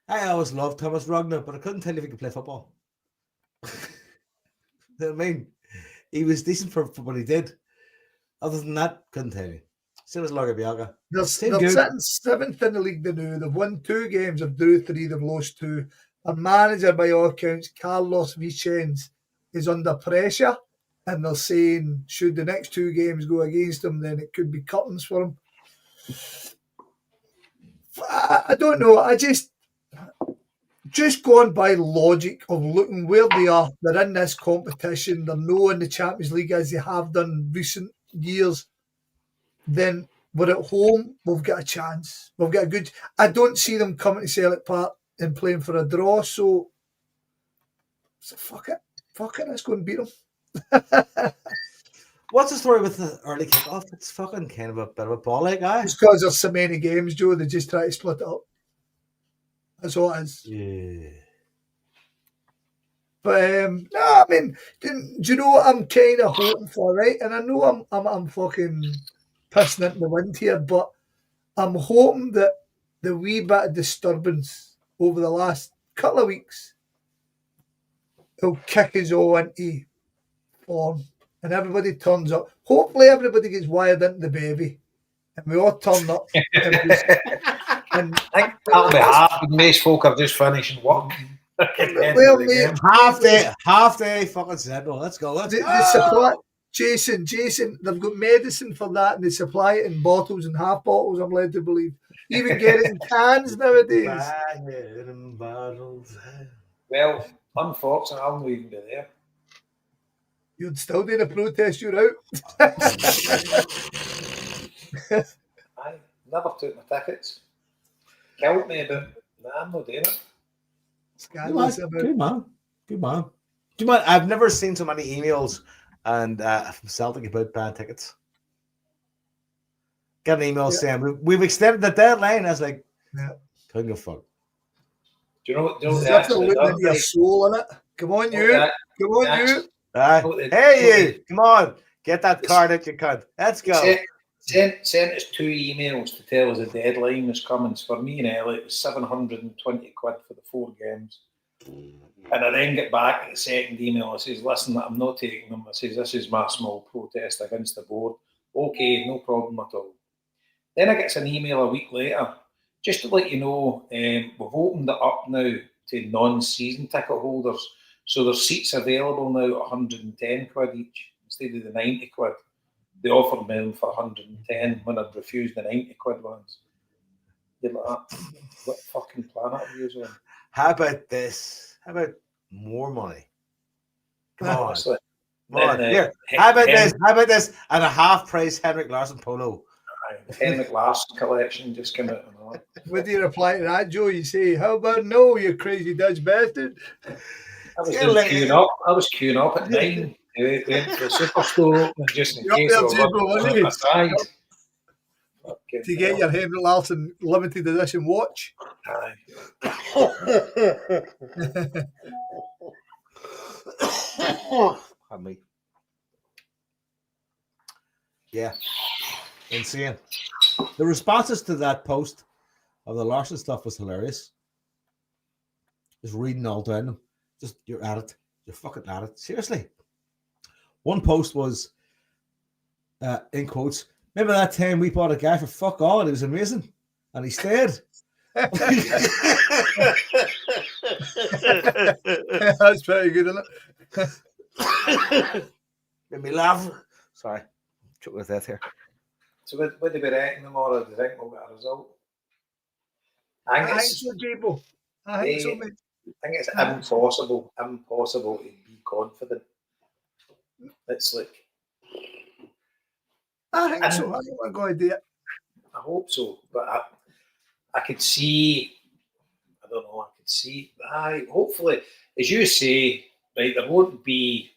I always loved Thomas Rogner, but I couldn't tell you if he could play football. You know what I mean? He was decent for what he did. Other than that, couldn't tell you. Same as Lagerbielke. They're sitting 7th in the league now. They've won 2 games, they've drew 3, they've lost 2. Their manager, by all accounts, Carlos Vicens, is under pressure, and they're saying should the next 2 games go against him, then it could be curtains for him. I don't know. I just going by logic of looking where they are. They're in this competition. They're no in the Champions League as they have done recent years. Then we're at home. We've got a chance. We've got a good. I don't see them coming to Celtic Park and playing for a draw. So fuck it. Let's go and beat them. What's the story with the early kickoff? It's fucking kind of a bit of a ball ache, guy. It's because there's so many games, Joe. They just try to split it up. That's all it is. Yeah. But no, I mean, do you know what I'm kind of hoping for, right? And I know I'm fucking pissing into the wind here, but I'm hoping that the wee bit of disturbance over the last couple of weeks will kick us all into form, and everybody turns up. Hopefully, everybody gets wired into the baby, and we all turn up. And I think that'll be hard. Most folk are just finishing work. well, mate, half day fucking Central. Let's go. the supply, Jason, they've got medicine for that, and they supply it in bottles and half bottles. I'm led to believe. You even get it in cans nowadays. Well, unfortunately, I'll not even be there. You'd still do the protest. You're out. I never took my tickets. Killed me, but nah, I'm not doing it. Scandalous about. Good man. Do you mind? I've never seen so many emails and from Celtic about bad tickets. Got an email saying we've extended the deadline. I was like, couldn't go fuck. Do you know what? You have to look into your soul in it. Come on, you. Come on, you. Hey, you. Come on. Get that card out, you cunt. Let's go. Sent us 2 emails to tell us the deadline was coming. So for me and Ellie, it was 720 quid for the 4 games. And I then get back at the second email. I says, listen, I'm not taking them. I says, this is my small protest against the board. Okay, no problem at all. Then I get an email a week later, just to let you know, we've opened it up now to non-season ticket holders. So there's seats available now at 110 quid each instead of the 90 quid. They offered me them for 110 when I'd refused the 90 quid ones. You're like, what fucking planet are you on? How about this? How about more money? Come on. Come on. Here. How about this? How about this? And a half price Henrik Larsson polo. Henrik Larsson collection just came out. What do you reply to that, Joe? You say, how about no, you crazy Dutch bastard? I was queuing up at 9. Went to the superstore just in case I was to get your Henrik Larsson limited edition watch. Pardon me. Yeah. Insane. The responses to that post of the Larson stuff was hilarious. Just reading all down them. Just, you're at it. You're fucking at it. Seriously. One post was, in quotes, remember that time we bought a guy for fuck all and it was amazing? And he stayed. That's very good, isn't it? Made me laugh. Sorry. Choke with that here. So would they be writing them or do you think we'll get a result? I think so, people. I think so, mate. I think it's impossible to be confident. It's like I think so. I think we're going to do it. I hope so, but I could see. I don't know. I could see. Hopefully, as you say, right, there won't be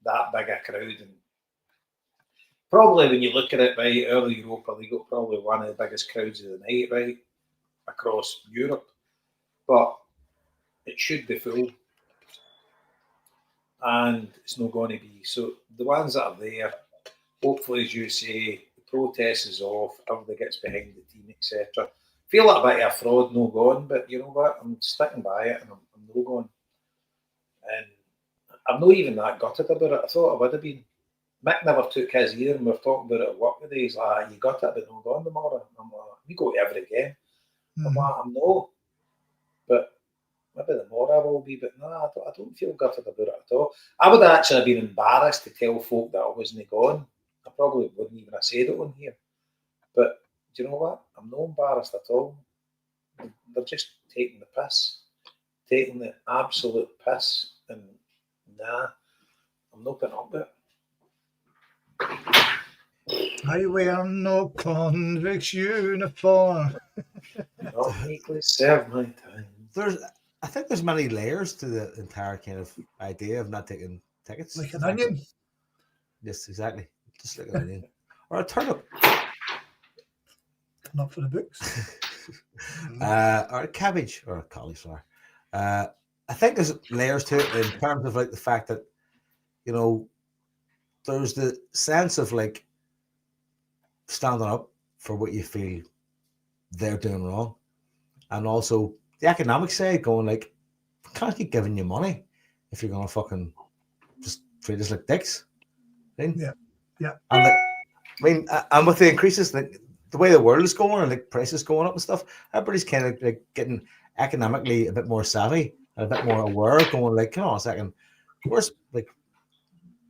that big a crowd, and probably when you look at it, right, early Europa League got probably one of the biggest crowds of the night, right, across Europe, but it should be full. And it's not going to be. So the ones that are there, hopefully, as you say, the protest is off, everybody gets behind the team, etc. Feel like a bit of a fraud, no going, but you know what? I'm sticking by it and I'm no going. And I'm not even that gutted about it. I thought I would have been. Mick never took his either, and we were talking about it at work today. He's like, you got it, but no going tomorrow. I'm like, we go to every game. I'm like, I'm no. But maybe the more I will be, but no, I don't feel gutted about it at all. I would actually have been embarrassed to tell folk that I wasn't gone. I probably wouldn't even have said it on here. But do you know what? I'm not embarrassed at all. They're just taking the piss. Taking the absolute piss. And nah, I'm not putting up with it. I wear no convict's uniform. Not meekly serve my time. I think there's many layers to the entire kind of idea of not taking tickets. Like an onion. Yes, exactly. Just like an onion. Or a turnip. Not for the books. Or a cabbage or a cauliflower. I think there's layers to it in terms of like the fact that, you know, there's the sense of like standing up for what you feel they're doing wrong. And also the economic side going like, can't keep giving you money if you're gonna fucking just treat us like dicks. Right? Yeah. And like, I mean, and with the increases, like the way the world is going and like prices going up and stuff, everybody's kind of like getting economically a bit more savvy and a bit more aware, going like, come on a second,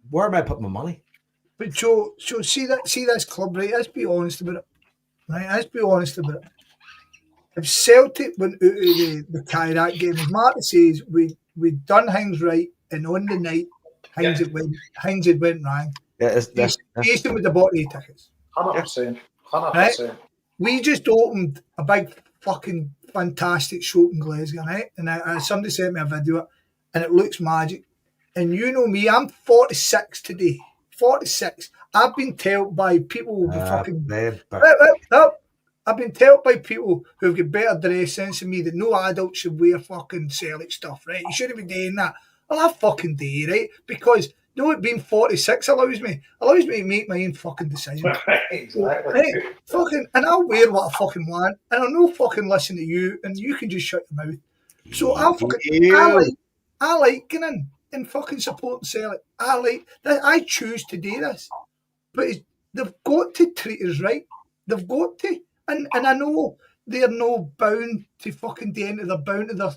where am I putting my money? But Joe, see this club, right? Let's be honest about it. Right, let's be honest about it. If Celtic went out of the Kyrat game, as Marty says, we'd done things right, and on the night, things had went wrong. Yeah, Jason would have bought 8 tickets. 100%. Right? 100%. We just opened a big fucking fantastic show in Glasgow, right? And somebody sent me a video, and it looks magic. And you know me, I'm 46 today. 46. I've been told by people with fucking. I've been told by people who've got better dress sense than me that no adult should wear fucking Celtic stuff, right? You shouldn't be doing that. Well, I fucking do, right? Because it being 46 allows me to make my own fucking decision. Exactly. Right? Fucking, and I'll wear what I fucking want, and I'll no fucking listen to you, and you can just shut your mouth. So I like going in and fucking supporting Celtic. I choose to do this, but they've got to treat us right. They've got to, and I know they're no bound to fucking do anything. They're bound to their.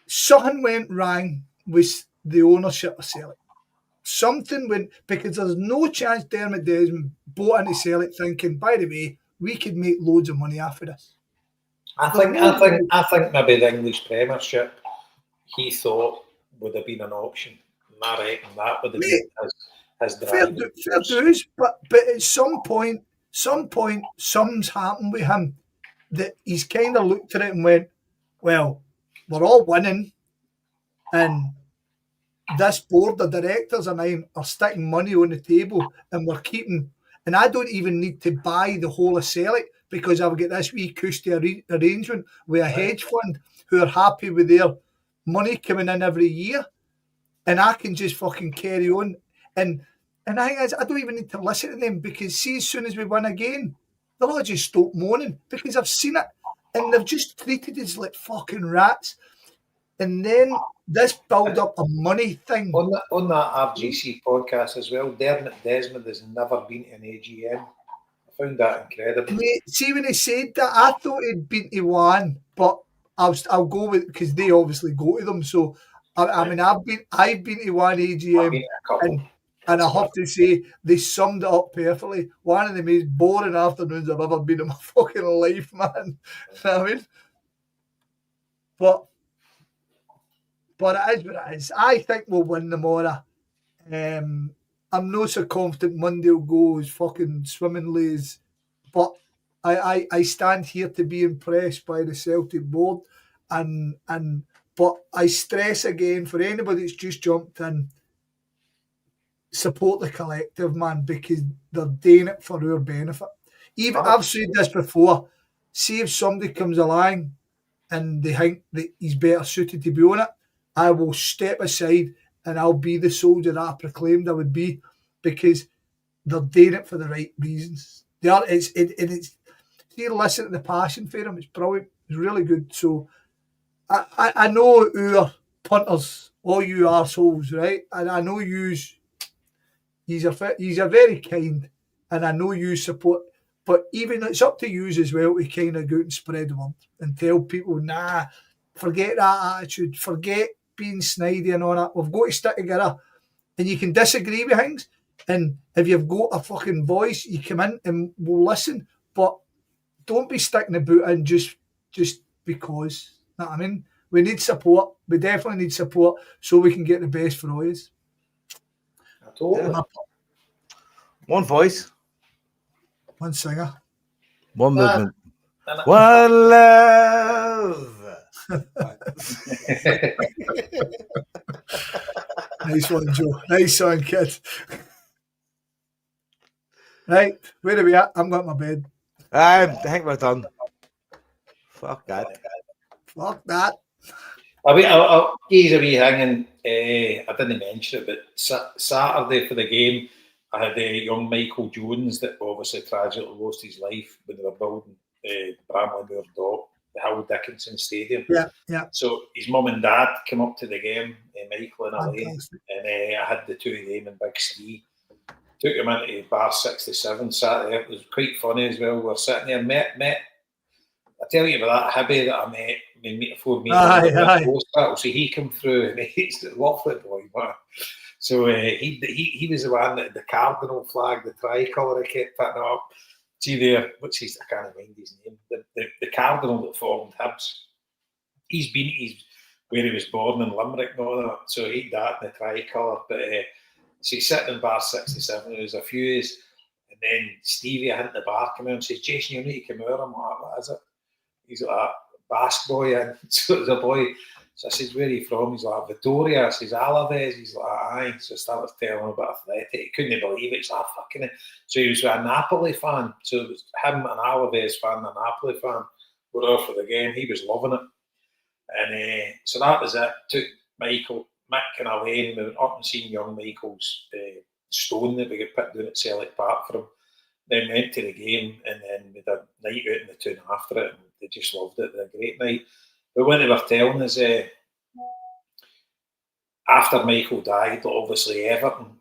Something went wrong with the ownership of Celtic. Something went, because there's no chance Dermot Desmond bought into Celtic thinking, by the way, we could make loads of money after this. I think maybe the English Premiership he thought would have been an option. Am I right? And that would have been his drive. Fair dues, but at some point, something's happened with him that he's kind of looked at it and went, well, we're all winning, and this board of directors of mine are sticking money on the table, and we're keeping, and I don't even need to buy the whole of Celtic because I've got this wee cushy arrangement with a hedge fund who are happy with their money coming in every year, and I can just fucking carry on. And the thing is, I don't even need to listen to them, because see, as soon as we win again, they'll all just stop moaning because I've seen it, and they've just treated us like fucking rats. And then this build up a money thing. On that RGC podcast as well, Dermot Desmond has never been to an AGM. I found that incredible. Mate, see, when he said that, I thought he'd been to one, but I'll go with, because they obviously go to them. So I mean, I've been to one AGM, and I have to say they summed it up perfectly. One of the most boring afternoons I've ever been in my fucking life, man. You know what I mean? But it is what it is. I think we'll win tomorrow. I'm not so confident Monday will go as fucking swimmingly as, but I stand here to be impressed by the Celtic board, but I stress again for anybody that's just jumped in, support the collective, man, because they're doing it for our benefit. Even I've said this before. See, if somebody comes along and they think that he's better suited to be on it, I will step aside and I'll be the soldier that I proclaimed I would be, because they're doing it for the right reasons. They are. It's you listen to the passion for them. It's brilliant. It's really good. So I know our punters, all you arseholes, right? And I know you're very kind, and I know you support. But even it's up to you as well to kind of go out and spread the word and tell people, nah, forget that attitude, forget being snidey and all that. We've got to stick together, and you can disagree with things, and if you've got a fucking voice, you come in and we'll listen, but don't be sticking the boot in just because. You know what I mean? We need support. We definitely need support so we can get the best for all of us. Totally. One voice, one singer, one movement, one love. Nice one, Joe. Nice one, kid. Right, where are we at? I'm going to my bed. I think we're done. Fuck that. Fuck that. I'll give you a wee hanging. I didn't mention it, but Saturday for the game, I had young Michael Jones that obviously tragically lost his life when they were building Bramley Moor Dock, the Hill Dickinson Stadium. Yeah. So his mum and dad came up to the game, Michael and Elaine, Fantastic. and I had the two of them in Big Steve. Took him into Bar 67, sat there. It was quite funny as well. We were sitting there, met. I tell you about that Hibby that I met before me. Aye. So he came through and he's a lovely boy, man. So he was the one that the cardinal flag, the tricolour, I kept putting up. See there, I can't remember his name. The cardinal that formed Hibs. He's where he was born in Limerick and all that. So he had that in the tricolour. But so he's sitting in Bar 67. There was a few years, and then Stevie, I hit the bar, came out and says, Jason, you need to come out. I'm like, what is it? He's like a Basque boy, and so it was a boy. So I says, where are you from? He's like, Victoria. I says, Alaves. He's like, aye. So I started telling him about athletic. He couldn't believe it. He's like, fucking it. So he was a Napoli fan. So it was him, an Alaves fan, a Napoli fan. Were there for the game. He was loving it. And so that was it. Took Michael, Mick and Elaine. We went up and seen young Michael's stone that we got put down at Celtic Park for him. Then went to the game, and then we did a night out in the town after it, and they just loved it. They had a great night. But when they were telling us, after Michael died, obviously Everton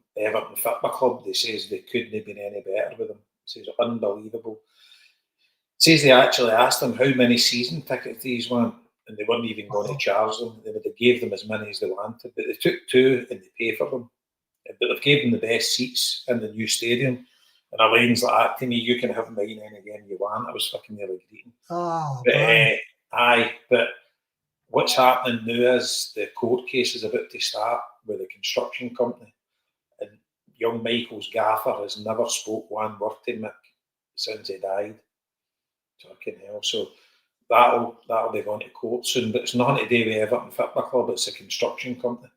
Football Club, they says they couldn't have been any better with him. Says unbelievable. Says they actually asked him how many season tickets these want, and they weren't even going to charge them. They would have gave them as many as they wanted, but they took two and they paid for them. But they've given them the best seats in the new stadium. And Elaine's like that to me, you can have mine any game you want. I was fucking nearly greeting. Oh, but, but what's happening now is the court case is about to start with the construction company. And young Michael's gaffer has never spoke one word to Mick since he died. Fucking hell. So that'll be going to court soon. But it's nothing to do with Everton Football Club, it's a construction company.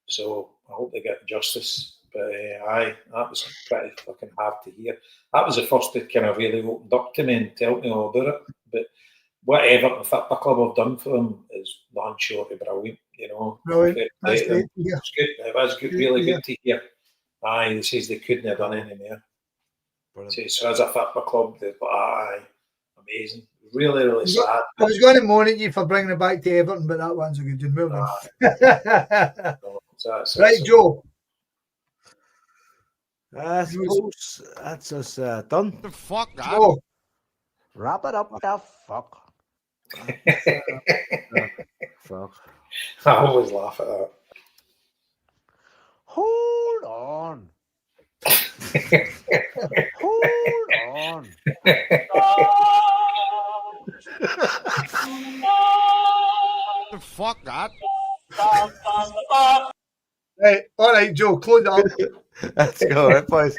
So I hope they get justice. But that was pretty fucking hard to hear. That was the first that kind of really opened up to me and told me all about it. But what Everton Football Club have done for them is nothing short of brilliant, you know. Brilliant. That's great. It's good. It was good, really good to hear. Aye, they says they couldn't have done any more. So as a football club, they're like, amazing. Really, really sad. I was going to moan at you for bringing it back to Everton, but that one's a good one. Well done. Right, Joe. I suppose that's us done. The fuck, Joe. Wrap it up, the fuck. Fuck. I always laugh at that. Hold on. Hold on. The fuck, God. Right, all right, Joe, close it up. Let's go, right, boys.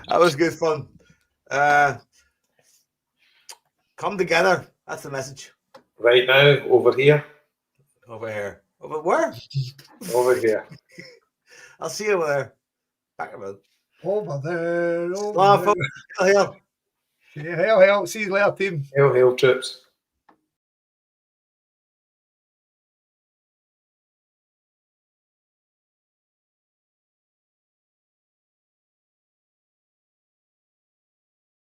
That was good fun. Come together. That's the message. Right now, over here. Over here. Over where? Over here. I'll see you over there. Back about. Over there. Hell. Yeah, hell. See you later, team. Hail, hail, troops.